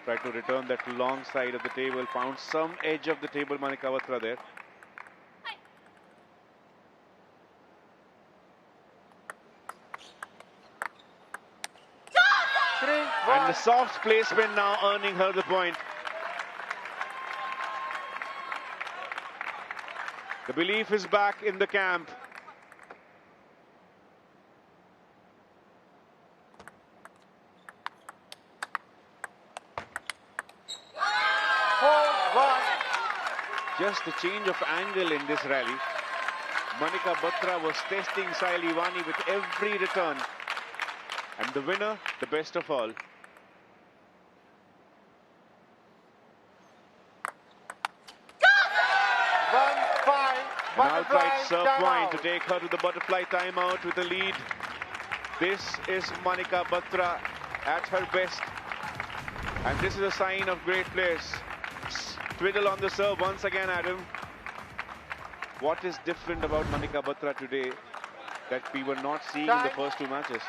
Tried to return that long side of the table, found some edge of the table, Manika Batra there. And the soft placement now earning her the point. The belief is back in the camp. Just a change of angle in this rally. Manika Batra was testing Saili Vani with every return. And the winner, the best of all. An outright serve point to take her to the butterfly timeout with a lead. This is Manika Batra at her best. And this is a sign of great players. Twiddle on the serve once again, Adam. What is different about Manika Batra today that we were not seeing in the first 2 matches?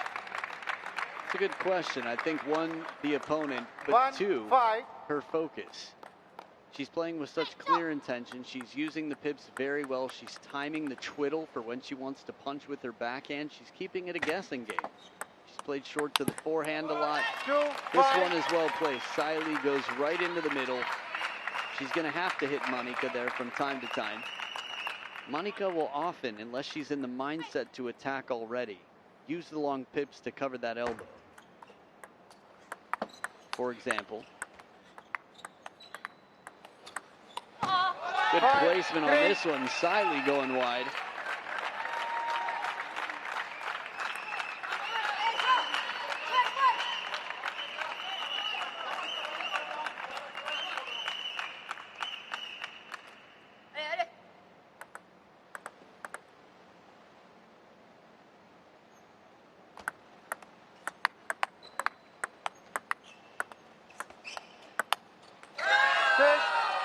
It's a good question. I think one, the opponent, but two, her focus. She's playing with such clear intention. She's using the pips very well. She's timing the twiddle for when she wants to punch with her backhand. She's keeping it a guessing game. She's played short to the forehand a lot. This one is well placed. Saili goes right into the middle. She's going to have to hit Manika there from time to time. Manika will often, unless she's in the mindset to attack already, use the long pips to cover that elbow. For example, Good placement on this one. Siley going wide.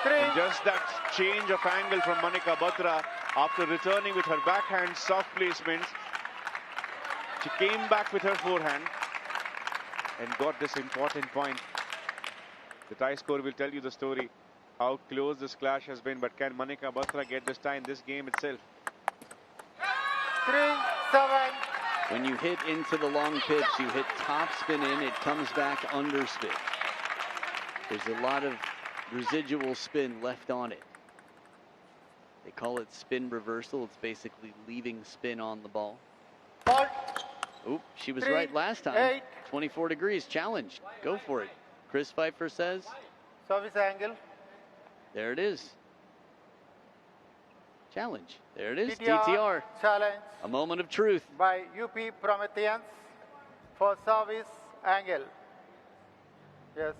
And just that change of angle from Manika Batra after returning with her backhand soft placements. She came back with her forehand and got this important point. The tie score will tell you the story, how close this clash has been, but can Manika Batra get this tie in this game itself? 3-7. When you hit into the long pitch, you hit top spin in, it comes back underspin. There's a lot of residual spin left on it. They call it spin reversal. It's basically leaving spin on the ball. Oop, she was right last time. 24 degrees, challenge. Go for it. Chris Pfeiffer says. Service angle. There it is. Challenge. There it is, TTR. Challenge. A moment of truth. By UP Prometheans for service angle. Yes.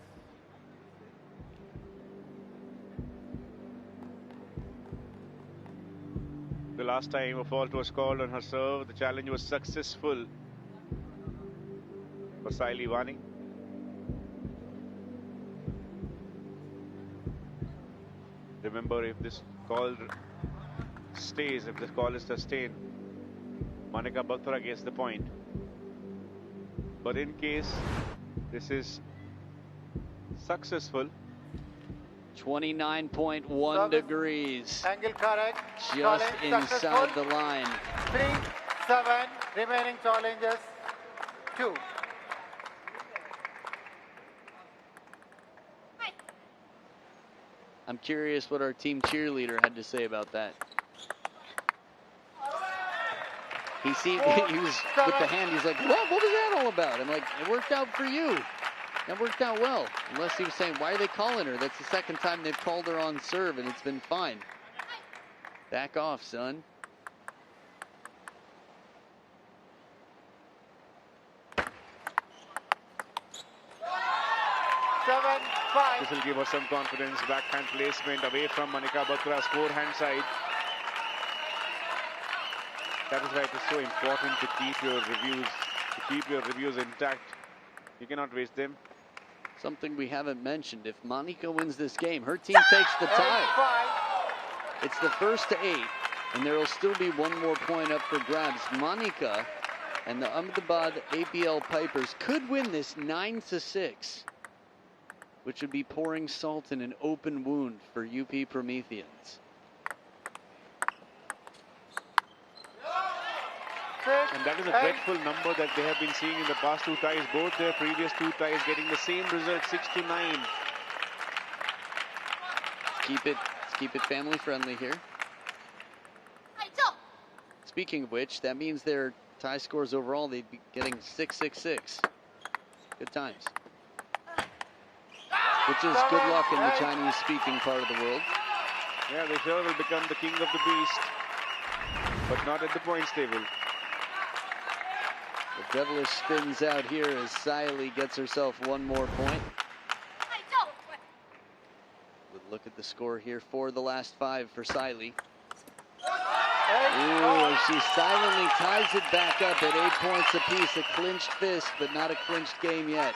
The last time a fault was called on her serve, the challenge was successful for Saili Wani. Remember, if this call stays, if this call is sustained, Manika Batra gets the point. But in case this is successful, 29.1 degrees. Angle correct. Just inside the line. 3-7. Remaining challenges 2. I'm curious what our team cheerleader had to say about that. He seemed, he was with the hand, he's like, what was that all about? I'm like, it worked out for you. That worked out well. Unless he was saying, why are they calling her? That's the second time they've called her on serve and it's been fine. Back off, son. This will give her some confidence. Backhand placement away from Manika Batra's forehand side. That is why it is so important to keep your reviews intact. You cannot waste them. Something we haven't mentioned, if Manika wins this game, her team takes the tie. It's the first to 8, and there will still be one more point up for grabs. Manika and the Ahmedabad APL Pipers could win this 9-6, which would be pouring salt in an open wound for UP Prometheans. And that is a dreadful number that they have been seeing in the past 2 ties. Both their previous 2 ties getting the same result, 6-9. Keep it family friendly here. Speaking of which, that means their tie scores overall, they'd be getting 6-6-6. Good times. Which is good luck in the Chinese-speaking part of the world. Yeah, they sure will become the king of the beast, but not at the points table. The devilish spins out here as Saili gets herself one more point. We'll look at the score here for the last 5 for Saili. Ooh, she silently ties it back up at 8 points apiece. A clinched fist, but not a clinched game yet.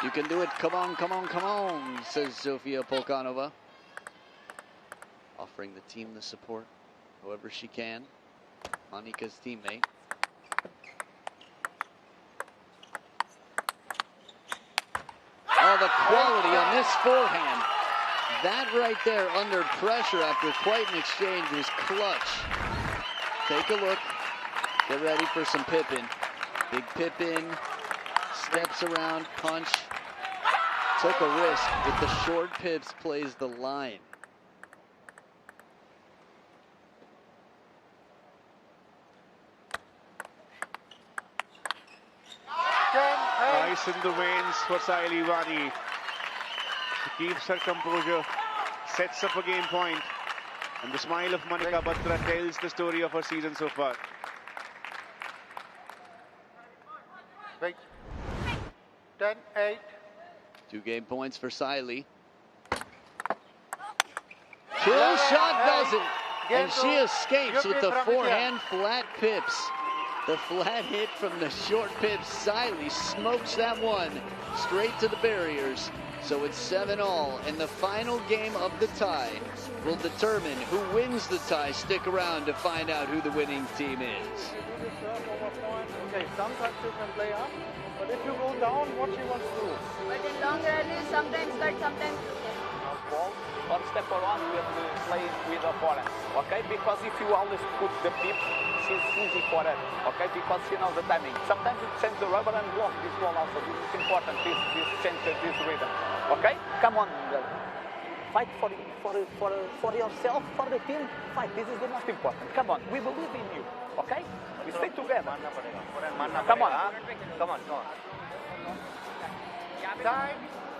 You can do it. Come on, come on, come on, says Zofia Polkanova. Offering the team the support however she can. Manika's teammate. Oh, the quality on this forehand. That right there under pressure after quite an exchange was clutch. Take a look. Get ready for some Pippin. Big Pippin. Steps around, punch. Took a risk with the short pips, plays the line. ice in the veins for Saili Wani. She keeps her composure, sets up a game point, and the smile of Manika Batra tells the story of her season so far. Wait. 10-8. 2 game points for Saili. Kill shot does it. And she escapes with the forehand flat pips. The flat hit from the short pips. Saili smokes that one straight to the barriers. So it's 7-all, and the final game of the tie will determine who wins the tie. Stick around to find out who the winning team is. Okay, sometimes you can play up, but if you go down, what she wants to do? But in long rallies, sometimes cut, sometimes you can. Ball or step around when we play with a forehand, okay? Because if you always put the pip, she's easy for her, okay? Because she knows the timing. Sometimes you change the rubber and block this ball also. This is important. This change this rhythm, okay? Come on, girl. Fight for yourself, for the team. Fight. This is the most important. Come on, we believe in you, okay? We stay together. Come on.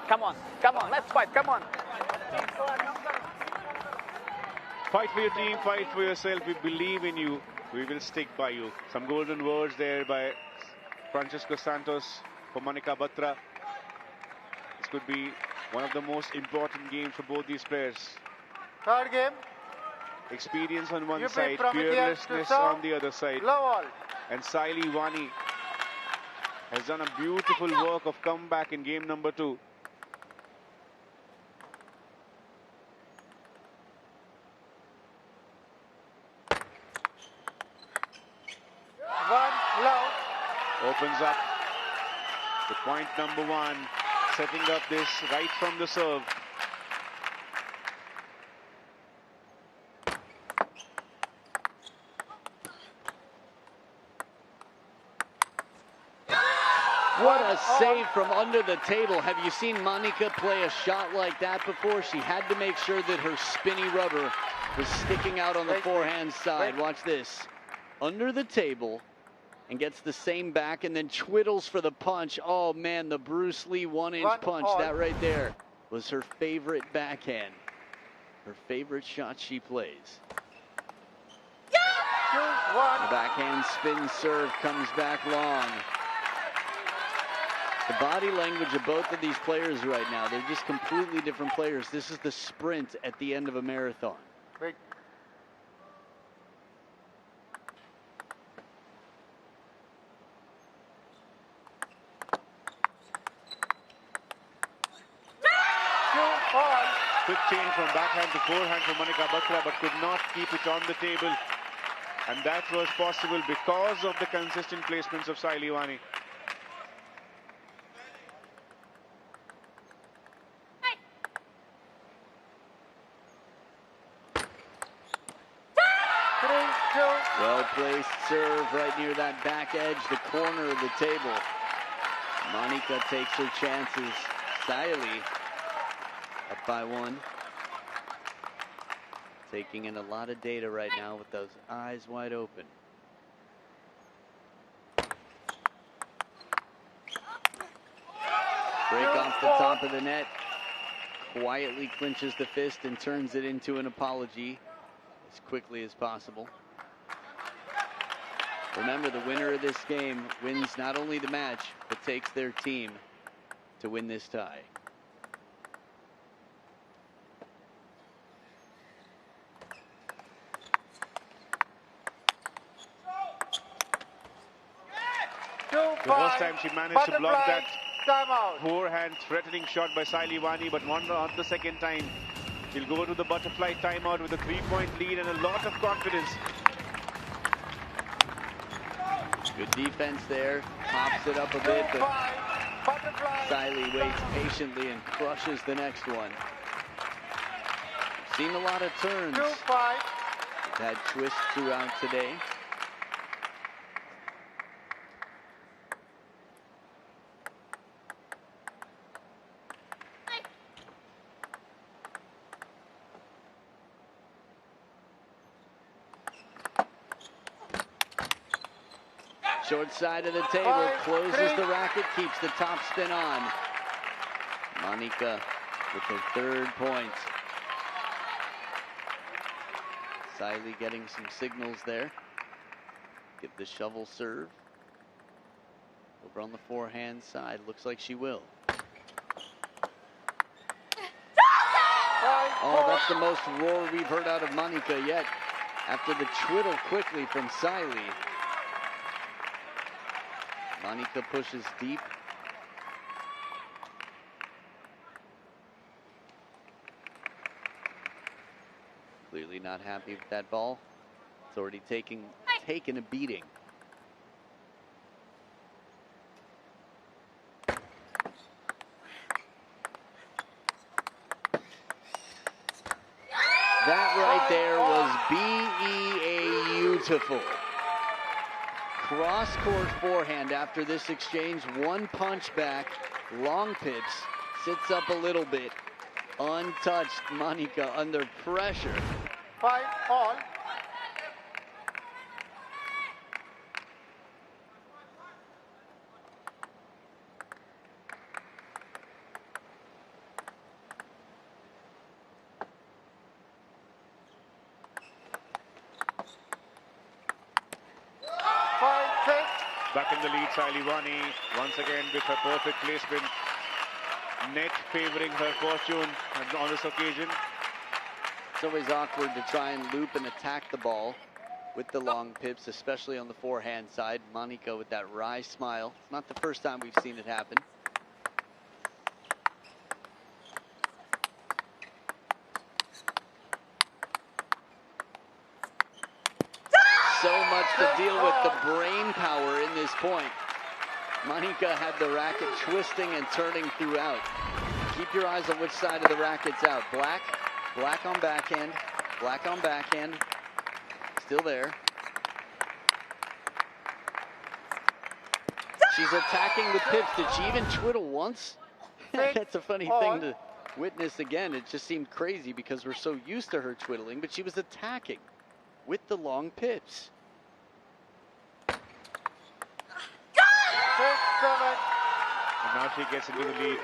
Come on. Come on, let's fight, come on. Fight for your team, fight for yourself. We believe in you. We will stick by you. Some golden words there by Francisco Santos for Manika Batra. This could be one of the most important games for both these players. Third game. Experience on one UP side, Prometheans fearlessness on the other side. Love all. And Saili Wani has done a beautiful work of comeback in game number 2. Opens up the point number 1, setting up this right from the serve. What a save from under the table. Have you seen Manika play a shot like that before? She had to make sure that her spinny rubber was sticking out on the forehand side. Watch this. Under the table, and gets the same back, and then twiddles for the punch. Oh man, the Bruce Lee 1-inch punch. That right there was her favorite backhand. Her favorite shot she plays. The backhand spin serve comes back long. The body language of both of these players right now, they're just completely different players. This is the sprint at the end of a marathon. Wait. Quick change from backhand to forehand for Manika Batra, but could not keep it on the table. And that was possible because of the consistent placements of Saili Wani. Well-placed serve right near that back edge, the corner of the table. Manika takes her chances. Saili up by 1. Taking in a lot of data right now with those eyes wide open. Break off the top of the net. Quietly clinches the fist and turns it into an apology as quickly as possible. Remember, the winner of this game wins not only the match, but takes their team to win this tie. The first time she managed to block that forehand threatening shot by Saili Wani, but not the second time. She'll go to the butterfly timeout with a 3-point lead and a lot of confidence. Good defense there, pops it up a bit, but Saili waits patiently and crushes the next one. Seen a lot of turns. Had twists throughout today. Short side of the table, closes the racket, keeps the top spin on. Monica with her third point. Siley getting some signals there. Give the shovel serve. Over on the forehand side, looks like she will. Oh, that's the most roar we've heard out of Monica yet. After the twiddle quickly from Siley. Monica pushes deep. Clearly not happy with that ball. It's already taken a beating. That right there was beautiful. Cross-court forehand after this exchange. One punch back. Long pips. Sits up a little bit. Untouched. Monica under pressure. 5 all. Back in the lead, Siley once again with her perfect placement. Net favoring her fortune on this occasion. It's always awkward to try and loop and attack the ball with the long pips, especially on the forehand side. Monica with that wry smile. It's not the first time we've seen it happen. So much to deal with the brain power in this point. Monica had the racket twisting and turning throughout. Keep your eyes on which side of the racket's out. Black on backhand, black on backhand. Still there. She's attacking the pips. Did she even twiddle once? That's a funny thing to witness again. It just seemed crazy because we're so used to her twiddling, but she was attacking with the long pips. 6, 7. And now she gets into the lead.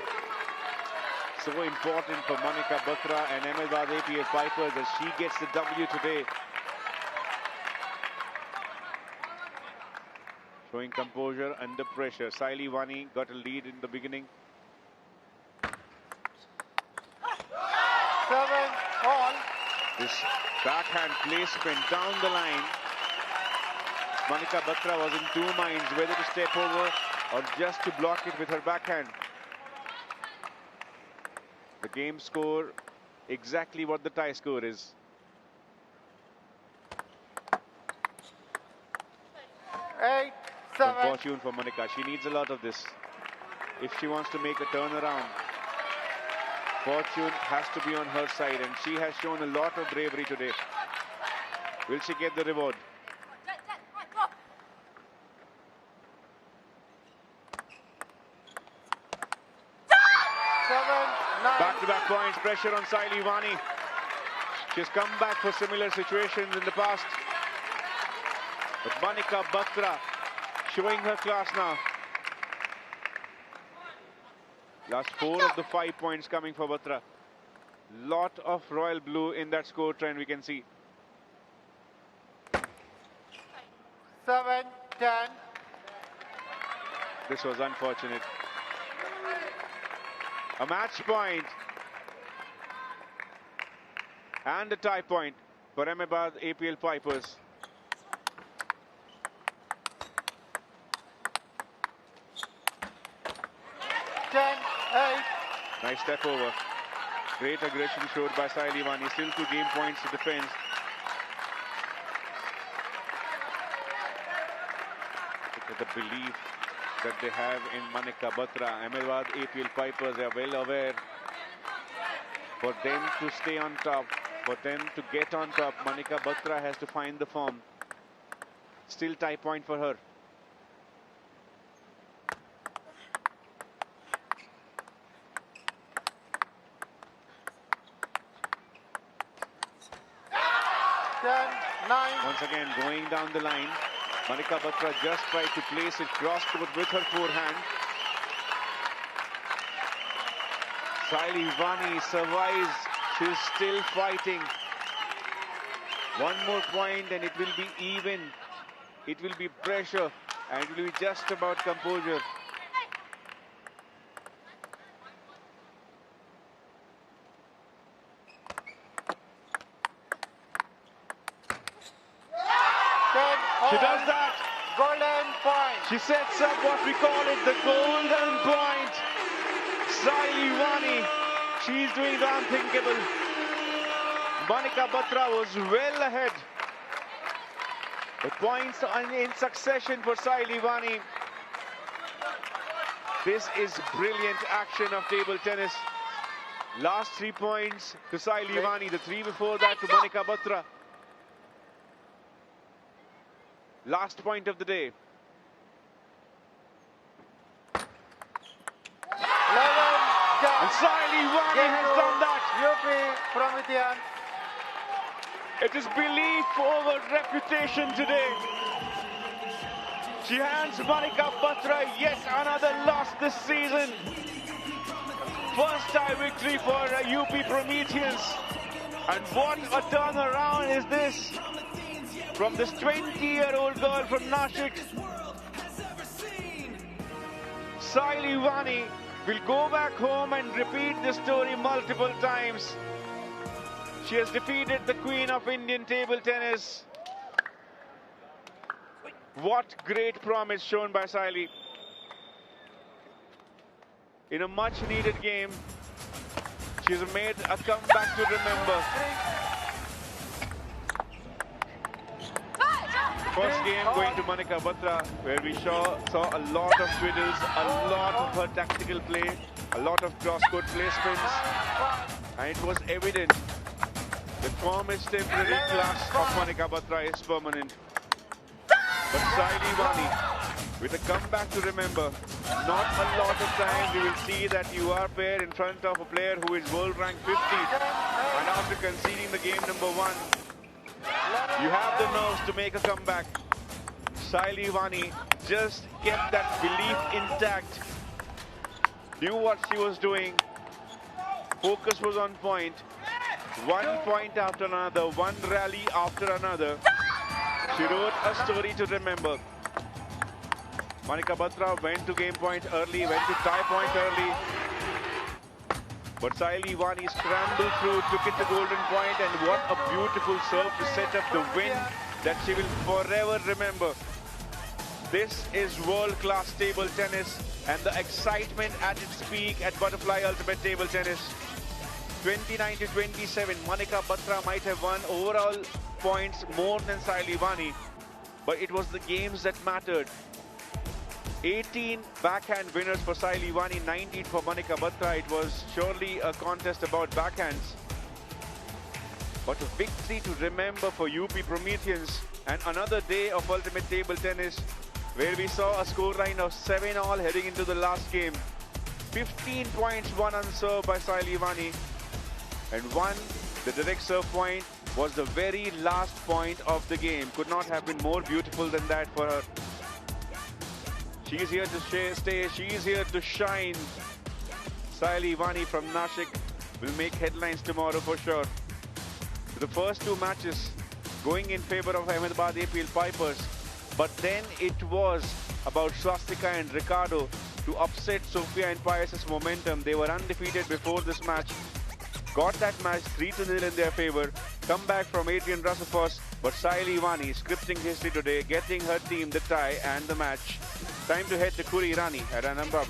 So important for Monica Batra and Ahmedabad APL Pipers as she gets the W today. Showing composure under pressure. Siley Vani got a lead in the beginning. 7 all. This backhand placement down the line. Monica Batra was in two minds whether to step over or just to block it with her backhand. The game score exactly what the tie score is. 8, 7. Fortune for Monica. She needs a lot of this if she wants to make a turnaround. Fortune has to be on her side, and she has shown a lot of bravery today. Will she get the reward? Back-to-back points, pressure on Siley Vani. She's come back for similar situations in the past. But Monica Batra showing her class now. Last 4 of the 5 points coming for Batra. Lot of royal blue in that score trend we can see. 7, 10. This was unfortunate. A match point and a tie point for Ahmedabad APL Pipers. Nice step over. Great aggression showed by Siley Vani. Still 2 game points to defend. Look at the belief that they have in Monica Batra. Ahmedabad APL Pipers are well aware. For them to stay on top, for them to get on top, Monica Batra has to find the form. Still tie point for her. Once again, going down the line. Manika Batra just tried to place it cross-court with her forehand. Saili Vani survives. She's still fighting. One more point and it will be even. It will be pressure and it will be just about composure. She does that. Golden point. She sets up what we call it the golden point. Saili Vani, she's doing the unthinkable. Manika Batra was well ahead. The points are in succession for Saili Vani. This is brilliant action of table tennis. Last 3 points to Saili Vani, the 3 before that to Manika Batra. Last point of the day. And Saili Vani has done that. UP Prometheans. It is belief over reputation today. She hands Manika Batra yet another loss this season. First tie victory for UP Prometheans. And what a turnaround is this from this 20-year-old girl from Nashik. Saili Vani will go back home and repeat this story multiple times. She has defeated the queen of Indian table tennis. What great promise shown by Saili. In a much-needed game, she's made a comeback to remember. First game going to Manika Batra, where we saw a lot of twiddles, a lot of her tactical play, a lot of cross-court placements, and it was evident the form is temporary, class of Manika Batra is permanent. But Saili Vani, with a comeback to remember, not a lot of times you will see that you are paired in front of a player who is world rank 50, and after conceding the game number 1, you have the nerves to make a comeback. Saili Vani just kept that belief intact, knew what she was doing, focus was on point, 1 point after another, 1 rally after another. She wrote a story to remember. Manika Batra went to game point early, went to tie point early. But Saili Vani scrambled through, took it to golden point, and what a beautiful serve to set up the win that she will forever remember. This is world-class table tennis and the excitement at its peak at Butterfly Ultimate Table Tennis. 29 to 27, Manika Batra might have won overall points more than Saili Vani, but it was the games that mattered. 18 backhand winners for Saili Vani, 19 for Manika Batra. It was surely a contest about backhands, but a victory to remember for UP Prometheans, and another day of Ultimate Table Tennis where we saw a scoreline of 7-all heading into the last game. 15 points won unserved by Saili Vani, and the direct serve point was the very last point of the game. Could not have been more beautiful than that for her. She's here to stay, she's here to shine. Saili Vani from Nashik will make headlines tomorrow for sure. The first 2 matches going in favor of Ahmedabad APL Pipers, but then it was about Swastika and Ricardo to upset Sofia and Pius' momentum. They were undefeated before this match. Got that match 3-0 in their favor. Comeback from Adrian Rusafos, but Saili Vani scripting history today, getting her team the tie and the match. Time to head to Kuri Rani at Ahmedabad.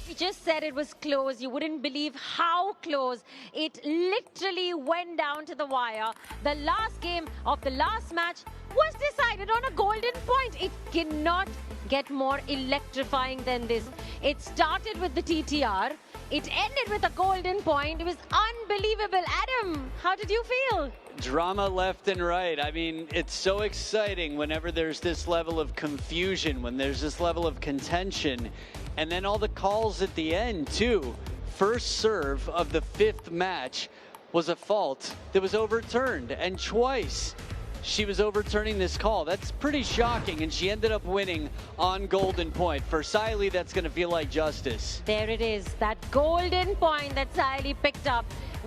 We just said it was close. You wouldn't believe how close. It literally went down to the wire. The last game of the last match was decided on a golden point. It cannot get more electrifying than this. It started with the TTR. It ended with a golden point. It was unbelievable. Adam, how did you feel? Drama left and right. I mean, it's so exciting whenever there's this level of confusion, when there's this level of contention, and then all the calls at the end too. First serve of the 5th match. was a fault that was overturned, and twice she was overturning this call. That's pretty shocking, and she ended up winning on golden point. For Saili, that's going to feel like justice. There it is, that golden point that Saili picked up.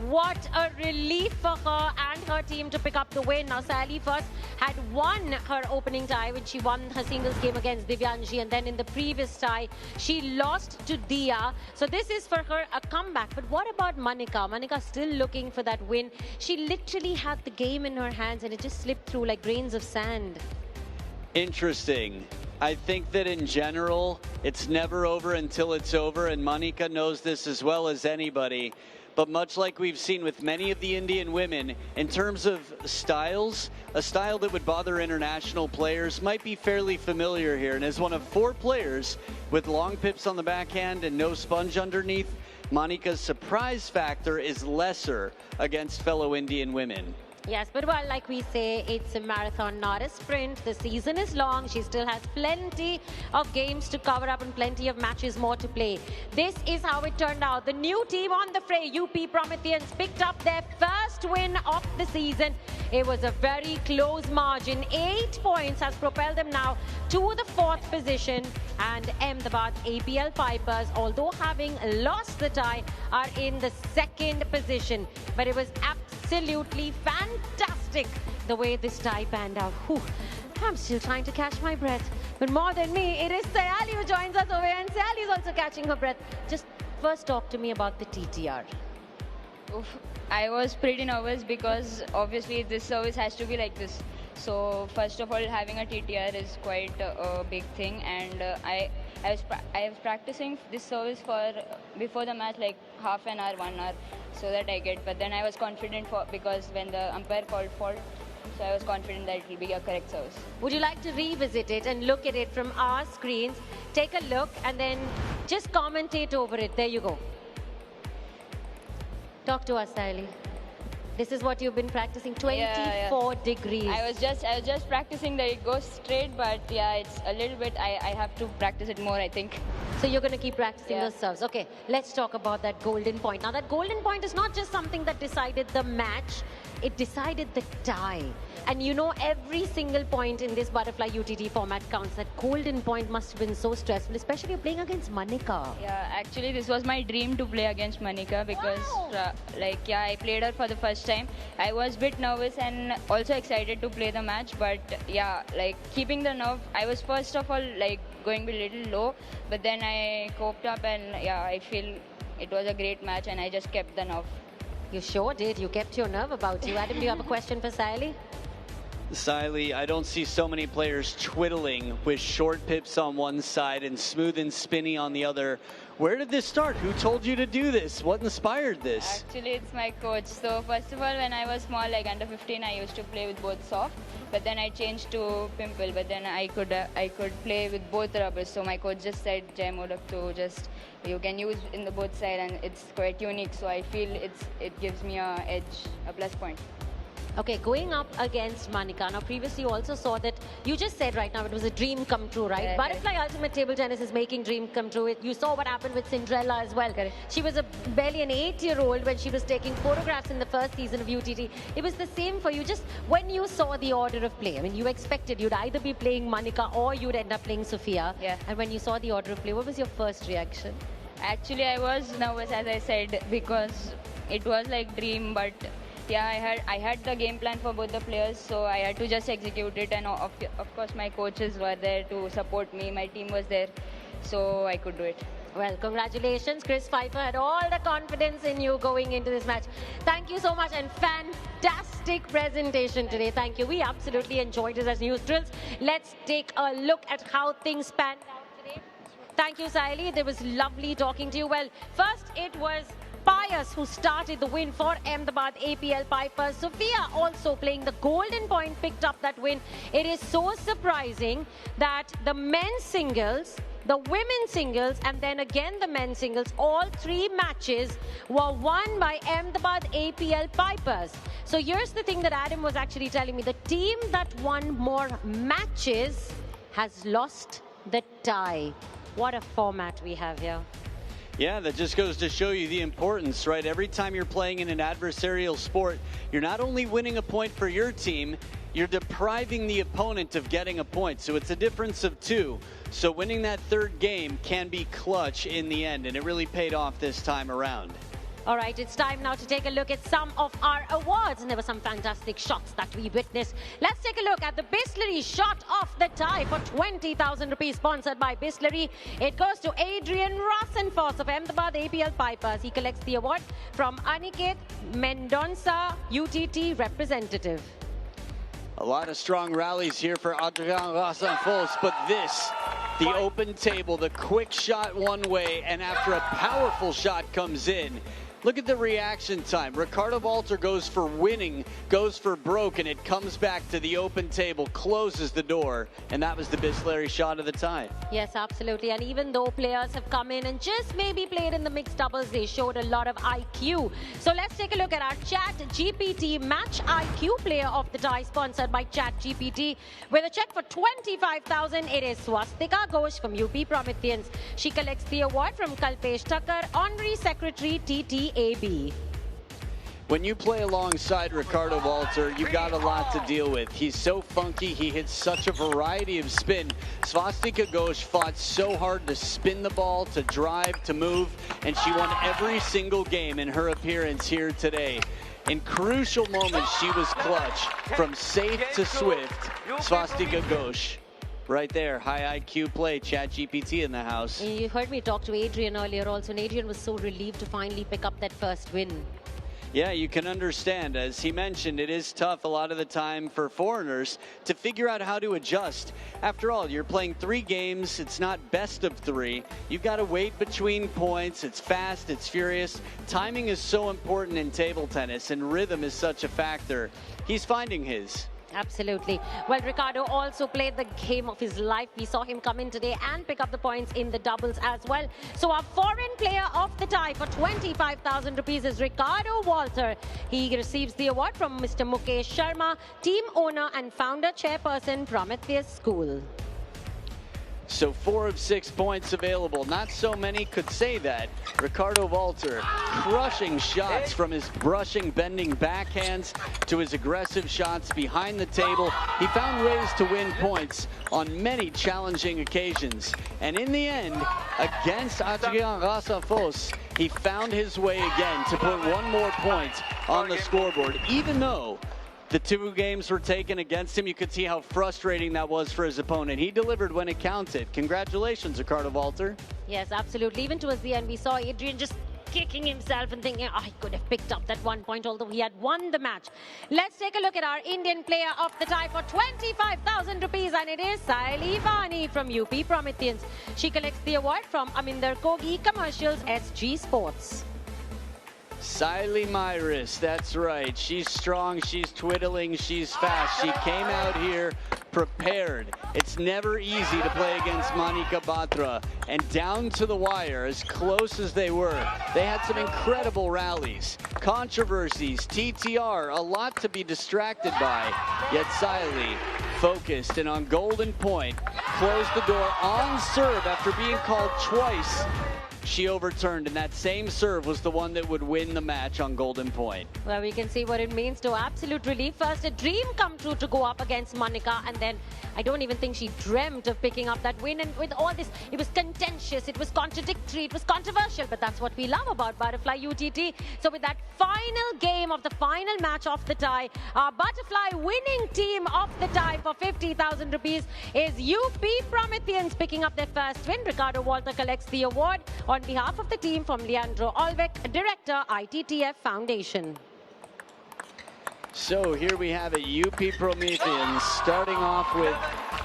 What a relief for her and her team to pick up the win. Now, Saili first had won her opening tie when she won her singles game against Divyanshi, and then in the previous tie, she lost to Dia. So this is for her a comeback. But what about Manika? Manika still looking for that win. She literally had the game in her hands and it just slipped through like grains of sand. Interesting. I think that in general, it's never over until it's over, and Manika knows this as well as anybody. But much like we've seen with many of the Indian women, in terms of styles, a style that would bother international players might be fairly familiar here. And as one of 4 players with long pips on the backhand and no sponge underneath, Manika's surprise factor is lesser against fellow Indian women. Yes, but well, like we say, it's a marathon, not a sprint. The season is long. She still has plenty of games to cover up and plenty of matches more to play. This is how it turned out. The new team on the fray, UP Prometheans, picked up their first win of the season. It was a very close margin. 8 points has propelled them now to the 4th position. And Ahmedabad APL Pipers, although having lost the tie, are in the 2nd position. But it was absolutely fantastic the way this tie panned out. Whew. I'm still trying to catch my breath. But more than me, it is Sayali who joins us over here, and Sayali is also catching her breath. Just first talk to me about the TTR. Oof. I was pretty nervous because obviously this service has to be like this. So first of all, having a TTR is quite a big thing, and I was practicing this service for before the match, like half an hour, 1 hour, so that I get. But then I was confident because when the umpire called fault, so I was confident that it will be a correct service. Would you like to revisit it and look at it from our screens? Take a look and then just commentate over it. There you go. Talk to us, Sayali. This is what you've been practicing, 24 degrees. I was just practicing that it goes straight, but yeah, it's a little bit, I have to practice it more, I think. So you're going to keep practicing those serves. Okay, let's talk about that golden point. Now, that golden point is not just something that decided the match, it decided the tie. And you know, every single point in this butterfly UTT format counts. That golden point must have been so stressful, especially you're playing against Manika. Yeah, actually this was my dream to play against Manika because I played her for the first time. I was a bit nervous and also excited to play the match, but yeah, like keeping the nerve, I was first of all like going a little low, but then I coped up and yeah, I feel it was a great match and I just kept the nerve. You sure did. You kept your nerve about you. Adam, do you have a question for Sayali? Saili, I don't see so many players twiddling with short pips on one side and smooth and spinny on the other. Where did this start? Who told you to do this? What inspired this? Actually, it's my coach. So first of all, when I was small, like under 15, I used to play with both soft. But then I changed to pimple. But then I could play with both rubbers. So my coach just said, Jai Modak, to just you can use in the both side, and it's quite unique. So I feel it gives me a edge, a plus point. Okay, going up against Manika. Now, previously you also saw that, you just said right now it was a dream come true, right? Correct. Butterfly Ultimate Table Tennis is making dream come true. You saw what happened with Cinderella as well. Correct. She was barely an 8-year-old when she was taking photographs in the first season of UTT. It was the same for you. Just when you saw the order of play, I mean, you expected you'd either be playing Manika or you'd end up playing Sophia. Yeah. And when you saw the order of play, what was your first reaction? Actually, I was nervous, as I said, because it was like dream, but yeah, I had the game plan for both the players, so I had to just execute it, and of course my coaches were there to support me, my team was there, so I could do it. Well, congratulations. Chris Pfeiffer had all the confidence in you going into this match. Thank you so much, and fantastic presentation today. Thank you. We absolutely enjoyed it as neutrals. Let's take a look at how things panned out today. Thank you, Sayali. It was lovely talking to you. Well, first it was Pius who started the win for Ahmedabad APL Pipers. Sophia also playing the golden point picked up that win. It is so surprising that the men's singles, the women's singles, and then again the men's singles, all 3 matches were won by Ahmedabad APL Pipers. So here's the thing that Adam was actually telling me. The team that won more matches has lost the tie. What a format we have here. Yeah, that just goes to show you the importance, right? Every time you're playing in an adversarial sport, you're not only winning a point for your team, you're depriving the opponent of getting a point. So it's a difference of 2. So winning that third game can be clutch in the end, and it really paid off this time around. All right, it's time now to take a look at some of our awards. And there were some fantastic shots that we witnessed. Let's take a look at the Bisleri shot off the tie for 20,000 rupees, sponsored by Bisleri. It goes to Adrian Rasenfoss of Ahmedabad APL Pipers. He collects the award from Aniket Mendonca, UTT representative. A lot of strong rallies here for Adrian Rasenfoss, but this, the open table, the quick shot one way, and after a powerful shot comes in, look at the reaction time. Ricardo Walter goes for winning, goes for broke, and it comes back to the open table, closes the door, and that was the Bisleri shot of the tie. Yes, absolutely. And even though players have come in and just maybe played in the mixed doubles, they showed a lot of IQ. So let's take a look at our Chat GPT Match IQ player of the tie, sponsored by Chat GPT. With a check for 25,000, it is Swastika Ghosh from UP Prometheans. She collects the award from Kalpesh Thakkar, Honorary Secretary, TTAB. When you play alongside Ricardo Walter, you've got a lot to deal with. He's so funky, he hits such a variety of spin. Swastika Ghosh fought so hard to spin the ball, to drive, to move, and she won every single game in her appearance here today. In crucial moments, she was clutch. From safe to swift, Swastika Ghosh. Right there, high IQ play, Chat GPT in the house. You heard me talk to Adrian earlier also, and Adrian was so relieved to finally pick up that first win. Yeah, you can understand. As he mentioned, it is tough a lot of the time for foreigners to figure out how to adjust. After all, you're playing 3 games. It's not best of 3. You've got to wait between points. It's fast. It's furious. Timing is so important in table tennis, and rhythm is such a factor. He's finding his. Absolutely. Well, Ricardo also played the game of his life. We saw him come in today and pick up the points in the doubles as well. So our foreign player of the tie for 25,000 rupees is Ricardo Walter. He receives the award from Mr. Mukesh Sharma, team owner and founder chairperson, Prometheus School. So 4 of 6 points available. Not so many could say that. Ricardo Walter crushing shots from his brushing, bending backhands to his aggressive shots behind the table. He found ways to win points on many challenging occasions. And in the end, against Adrian Rasenfoss, he found his way again to put 1 more point on the scoreboard, even though the 2 games were taken against him. You could see how frustrating that was for his opponent. He delivered when it counted. Congratulations, Ricardo Walter. Yes, absolutely. Even towards the end, we saw Adrian just kicking himself and thinking, oh, he could have picked up that 1 point, although he had won the match. Let's take a look at our Indian player of the tie for 25,000 rupees, and it is Saili Vani from UP Prometheans. She collects the award from Aminder Kogi Commercials SG Sports. Saili Myris, that's right. She's strong, she's twiddling, she's fast. She came out here prepared. It's never easy to play against Manika Batra. And down to the wire, as close as they were, they had some incredible rallies. Controversies, TTR, a lot to be distracted by. Yet Saili, focused and on golden point, closed the door on serve after being called twice. She overturned, and that same serve was the one that would win the match on golden point. Well, we can see what it means to absolute relief. First, a dream come true to go up against Manika, and then I don't even think she dreamt of picking up that win. And with all this, it was contentious, it was contradictory, it was controversial, but that's what we love about Butterfly UTT. So with that final game of the final match of the tie, our Butterfly winning team of the tie for 50,000 rupees is UP Prometheans, picking up their first win. Ricardo Walter collects the award on behalf of the team from Leandro Olvec, Director, ITTF Foundation. So here we have it, UP Prometheans starting off with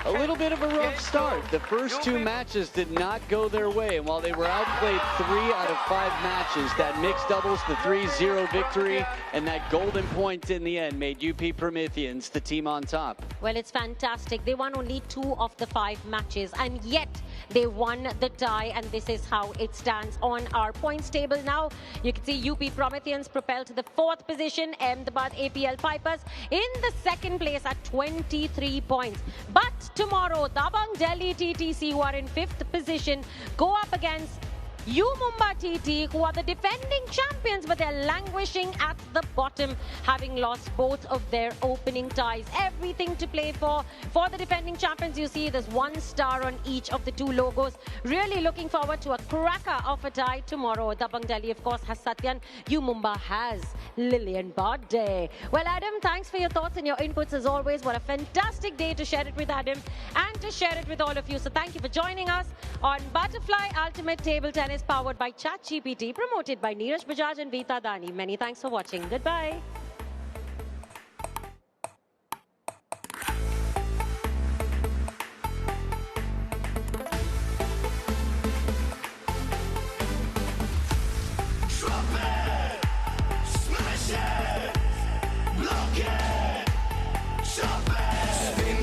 a little bit of a rough start. The first 2 matches did not go their way, and while they were outplayed 3 out of 5 matches, that mixed doubles, the 3-0 victory, and that golden point in the end made UP Prometheans the team on top. Well, it's fantastic. They won only 2 of the 5 matches, and yet they won the tie, and this is how it stands on our points table now. You can see UP Prometheans propelled to the 4th position, Ahmedabad APL Pipers in the 2nd place at 23 points. But tomorrow, Dabang Delhi TTC, who are in 5th position, go up against Mumba TT, who are the defending champions, but they're languishing at the bottom, having lost both of their opening ties. Everything to play for the defending champions. You see there's 1 star on each of the 2 logos. Really looking forward to a cracker of a tie tomorrow. Dabang Delhi, of course, has Satyan. Mumba has Lillian Bade. Well, Adam, thanks for your thoughts and your inputs as always. What a fantastic day to share it with Adam and to share it with all of you. So thank you for joining us on Butterfly Ultimate Table Tennis, powered by ChatGPT, promoted by Neeraj Bajaj and Veeta Dani. Many thanks for watching. Goodbye.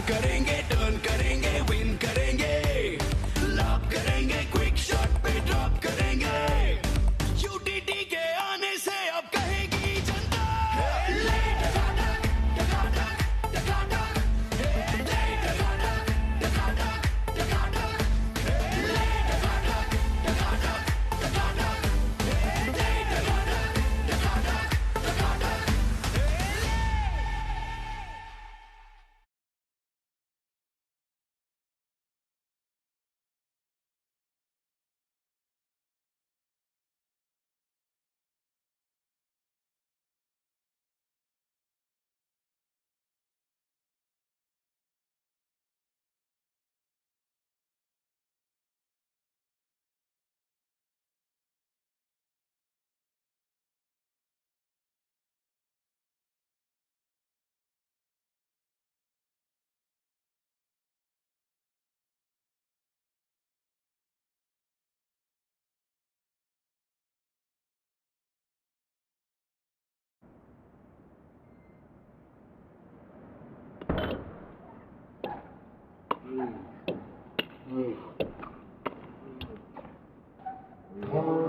करेंगे turn करेंगे win करेंगे lock करेंगे quick shot पे drop करेंगे UTT के आने से अब कहेगी जनता Mm.